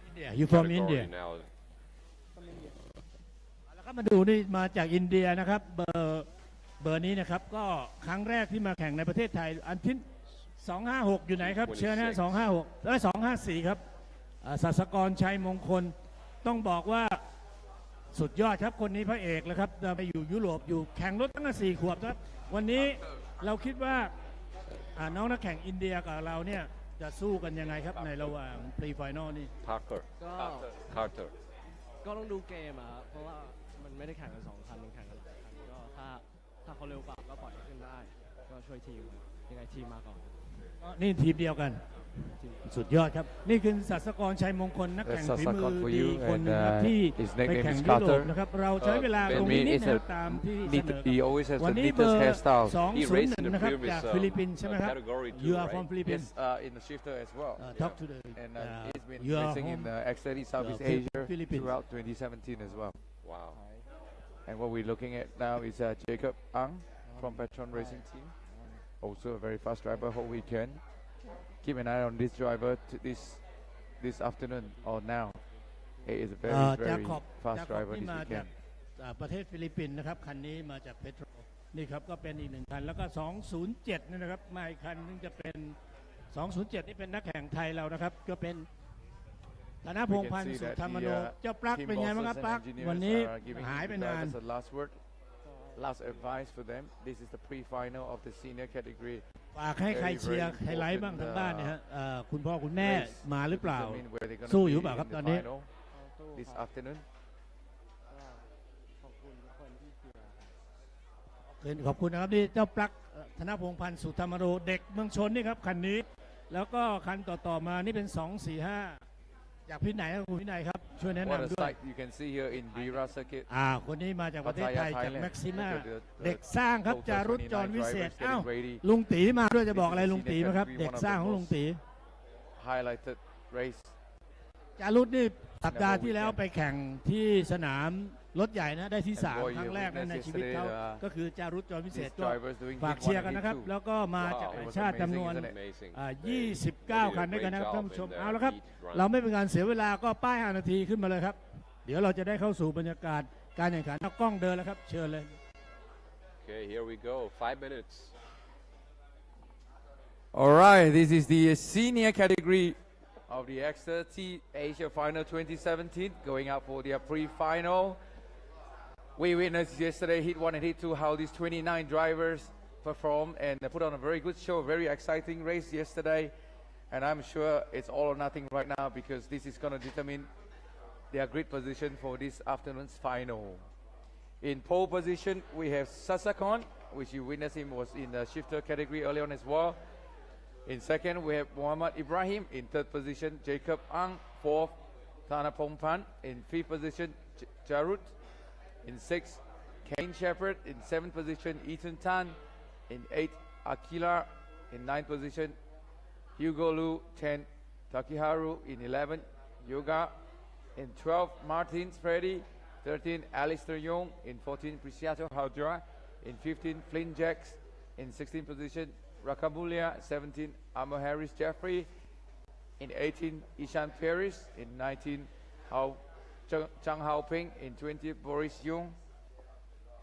India you from category India now แล้วก็มาดูนี่มาจากอินเดียนะครับเบอร์นี้นะครับก็ครั้งแรกที่มาแข่งในประเทศไทยอันที่256อยู่ไหนครับเชิญนะ256แล้ว254ครับศาสกรชัยมงคลต้องบอกว่าสุดยอดครับคนนี้พระเอกเลยครับไปอยู่ยุโรปอยู่แข่งรถตั้งแต่4 ขวบครับวันนี้เราคิดว่าน้องนักแข่งอินเดียกับเราเนี่ยจะสู้กันยังไงครับในระหว่างพรีไฟนอลนี่ Carter ก็ต้องดูเกมอะครับเพราะว่ามันไม่ได้แข่งกัน2 คันมันแข่งกันหลายคันก็ถ้าเขาเร็วกว่าก็ปล่อยให้ขึ้นได้ก็ช่วยทีมยังไงทีมมาก่อนนี่ทีมเดียวกันสุดยอดครับนี่คือศาสกรชัยมงคลนักแข่งฝีมือดีคนนึงครับที่ไปแข่งยุโรปนะครับเราใช้เวลาตรงนี้นิดนึงตามที่เสนอวันนี้เบอร์201นะครับจากฟิลิปปินส์ใช่ไหมครับ You are from Philippines in the shifter as well talk to the and he's been racing in the X30 Southeast Asia throughout 2017 as well wow and what we're looking at now is Jacob Ang from Petron Racing Team also a very fast driver whole weekend keep an eye on this driver this afternoon or now he is a very fast driver this มาจาก weekend ประเทศฟิลิปปินส์นะครับคันนี้มาจากเพโตรนี่ครับก็เป็นอีก1 คันแล้วก็207นี่นะครับมาอีกคันนึงจะเป็น207นี่เป็นนักแข่งไทยเรานะครับก็เป็นธนพงษ์พันธ์สุธรรมโนเจ้าปลั๊กเป็นไงบ้างครับปลั๊กวันนี้หายไปนาน last advice for them this is the pre-final of the senior category ฝากให้ใครเชียร์ไฮไลท์บ้างทางบ้านเนี่ยฮะคุณพ่อคุณแม่มาหรือเปล่าสู้อยู่เปล่าครับตอนนี้ this afternoon ขอบคุณนะครับนี่เจ้าปลั๊กธนพงษ์พันธ์สุธรรมโนเด็กเมืองชนนี่ครับคันนี้แล้วก็คันต่อมานี่เป็น245จากพี่ไหนครับคุณพี่ไหนครับช่วยแนะนำด้วย you can see here in Bira circuit คนนี้มาจากประเทศไทยจากแม็กซิม่าเด็กสร้างครับจารุจจรวิเศษอ้าวลุงตีมาด้วยจะบอกอะไรลุงตีไหมครับเด็กสร้างของลุงตี highlighted race จารุจนี่สัปดาห์ที่แล้วไปแข่งที่สนามรถใหญ่นะได้ที่3ครั้งแรกในชีวิตเขาก็คือจารุจจรวิเศษก็ฝากเชียร์กันนะครับแล้วก็มาจากชาติจำนวน29 คันด้วยกันนะครับท่านผู้ชมเอาแล้วครับเราไม่เป็นการเสียเวลาก็ป้าย5 นาทีขึ้นมาเลยครับเดี๋ยวเราจะได้เข้าสู่บรรยากาศการแข่งขันเอากล้องเดินแล้วครับเชิญเลย Okay here we go 5 minutes all right this is the senior category of the X30 Asia Final 2017 going out for their pre-final we witnessed yesterday Heat 1 and Heat 2 how these 29 drivers performed and put on a very good show very exciting race yesterday and I'm sure it's all or nothing right now because this is going to determine their grid position for this afternoon's final. In pole position, we have Sasakon, which you witnessed him was in the shifter category early on as well. In second, we have Muhammad Ibrahim. In third position, Jacob Ang. Fourth, Thanapong Pan. In fifth position, Jarut. In sixth, Kane Shepherd. In seventh position, Ethan Tan. In eighth, Akila. In ninth position, Hugo Lu. 10, Takiharu. In 11th, Yoga. In 12th, Martins Freddy. 13, Alistair Young. In 14, Preciato Haudra. In 15, Flynn Jacks. In 16th position, Rakabulia. 17, Amo Harris Jeffrey. In 18, Ishan Paris. In 19, Chang Hao Ping. In 20, Boris Young.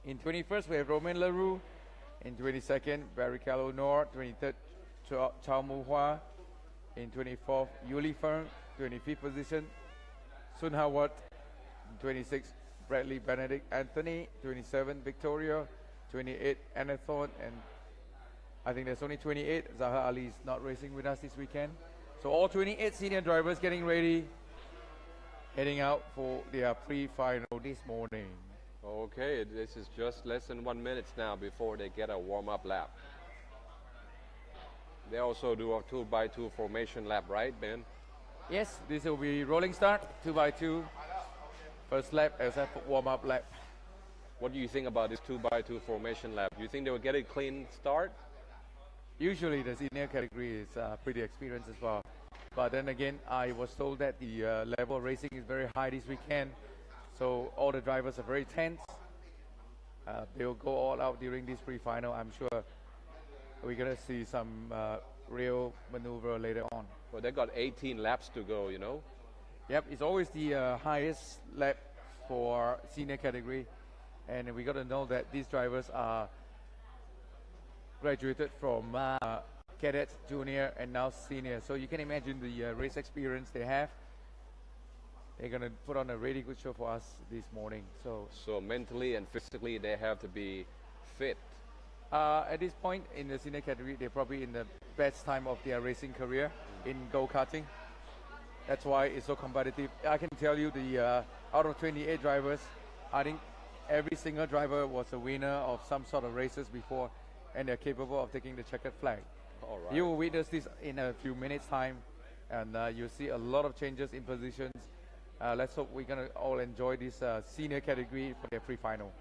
In 21st, we have Romain Leroux. In 22nd, Barrichello Nor. 23rd, Chao Mu Hua. In 24th, Yuli Feng. 25th position, Sun Howard. In 26th, Bradley Benedict Anthony. 27th, Victoria. 28th, Anathon. And I think there's only 28. Zaha Ali is not racing with us this weekend. So all 28 senior drivers getting ready, heading out for their pre-final this morning. Okay, this is just less than 1 minute now before they get a warm-up lap. They also do a 2x2 formation lap, right, Ben? Yes, this will be rolling start, 2x2. First lap as a warm-up lap. What do you think about this 2x2 formation lap? Do you think they will get a clean start? Usually the senior category is pretty experienced as well. But then again, I was told that the level of racing is very high this weekend. So all the drivers are very tense. They will go all out during this pre-final. I'm sure we're going to see some real maneuver later on. Well, they got 18 laps to go, you know. Yep, it's always the highest lap for senior category. And we got to know that these drivers are graduated from cadet, junior, and now senior. So you can imagine the race experience they have. They're going to put on a really good show for us this morning. So mentally and physically, they have to be fit. At this point in the senior category, they're probably in the best time of their racing career in go-karting. That's why it's so competitive. I can tell you the out of 28 drivers, I think every single driver was a winner of some sort of races before, and they're capable of taking the checkered flag. All right. You will witness this in a few minutes' time, and you'll see a lot of changes in positions. Let's hope we're going to all enjoy this senior category for their pre-final.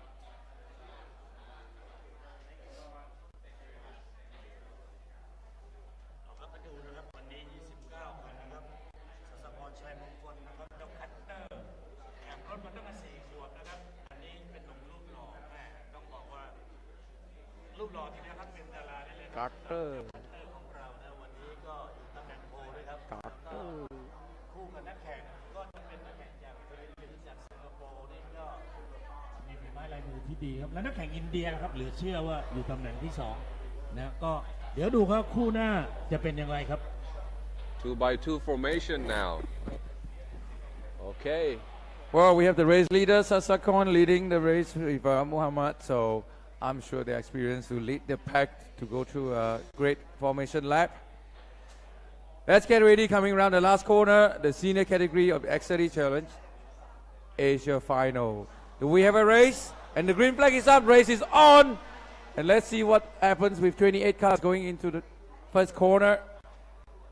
Carter. Carter. คู่กับนักแข่งก็จะเป็นนักแข่งจากฟิลิปปินส์จากสิงคโปร์นี่ก็มีฝีไม้ลายมือที่ดีครับและนักแข่งอินเดียนะครับเหลือเชื่อว่าอยู่ตำแหน่งที่2นะก็เดี๋ยวดูครับคู่หน้าจะเป็นอย่างไรครับ 2x2 formation now. Okay. Well, we have the race leader, Sasakon, leading the race with Muhammad. So I'm sure they're experienced to lead the pack to go through a great formation lap. Let's get ready. Coming around the last corner, the senior category of X30 Challenge Asia Final. Do we have a race? And the green flag is up. Race is on. And let's see what happens with 28 cars going into the first corner.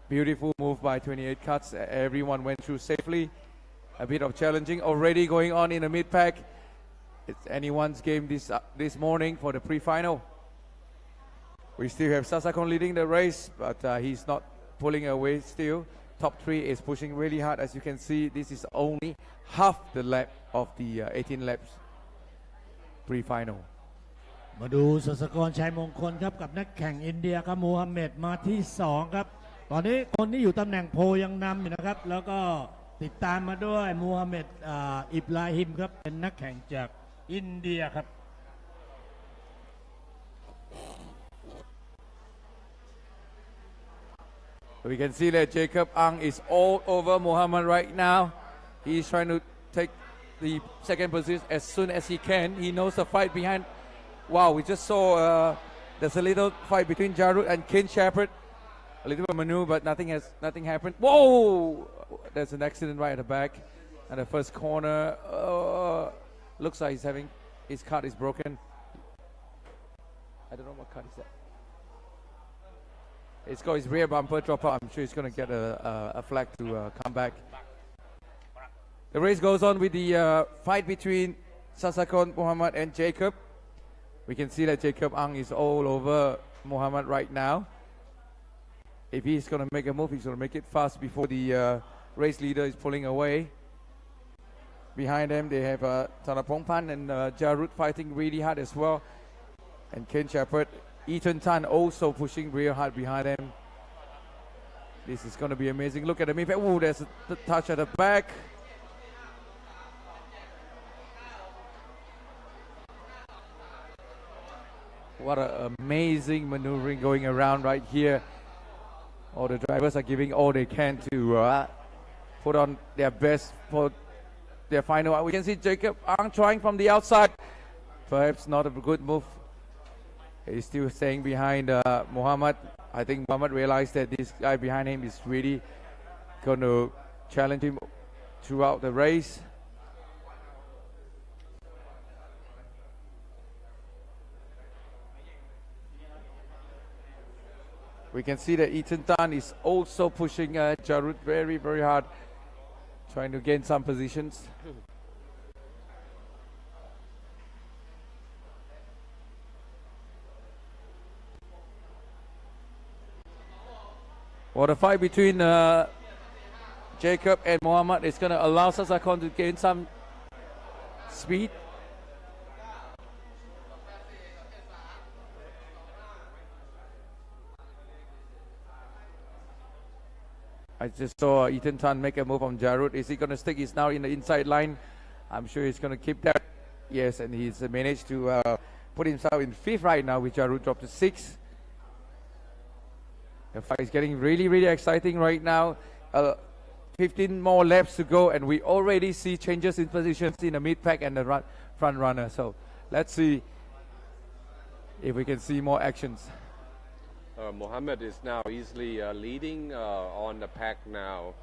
Beautiful move by 28 cars. Everyone went through safely. A bit of challenging already going on in the mid-pack. It's anyone's game this morning for the pre-final. We still have Sasakon leading the race, but he's not pulling away still. Top 3 is pushing really hard. As you can see, this is only half the lap of the 18 laps pre-final. มาดูศสกรชัยมงคลครับกับนักแข่งอินเดียครับมูฮัมเหม็ดมาที่2ครับตอนนี้คนที่อยู่ตำแหน่งโพยังนำอยู่นะครับแล้วก็ติดตามมาด้วยมูฮัมเหม็ดอิบราฮิมครับเป็นนักแข่งจากอินเดียครับ We can see that Jacob Ang is all over Muhammad right now. He's trying to take the second position as soon as he can. He knows the fight behind. Wow, we just saw there's a little fight between Jarud and Ken Shepard. A little bit of maneuver, but nothing happened. Whoa! There's an accident right at the back. At the first corner. Looks like his card is broken. I don't know what card is that. It's got his rear bumper drop out. I'm sure he's going to get a flag to come back. The race goes on with the fight between Sasakon, Muhammad and Jacob. We can see that Jacob Ang is all over Muhammad right now. If he's going to make a move, he's going to make it fast before the race leader is pulling away. Behind them, they have Tanapong Pan and Jarud fighting really hard as well. And Ken Shepard, Ethan Tan also pushing real hard behind them. This is going to be amazing. Look at the mid-pack. Oh, there's a touch at the back. What an amazing maneuvering going around right here. All the drivers are giving all they can to put on their best for their final. We can see Jacob Ang trying from the outside. Perhaps not a good move. He's still staying behind Muhammad. I think Muhammad realized that this guy behind him is really going to challenge him throughout the race. We can see that Ethan Tan is also pushing Jarut very, very hard, trying to gain some positions. Well, the fight between Jacob and Muhammad is going to allow Sasakon to gain some speed. I just saw Ethan Tan make a move on Jarut. Is he going to stick? He's now in the inside line. I'm sure he's going to keep that. Yes, and he's managed to put himself in 5th right now, with Jarut dropped to 6th. The fight is getting really, really exciting right now. 15 more laps to go, and we already see changes in positions in the mid-pack and the front runner. So let's see if we can see more actions. Mohammed is now easily leading on the pack now.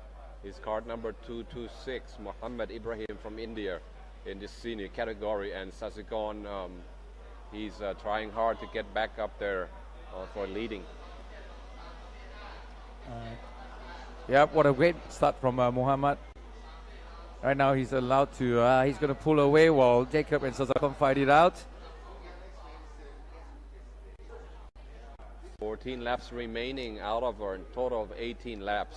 His card number 226, Mohammed Ibrahim from India in this senior category. And Sasikon, he's trying hard to get back up there for leading. Yep, what a great start from Muhammad. Right now he's allowed to, he's going to pull away while Jacob and Sasakon fight it out. 14 laps remaining out of a total of 18 laps.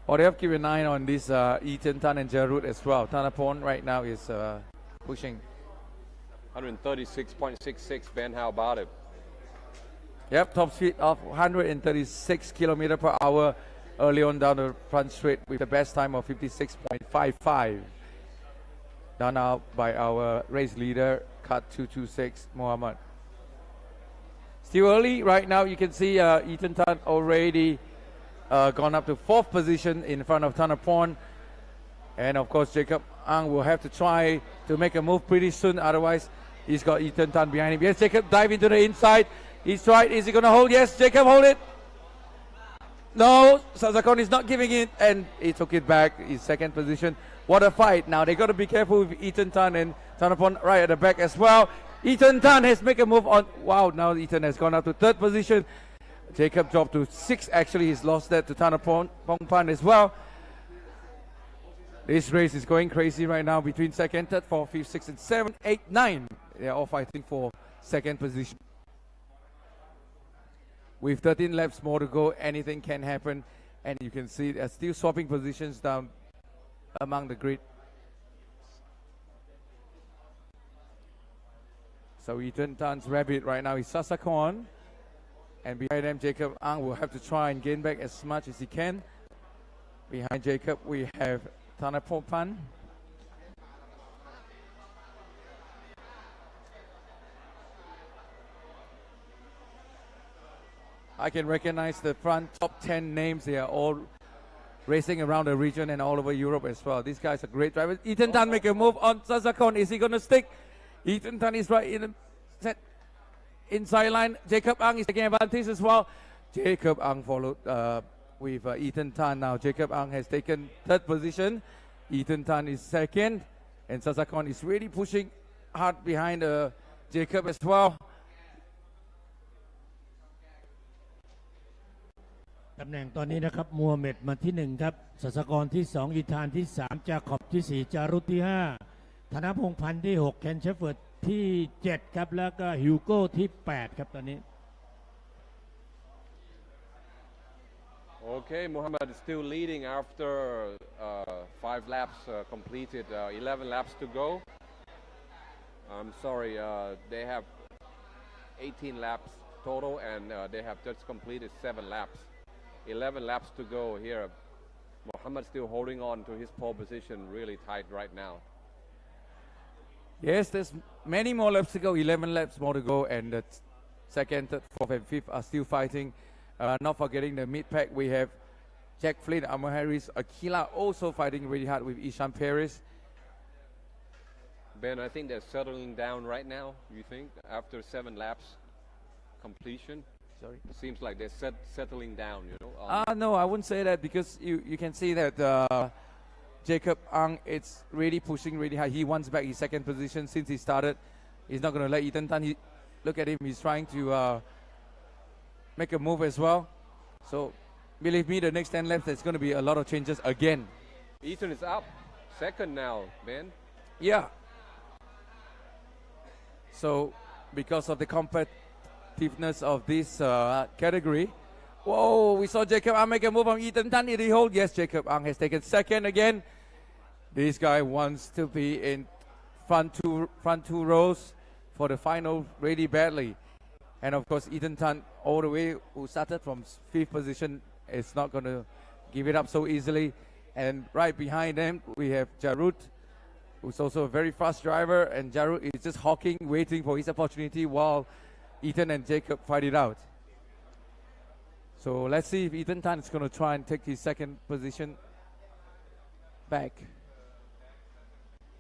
Oh, they have keep an eye on this Ethan Tan and Jarut as well. Tanapon right now is pushing. 136.66, Ben, how about it? Yep, top speed of 136 km per hour early on down the front straight with the best time of 56.55. Done out by our race leader, cut 226, Muhammad. Still early right now. You can see Ethan Tan already gone up to 4th position in front of Tanapon. And of course, Jacob Ang will have to try to make a move pretty soon. Otherwise, he's got Ethan Tan behind him. Yes, Jacob dive into the inside. He's tried. Is he going to hold? Yes, Jacob, hold it. No, Sasakon is not giving it, and he took it back. His 2nd position. What a fight. Now they got to be careful with Ethan Tan and Tanapon right at the back as well. Ethan Tan has made a move on. Wow, now Ethan has gone up to 3rd position. Jacob dropped to 6th. Actually, he's lost that to Tanapon Pongpan as well. This race is going crazy right now between 2nd, 3rd, 4th, 5th, 6th, and 7th, 8th, 9th. They're all fighting for 2nd position. With 13 laps more to go, anything can happen. And you can see they're still swapping positions down among the grid. So Ethan Tan's rabbit right now is Sasakon. And behind them, Jacob Ang will have to try and gain back as much as he can. Behind Jacob, we have Tanapopan. I can recognize the front top 10 names. They are all racing around the region and all over Europe as well. These guys are great drivers. Ethan Tan make a move on Sasakon. Is he going to stick? Ethan Tan is right in the set inside line. Jacob Ang is taking advantage as well. Jacob Ang followed with Ethan Tan now. Jacob Ang has taken 3rd position. Ethan Tan is 2nd. And Sasakon is really pushing hard behind Jacob as well. ตำแหน่งตอนนี้นะครับมูฮัมเหม็ดมาที่1ครับสัสกรที่2อีธานที่3จาขอบที่4จารุตที่5ธนพงษ์พันธ์ที่6เคนเชฟเฟิร์ดที่7ครับแล้วก็ฮิวโก้ที่8ครับตอนนี้ Okay, Muhammad is still leading after 5 laps completed, 11 laps to go. I'm sorry, they have 18 laps total and they have just completed 7 laps. 11 laps to go here. Muhammad still holding on to his pole position really tight right now. Yes, there's many more laps to go, 11 laps more to go, and the second, third, fourth, and fifth are still fighting. Not forgetting the mid-pack, we have Jack Flynn, Amar Harris, Aquila also fighting really hard with Ishan Perez. Ben, I think they're settling down right now, you think, after 7 laps completion? Sorry? Seems like they're settling down, you know? No, I wouldn't say that, because you can see that Jacob Ang is really pushing really hard. He wants back his second position since he started. He's not going to let Ethan Tan, look at him, he's trying to make a move as well. So, believe me, the next 10 laps, there's going to be a lot of changes again. Ethan is up, second now, Ben. Yeah. So, because of the competitiveness of this category, whoa, we saw Jacob Ang make a move on Ethan Tan. Did he hold? Yes, Jacob Ang has taken second again. This guy wants to be in front two rows for the final really badly. And of course, Ethan Tan, all the way, who started from 5th position, is not going to give it up so easily. And right behind them, we have Jarut, who's also a very fast driver. And Jarut is just hawking, waiting for his opportunity while Ethan and Jacob fight it out. So let's see if Ethan Tan is going to try and take his second position back.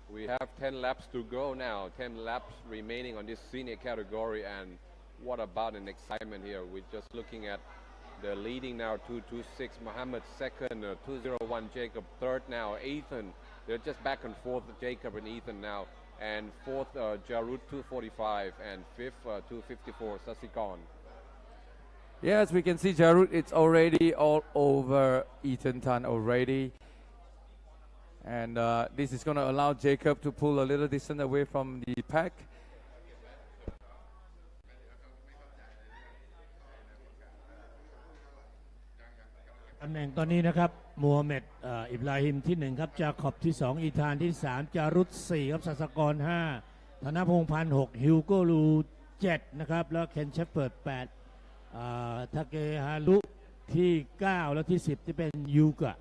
We have 10 laps to go now, 10 laps remaining on this senior category, and what about an excitement here. We're just looking at the leading now, 226, Mohammed second, 201, Jacob third now, Ethan. They're just back and forth, Jacob and Ethan now. And fourth, Jarut 245, and fifth, 254, Sasikon. Yeah, as we can see, Jarut, it's already all over Ethan Tan already. And this is going to allow Jacob to pull a little distance away from the pack.ตำแหน่งตอนนี้นะครับมูฮัมเหม็ดอิบราฮิมที่1ครับจาขอบที่2อีธานที่3จารุต4ครับสัสกร5ธนพงษ์พัน6ฮิวโกลู7นะครับแล้วเคนเชฟเฟิร์ด8ทาเกฮารุที่9แล้วที่10ที่เป็นยูกะ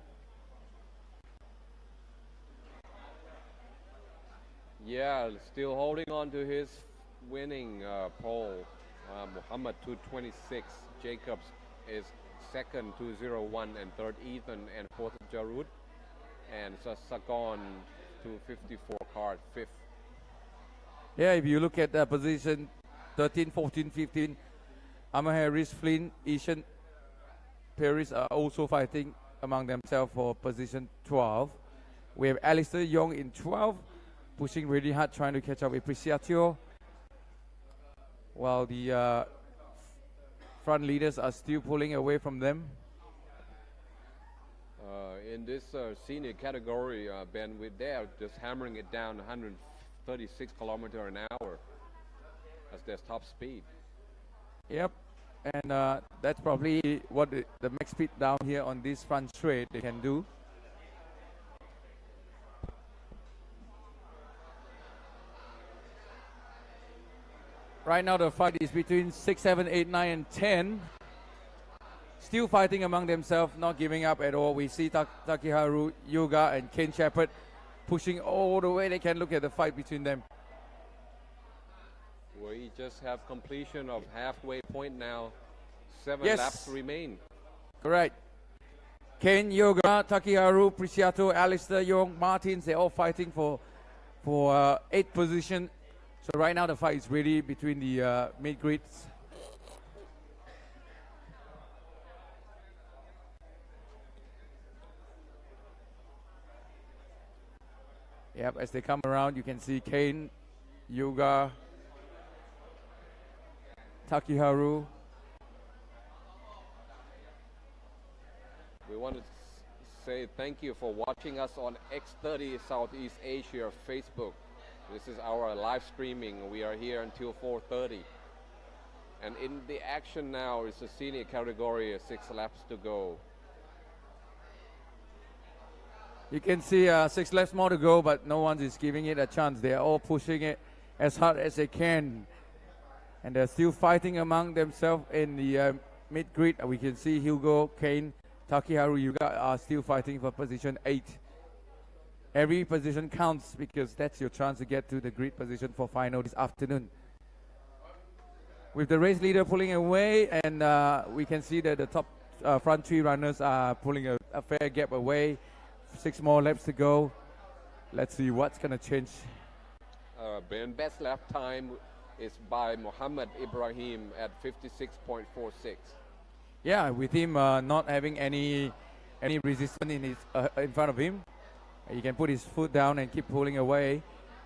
Yeah, still holding on to his winning pole. Muhammad 226, Jacobs is second 201, and third Ethan, and fourth Jarut, and Sasagon 254 card fifth. Yeah, if you look at the position 13, 14, 15, Amar Harris, Flynn, Ishan Paris are also fighting among themselves for position 12. We have Alistair Young in 12, pushing really hard, trying to catch up with Preciatio, while the front leaders are still pulling away from them. In this senior category, Ben, they are just hammering it down 136 kilometers an hour as their top speed. Yep, and that's probably what the max speed down here on this front straight they can do. Right now the fight is between 6, 7, 8, 9, and 10. Still fighting among themselves, not giving up at all. We see Takiharu Yuga and Ken Shepard pushing all the way they can. Look at the fight between them. We just have completion of halfway point now. 7 Yes. laps remain. Correct. Ken Yoga, Takiharu, Preciato, Alistair Young, Martins, they're all fighting for 8th position. So right now the fight is really between the mid-grids. Yep, as they come around, you can see Kane, Yuga, Takiharu. We want to say thank you for watching us on X30 Southeast Asia Facebook. This is our live streaming. We are here until 4:30. And in the action now is the senior category, 6 laps to go. You can see 6 laps more to go, but no one is giving it a chance. They are all pushing it as hard as they can. And they're still fighting among themselves in the mid-grid. We can see Hugo, Kane, Takiharu Yuga are still fighting for position 8. every position counts because that's your chance to get to the grid position for final this afternoon. With the race leader pulling away, and we can see that the top front three runners are pulling a fair gap away. 6 more laps to go. Let's see what's going to change. Ben, best lap time is by Mohammed Ibrahim at 56.46. Yeah, with him not having any resistance in front of him, he can put his foot down and keep pulling away.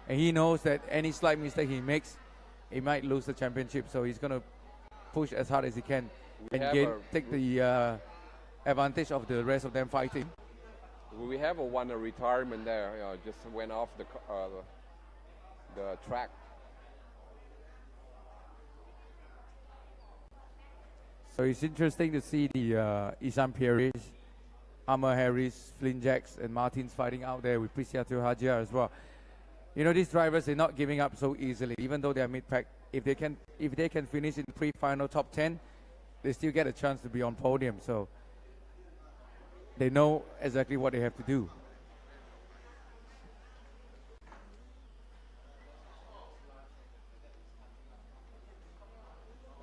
And he knows that any slight mistake he makes, he might lose the championship. So he's going to push as hard as he can and take the advantage of the rest of them fighting. We have a retirement there. Just went off the track. So it's interesting to see the Isam Pieris, Amar Harris, Flynn Jacks, and Martins fighting out there with Prisiato Hajar as well. You know, these drivers, they're not giving up so easily, even though they're mid-pack. If they can finish in pre-final top 10, they still get a chance to be on podium. So they know exactly what they have to do.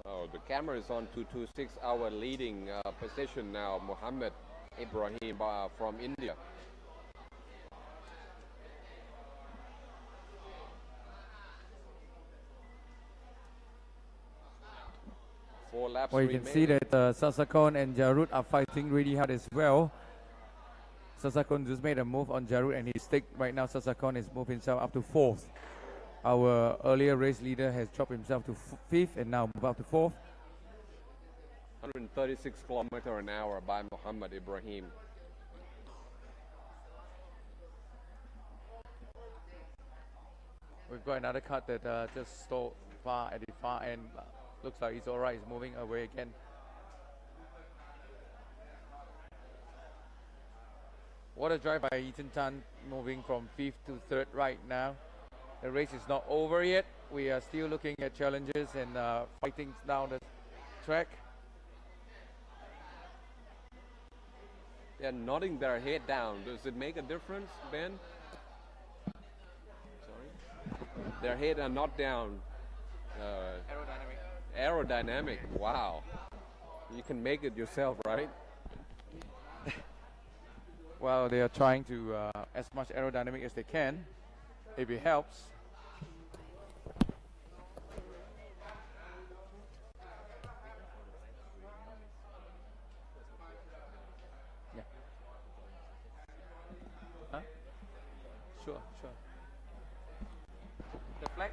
Oh, the camera is on 226, our leading position now, Mohammed Ibrahim from India. Four laps Well, you can see that Sasakon and Jarut are fighting really hard as well. Sasakon just made a move on Jarut and he's stick. Right now, Sasakon has moved himself up to 4th. Our earlier race leader has dropped himself to 5th and now moved up to 4th. 136 kilometers an hour by Mohammed Ibrahim. We've got another cut that just stole far at the far end. Looks like he's alright. He's moving away again. What a drive by Ethan Tan, moving from 5th to 3rd right now. The race is not over yet. We are still looking at challenges and fighting down the track. They're nodding their head down. Does it make a difference, Ben? Sorry? Their head are not down. Aerodynamic. Wow. You can make it yourself, right? Well, they are trying to as much aerodynamic as they can, if it helps. Yeah. Huh? Sure. The flex?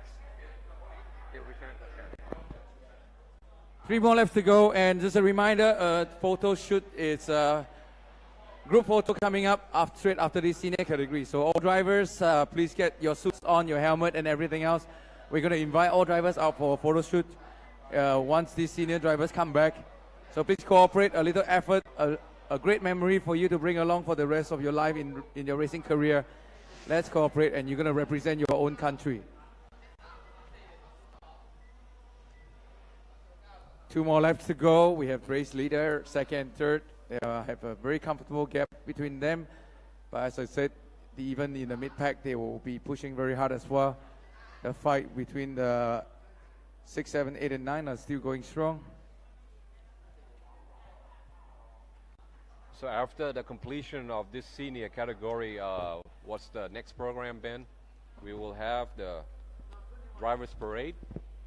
Yeah, we can. 3 more left to go, and just a reminder, photo shoot is group photo coming up straight after this senior category. So all drivers, please get your suits on, your helmet and everything else. We're going to invite all drivers out for a photo shoot once these senior drivers come back. So please cooperate, a little effort, a great memory for you to bring along for the rest of your life in your racing career. Let's cooperate, and you're going to represent your own country. 2 more laps to go. We have race leader, second, third. They have a very comfortable gap between them. But as I said, even in the mid-pack, they will be pushing very hard as well. The fight between the 6, 7, 8, and 9 are still going strong. So after the completion of this senior category, what's the next program, Ben? We will have the drivers' parade.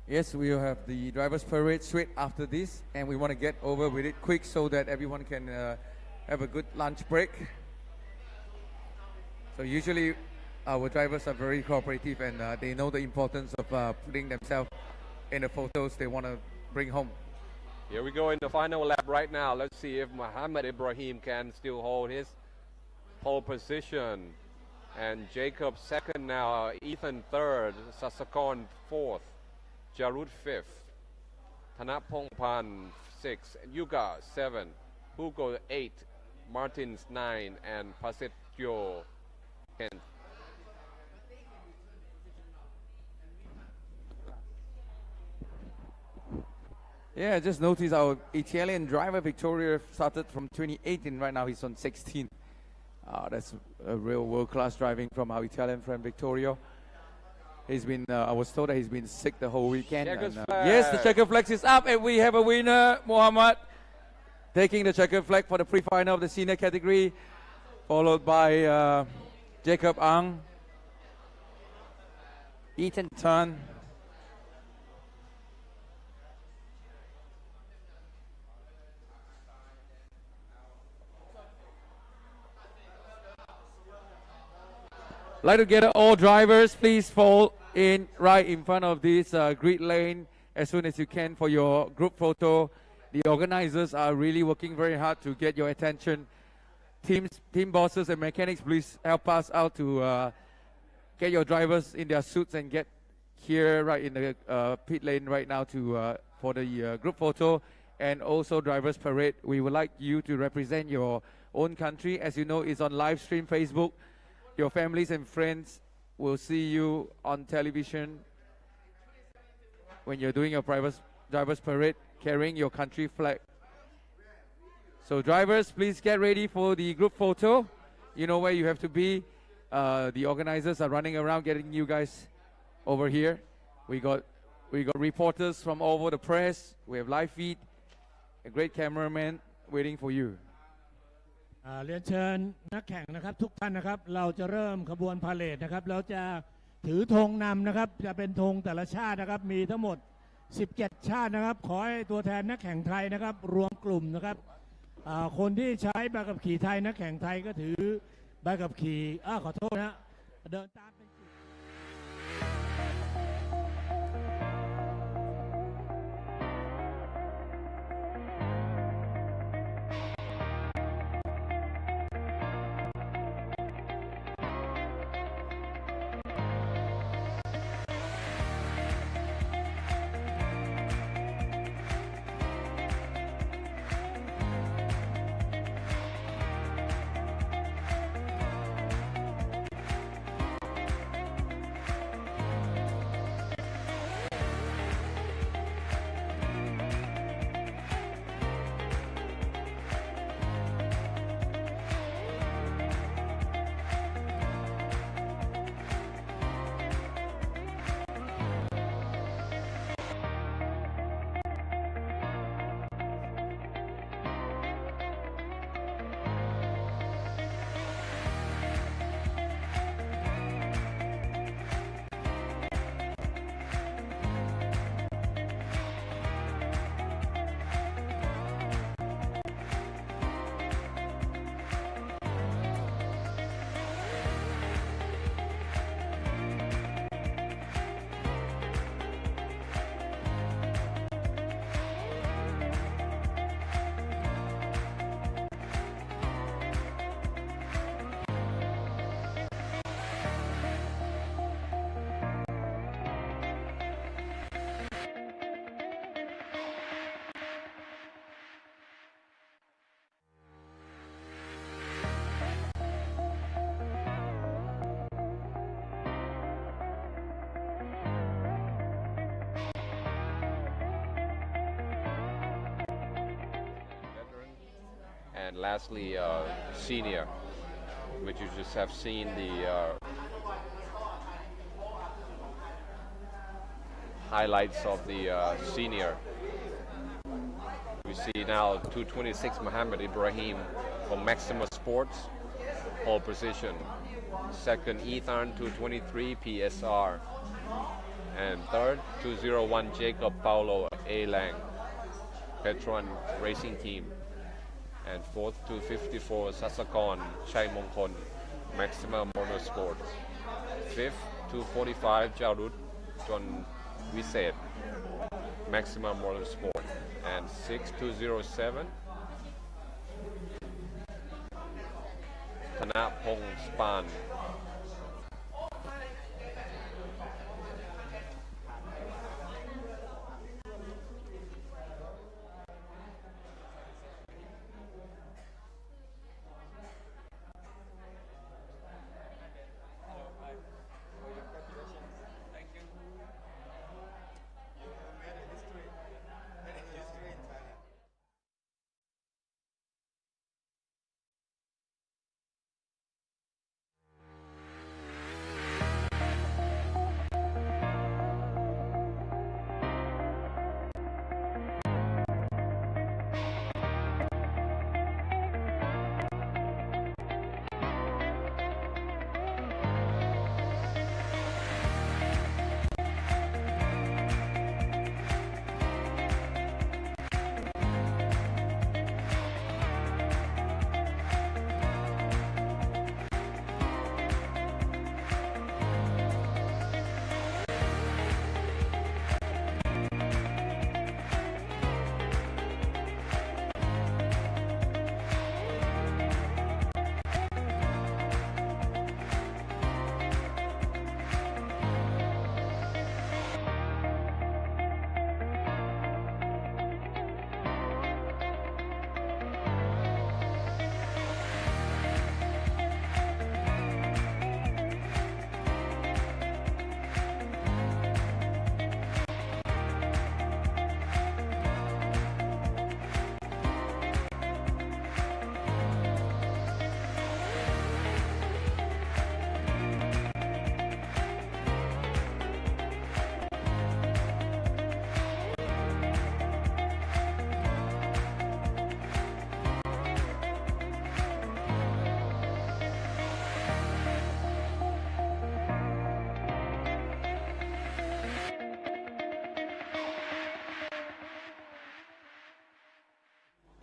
Yes, we will have the drivers' parade straight after this, and we want to get over with it quick so that everyone can have a good lunch break. So usually our drivers are very cooperative, and they know the importance of putting themselves in the photos they want to bring home. Here we go in the final lap right now. Let's see if Mohammed Ibrahim can still hold his pole position. And Jacob second now, Ethan third, Sasakon fourth. Jarut 5th, Thanapongpan 6th, Yuga 7, Hugo 8, Martins 9, and Pasetyo 10th. Yeah, just notice our Italian driver Victoria started from 28th, and right now he's on 16th. That's a real world-class driving from our Italian friend Vittorio. He's been, I was told that he's been sick the whole weekend. Checkered And, flag. yes, the checkered flag is up, and we have a winner, Muhammad, taking the checkered flag for the pre-final of the senior category, followed by Jacob Ang, Ethan Tan, like to get all drivers, please fall in right in front of this grid lane as soon as you can for your group photo. The organizers are really working very hard to get your attention. Team bosses and mechanics, please help us out to get your drivers in their suits and get here right in the pit lane right now to for the group photo and also drivers parade. We would like you to represent your own country. As you know, it's on live stream Facebook. Your families and friends will see you on television when you're doing your drivers parade carrying your country flag. So drivers, please get ready for the group photo. You know where you have to be. The organizers are running around getting you guys over here. We got reporters from all over the press. We have live feed, a great cameraman waiting for you. เรียนเชิญนักแข่งนะครับทุกท่านนะครับเราจะเริ่มขบวนพาเหรดนะครับแล้วจะถือธงนำนะครับจะเป็นธงแต่ละชาตินะครับมีทั้งหมด17ชาตินะครับขอให้ตัวแทนนักแข่งไทยนะครับรวมกลุ่มนะครับคนที่ใช้ใบขับขี่ไทยนักแข่งไทยก็ถือใบขับขี่ขอโทษนะเดินตามเป็นจุด And lastly, senior, which you just have seen the highlights of the senior. We see now 226 Mohammed Ibrahim from Maxima Sports, pole position. Second, Ethan 223 PSR. And third, 201 Jacob Paulo A. Lang, Petron Racing Team. And fourth, 254 Sasakon Chai Mongkon, Maxima Motorsports. Fifth, 245 Jarud John Wiset, Maxima Motorsport. And 6207 Thanapong Span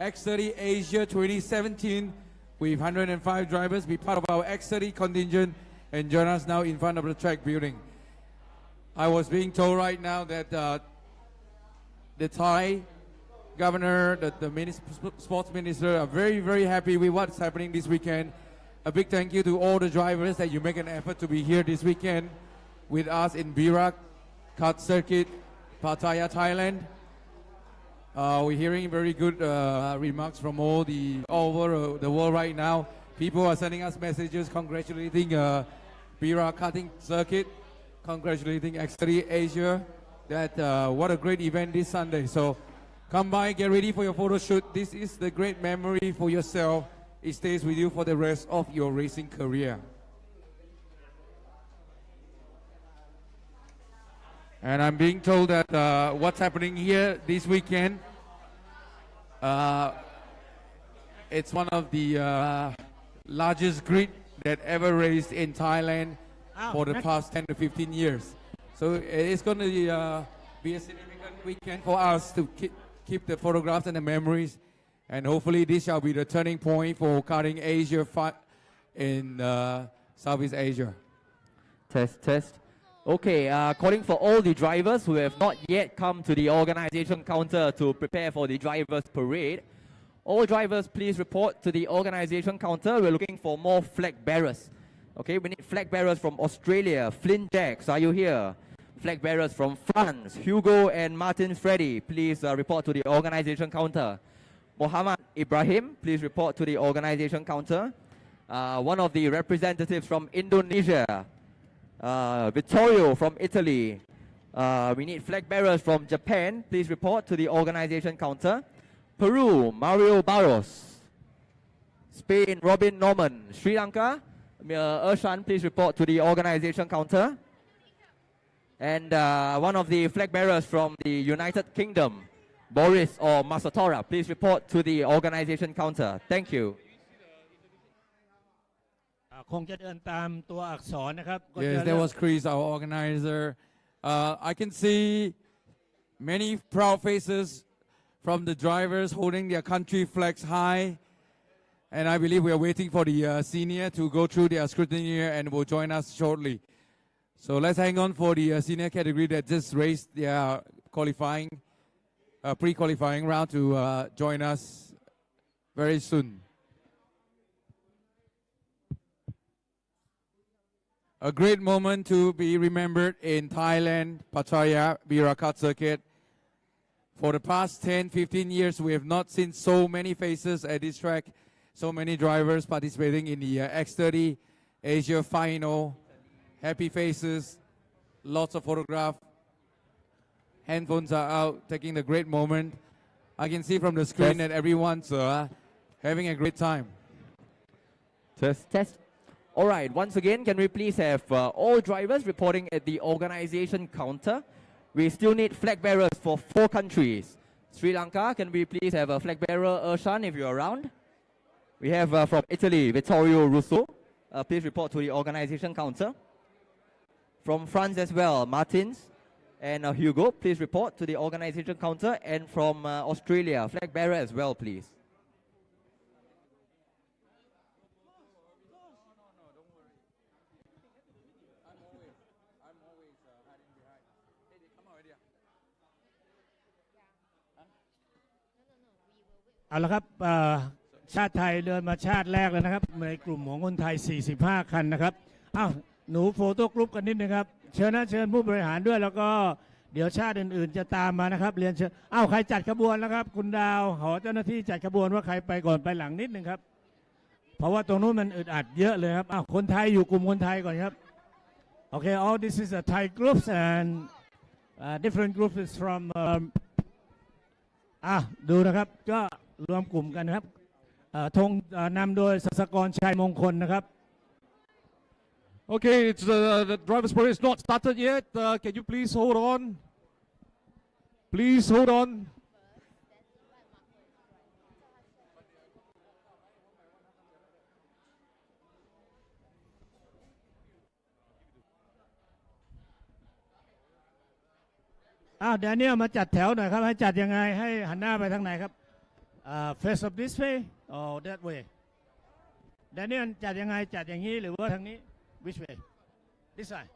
X30 Asia 2017 with 105 drivers. Be part of our X30 contingent and join us now in front of the track building. I was being told right now that the Thai governor, the sports minister are very, very happy with what's happening this weekend. A big thank you to all the drivers that you make an effort to be here this weekend with us in Birak Kart Circuit, Pattaya, Thailand. We're hearing very good remarks from all over the world right now. People are sending us messages congratulating Birak Karting Circuit, congratulating X30 Asia. That what a great event this Sunday. So come by, get ready for your photo shoot. This is the great memory for yourself. It stays with you for the rest of your racing career. And I'm being told that what's happening here this weekend, it's one of the largest grid that ever raced in Thailand for the past 10 to 15 years. So it's going to be a significant weekend for us to keep the photographs and the memories. And hopefully this shall be the turning point for Karting Asia in Southeast Asia. Test. Okay, calling for all the drivers who have not yet come to the organization counter to prepare for the drivers parade. All drivers, please report to the organization counter. We're looking for more flag bearers. Okay, we need flag bearers from Australia. Flynn Jacks, are you here? Flag bearers from France, Hugo and Martin Freddy, please report to the organization counter. Mohammed Ibrahim, please report to the organization counter. One of the representatives from Indonesia, Vittorio from Italy. We need flag bearers from Japan, please report to the organization counter. Peru, Mario Barros. Spain, Robin Norman. Sri Lanka, Ershan, please report to the organization counter. And one of the flag bearers from the United Kingdom, Boris or Masatora, please report to the organization counter. Thank you. คงจะเดินตามตัวอักษรนะครับ Yes, that was Chris, our organizer. I can see many proud faces from the drivers holding their country flags high. And I believe we are waiting for the senior to go through their scrutiny and will join us shortly. So let's hang on for the senior category that just raced their qualifying, pre-qualifying round to join us very soon. A great moment to be remembered in Thailand, Pattaya, Birak Kart Circuit. For the past 10, 15 years, we have not seen so many faces at this track, so many drivers participating in the X30 Asia final. Happy faces, lots of photographs. Handphones are out, taking the great moment. I can see from the screen that everyone's having a great time. Test. All right, once again, can we please have all drivers reporting at the organization counter? We still need flag bearers for 4 countries. Sri Lanka, can we please have a flag bearer, Ershan, if you're around? We have from Italy, Vittorio Russo. Please report to the organization counter. From France as well, Martins and Hugo, please report to the organization counter. And from Australia, flag bearer as well, please.เอาละครับชาติไทยเดินมาชาติแรกแล้วนะครับในกลุ่มของคนไทย45คันนะครับอ้าวหนูโฟโต้กรุ๊ปกันนิดนึงครับเชิญนะเชิญผู้บริหารด้วยแล้วก็เดี๋ยวชาติอื่นๆจะตามมานะครับเรียนเชิญอ้าวใครจัดขบวนแล้วครับคุณดาวขอเจ้าหน้าที่จัดขบวนว่าใครไปก่อนไปหลังนิดนึงครับเพราะว่าตรงนู้นมันอึดอัดเยอะเลยครับอ้าวคนไทยอยู่กลุ่มคนไทยก่อนครับโอเค all this is a Thai groups and different groups is from ดูนะครับก็รวมกลุ่มกันนะครับธงนำโดยศักดิ์กรชัยมงคลนะครับ Okay, it's the driver's parade is not started yet. Can you please hold on? Please hold on. Daniel มาจัดแถวหน่อยครับให้จัดยังไงให้หันหน้าไปทางไหนครับ face of this way or that way Daniel จัดยังไงจัดอย่างนี้หรือว่าทางนี้ which way this side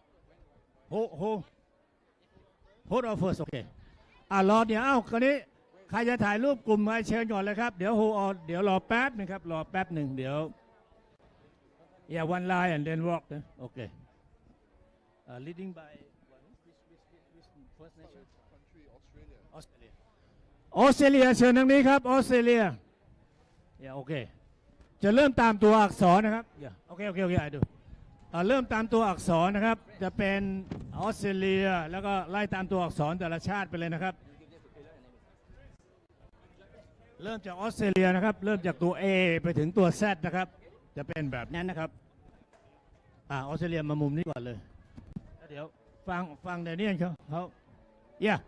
hold on first โอเครอเดี๋ยวคราวนี้ใครจะถ่ายรูปกลุ่มมาเชิญก่อนเลยครับเดี๋ยว hold on เดี๋ยวรอแป๊บนึงครับรอแป๊บหนึ่งเดี๋ยว yeah one line and then walk นะโอเค leading by which first nation countryออสเตรเลียเชิญทางนี้ครับออสเตรเลียอย่าโอเคจะเริ่มตามตัวอักษรนะครับอย่าโอเคไอ้ดูเริ่มตามตัวอักษรนะครับจะเป็นออสเตรเลียแล้วก็ไล่ตามตัวอักษรแต่ละชาติไปเลยนะครับเริ่มจากออสเตรเลียนะครับเริ่มจากตัว A ไปถึงตัว Z นะครับจะเป็นแบบนั้นนะครับออสเตรเลียมามุมนี้ก่อนเลยเดี๋ยวฟังเดเนียนเขาyeah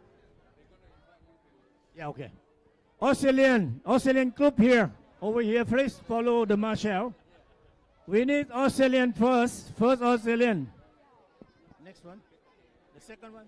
Yeah, okay. Australian group here. Over here, please follow the marshal. We need Australian first. First Australian. Next one. The second one.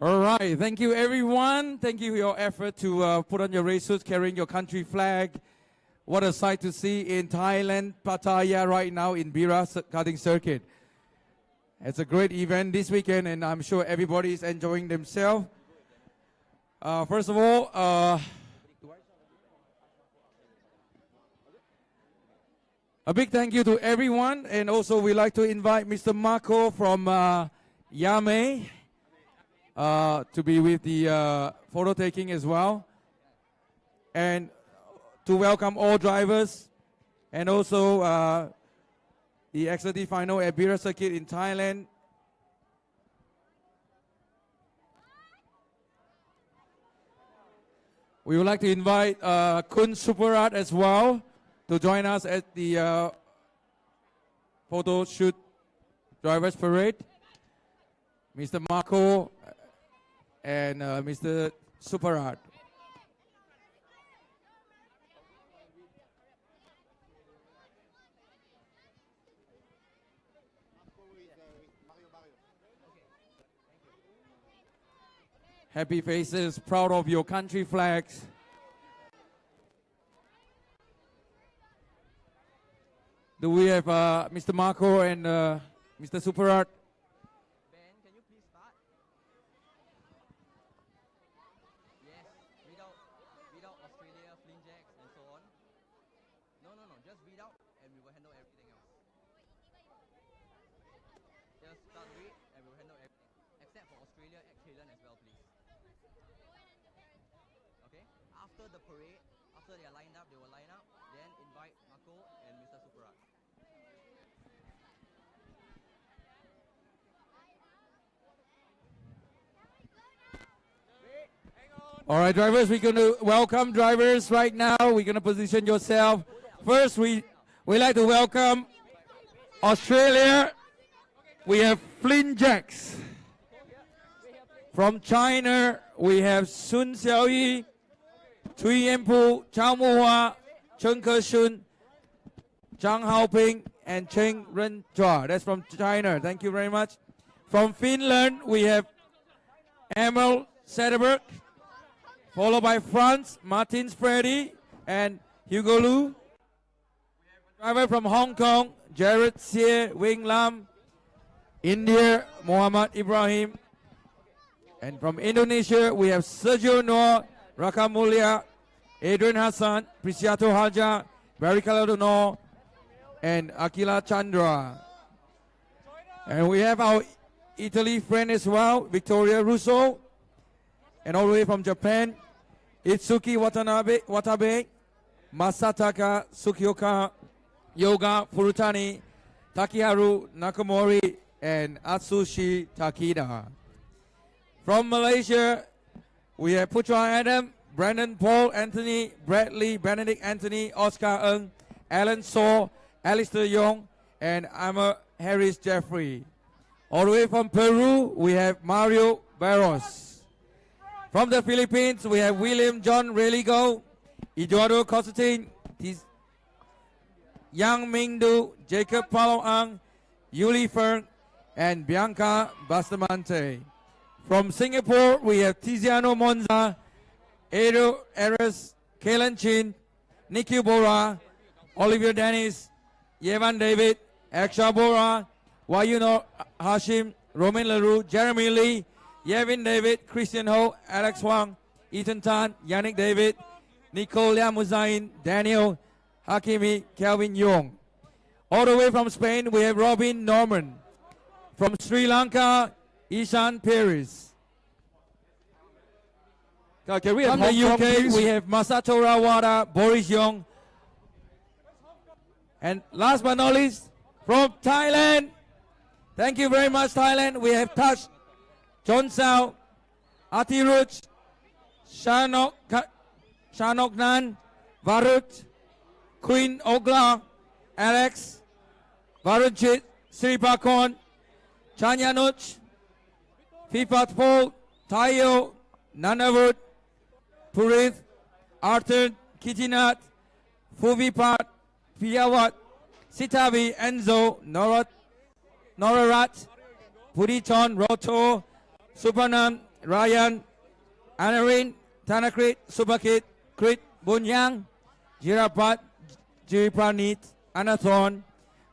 All right, thank you everyone. Thank you for your effort to put on your race suits carrying your country flag. What a sight to see in Thailand, Pattaya right now in Bira karting circuit. It's a great event this weekend and I'm sure everybody is enjoying themselves. First of all, a big thank you to everyone and also we'd like to invite Mr. Marco from Yame to be with the photo taking as well, and to welcome all drivers, and also the X30 final at Bira circuit in Thailand. We would like to invite Kun Suparat as well to join us at the photo shoot drivers parade. Mr. Marco and Mr. Suparat. Happy faces, proud of your country flags. Do we have Mr. Marco and Mr. Suparat? All right, drivers, we're going to welcome drivers right now. We're going to position yourself. First, we like to welcome Australia. We have Flynn Jacks. From China, we have Sun Xiaoyi, Cui Yanpu, Chao Muhua, Chen Keshun, Zhang Haoping, and Cheng Renjua. That's from China. Thank you very much. From Finland, we have Emil Sederberg, followed by France, Martin Spredi, and Hugo Lu. We have a driver from Hong Kong, Jared Xie Wing Lam. India, Muhammad Ibrahim. And from Indonesia, we have Sergio Noor, Raka Mulia, Adrian Hassan, Prisiato Haja, Barry Caladono, and Akila Chandra. And we have our Italy friend as well, Victoria Russo. And all the way from Japan, Itsuki Watabe, Masataka Tsukioka, Yoga Furutani, Takiharu Nakamori, and Atsushi Takida. From Malaysia, we have Putra Adam, Brandon Paul Anthony, Bradley Benedict Anthony, Oscar Ng, Alan Saw, Alistair Young, and Amar Harris Jeffrey. All the way from Peru, we have Mario Barros. From the Philippines, we have William John Religo, Eduardo Constantine, Yang Mingdu, Jacob Paulo Ang, Yuli Fern, and Bianca Bustamante. From Singapore, we have Tiziano Monza, Edo Eres, Kalen Chin, Nicky Bora, Olivier Dennis, Yevan David, Aksha Bora, Wayuno Hashim, Romain Leroux, Jeremy Lee, Yevin David, Christian Ho, Alex Huang, Ethan Tan, Yannick David, Nicole Muzain, Daniel Hakimi, Kelvin Young. All the way from Spain, we have Robin Norman. From Sri Lanka, Ishan Paris. Can we have From the Hong Kong, UK, please? we have Masato Rawada, Boris Young. And last but not least, from Thailand, thank you very much, Thailand. We have Touch, Chon Sao, Atiruch, Shanok Nan, Varut, Queen Ogla, Alex, Varunchit, Sripakon, Chanyanuch, Fifat Pol, Tayo, Nanavut, Purith, Arthur, Kitinat, Fuvipat, Piyawat, Sitavi, Enzo, Norarat, Purichon, Roto, Supanam, Ryan, Anarin, Tanakrit, Subakit, Krit, Bunyang, Jirapat, Jiripranit, Anathon,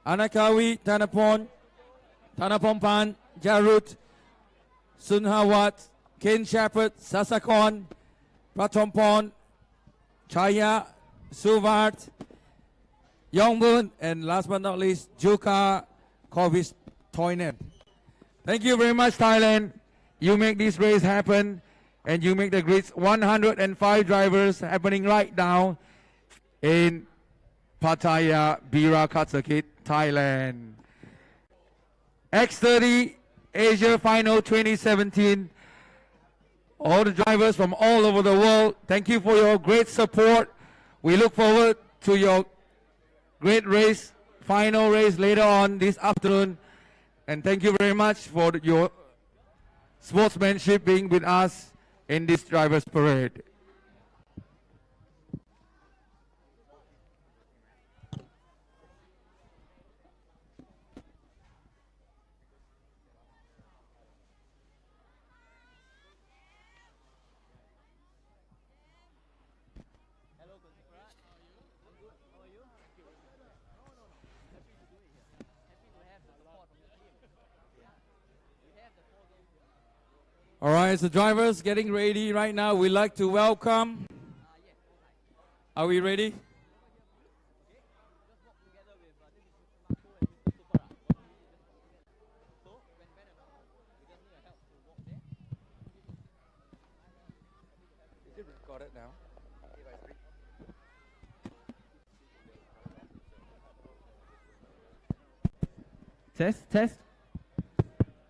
Anakawi, Tanapon, Tanapompan, Jarut, Sunhawat, Ken Shepherd, Sasakon, Pratompon, Chaya, Suvart, Yongbun, and last but not least, Juka Kovis Toinen. Thank you very much, Thailand. You make this race happen, and you make the grids 105 drivers happening right now in Pattaya Bira Kart Circuit, Thailand. X30 Asia Final 2017. All the drivers from all over the world, thank you for your great support. We look forward to your great race, final race later on this afternoon. And thank you very much for your sportsmanship being with us in this drivers parade. All right, so drivers getting ready right now. We'd like to welcome. Are we ready? Is it recorded now? Test.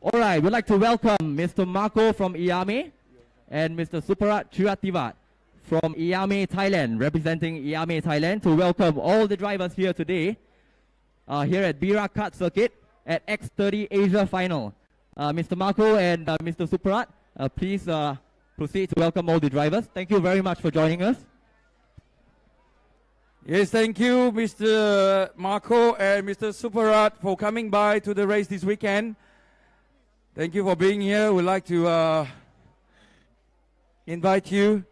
All right, we'd like to welcome Mr. Marco from IAME and Mr. Suparat Chirativat from IAME Thailand, representing IAME Thailand, to welcome all the drivers here today, here at Bira Kart Circuit at X30 Asia Final. Mr. Marco and Mr. Suparat, please proceed to welcome all the drivers. Thank you very much for joining us. Yes, thank you, Mr. Marco and Mr. Suparat, for coming by to the race this weekend. Thank you for being here. We'd like to invite you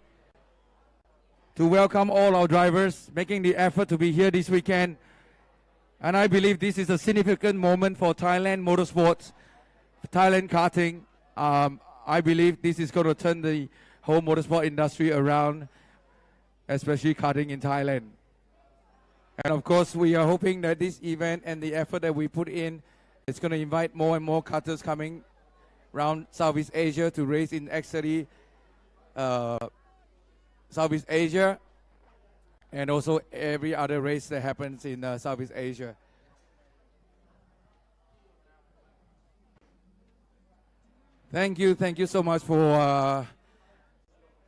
to welcome all our drivers making the effort to be here this weekend. And I believe this is a significant moment for Thailand motorsports, Thailand karting. I believe this is going to turn the whole motorsport industry around, especially karting in Thailand. And of course, we are hoping that this event and the effort that we put in is going to invite more and more karters coming around Southeast Asia to race in X30 Southeast Asia. and also every other race that happens in Southeast Asia. Thank you so much for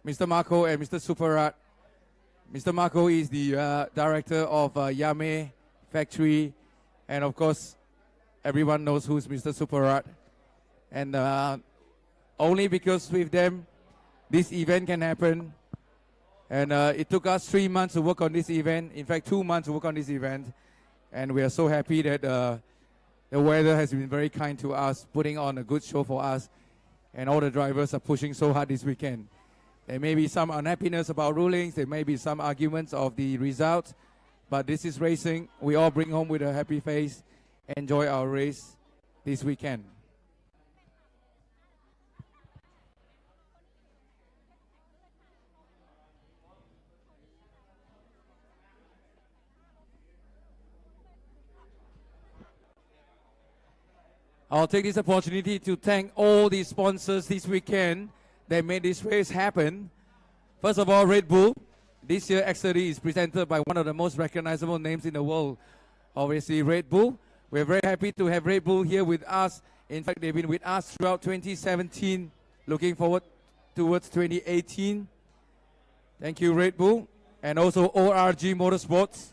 Mr. Marco and Mr. Superat. Mr. Marco is the director of Yame factory, and of course, everyone knows who's Mr. Superat. And only because with them, this event can happen. And it took us 3 months to work on this event. In fact, 2 months to work on this event. And we are so happy that the weather has been very kind to us, putting on a good show for us. And all the drivers are pushing so hard this weekend. There may be some unhappiness about rulings. There may be some arguments of the results. But this is racing. We all bring home with a happy face. Enjoy our race this weekend. I'll take this opportunity to thank all the sponsors this weekend that made this race happen. First of all, Red Bull. This year, X30 is presented by one of the most recognizable names in the world, obviously Red Bull. We're very happy to have Red Bull here with us. In fact, they've been with us throughout 2017, looking forward towards 2018. Thank you, Red Bull. And also ORG Motorsports.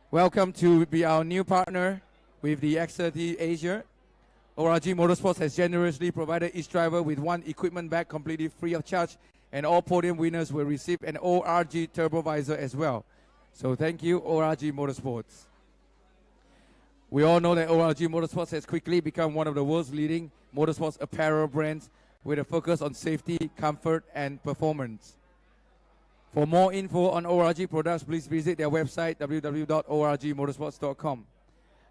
Welcome to be our new partner with the X30 Asia. ORG Motorsports has generously provided each driver with one equipment bag completely free of charge, and all podium winners will receive an ORG turbo visor as well. So thank you, ORG Motorsports. We all know that ORG Motorsports has quickly become one of the world's leading motorsports apparel brands with a focus on safety, comfort, and performance. For more info on ORG products, please visit their website, www.orgmotorsports.com.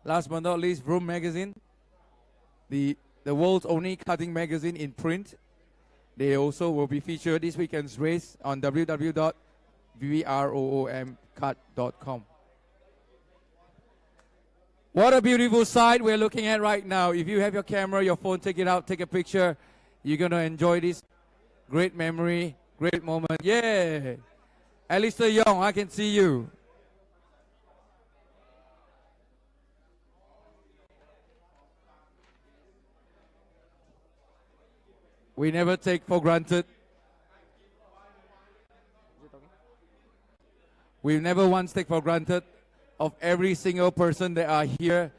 Last but not least, Vroom Magazine, the world's only karting magazine in print. They also will be featured this weekend's race on www.vroomkart.com. What a beautiful sight we're looking at right now. If you have your camera, your phone, take it out, take a picture. You're going to enjoy this great memory, great moment. Yeah. Alistair Young, I can see you. We never take for granted. We never once take for granted of every single person that are here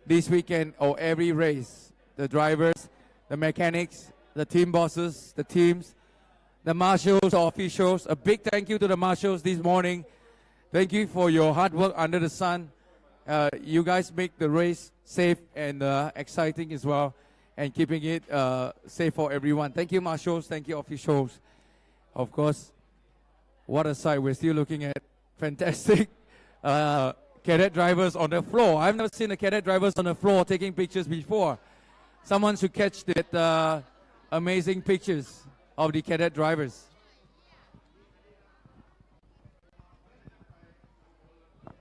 this weekend or every race. The drivers, the mechanics, the team bosses, the teams, the marshals, the officials. A big thank you to the marshals this morning. Thank you for your hard work under the sun. You guys make the race safe and exciting as well, and keeping it safe for everyone. Thank you, marshals. Thank you, officials. Of course, what a sight. We're still looking at fantastic cadet drivers on the floor. I've never seen the cadet drivers on the floor taking pictures before. Someone should catch that amazing pictures of the cadet drivers.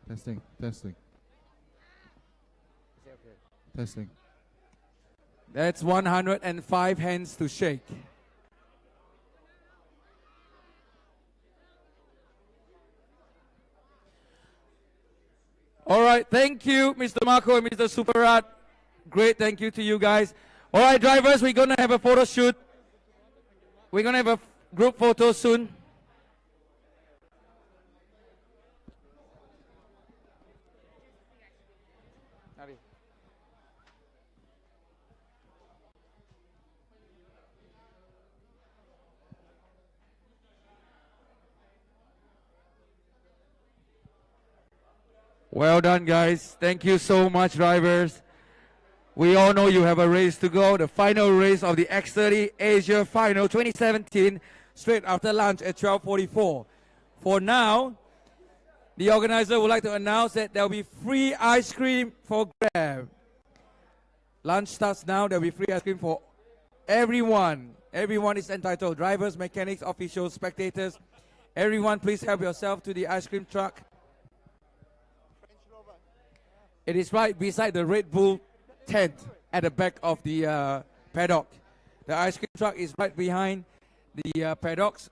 Testing. Testing. That's 105 hands to shake. All right, thank you, Mr. Marco and Mr. Superat. Great, thank you to you guys. All right, drivers, we're going to have a photo shoot. We're going to have a group photo soon. Well done, guys. Thank you so much, drivers. We all know you have a race to go. The final race of the X30 Asia Final 2017, straight after lunch at 12:44. For now, the organizer would like to announce that there will be free ice cream for grab. Lunch starts now. There will be free ice cream for everyone. Everyone is entitled. Drivers, mechanics, officials, spectators. Everyone, please help yourself to the ice cream truck. It is right beside the Red Bull tent at the back of the paddock. The ice cream truck is right behind the paddocks.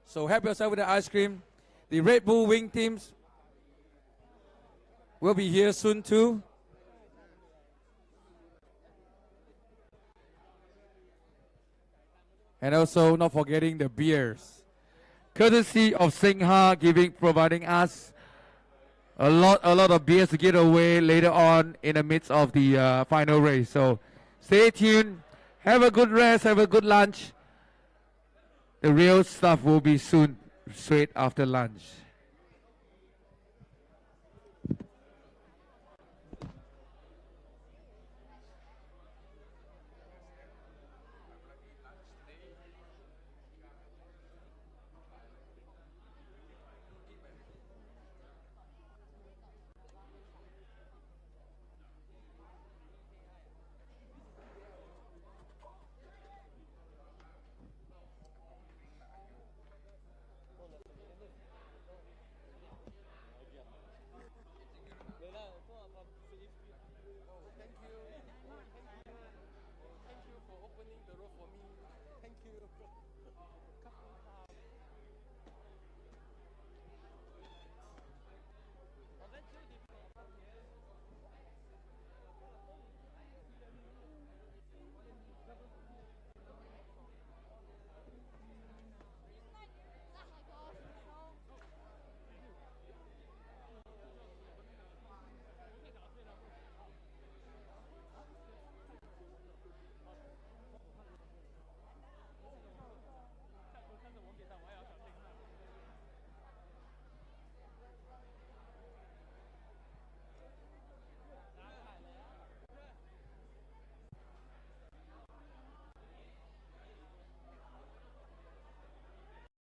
So help yourself with the ice cream. The Red Bull wing teams will be here soon too. And also not forgetting the beers, courtesy of Singha providing us a lot of beers to get away later on in the midst of the final race. So stay tuned, have a good rest, have a good lunch. The real stuff will be soon, straight after lunch.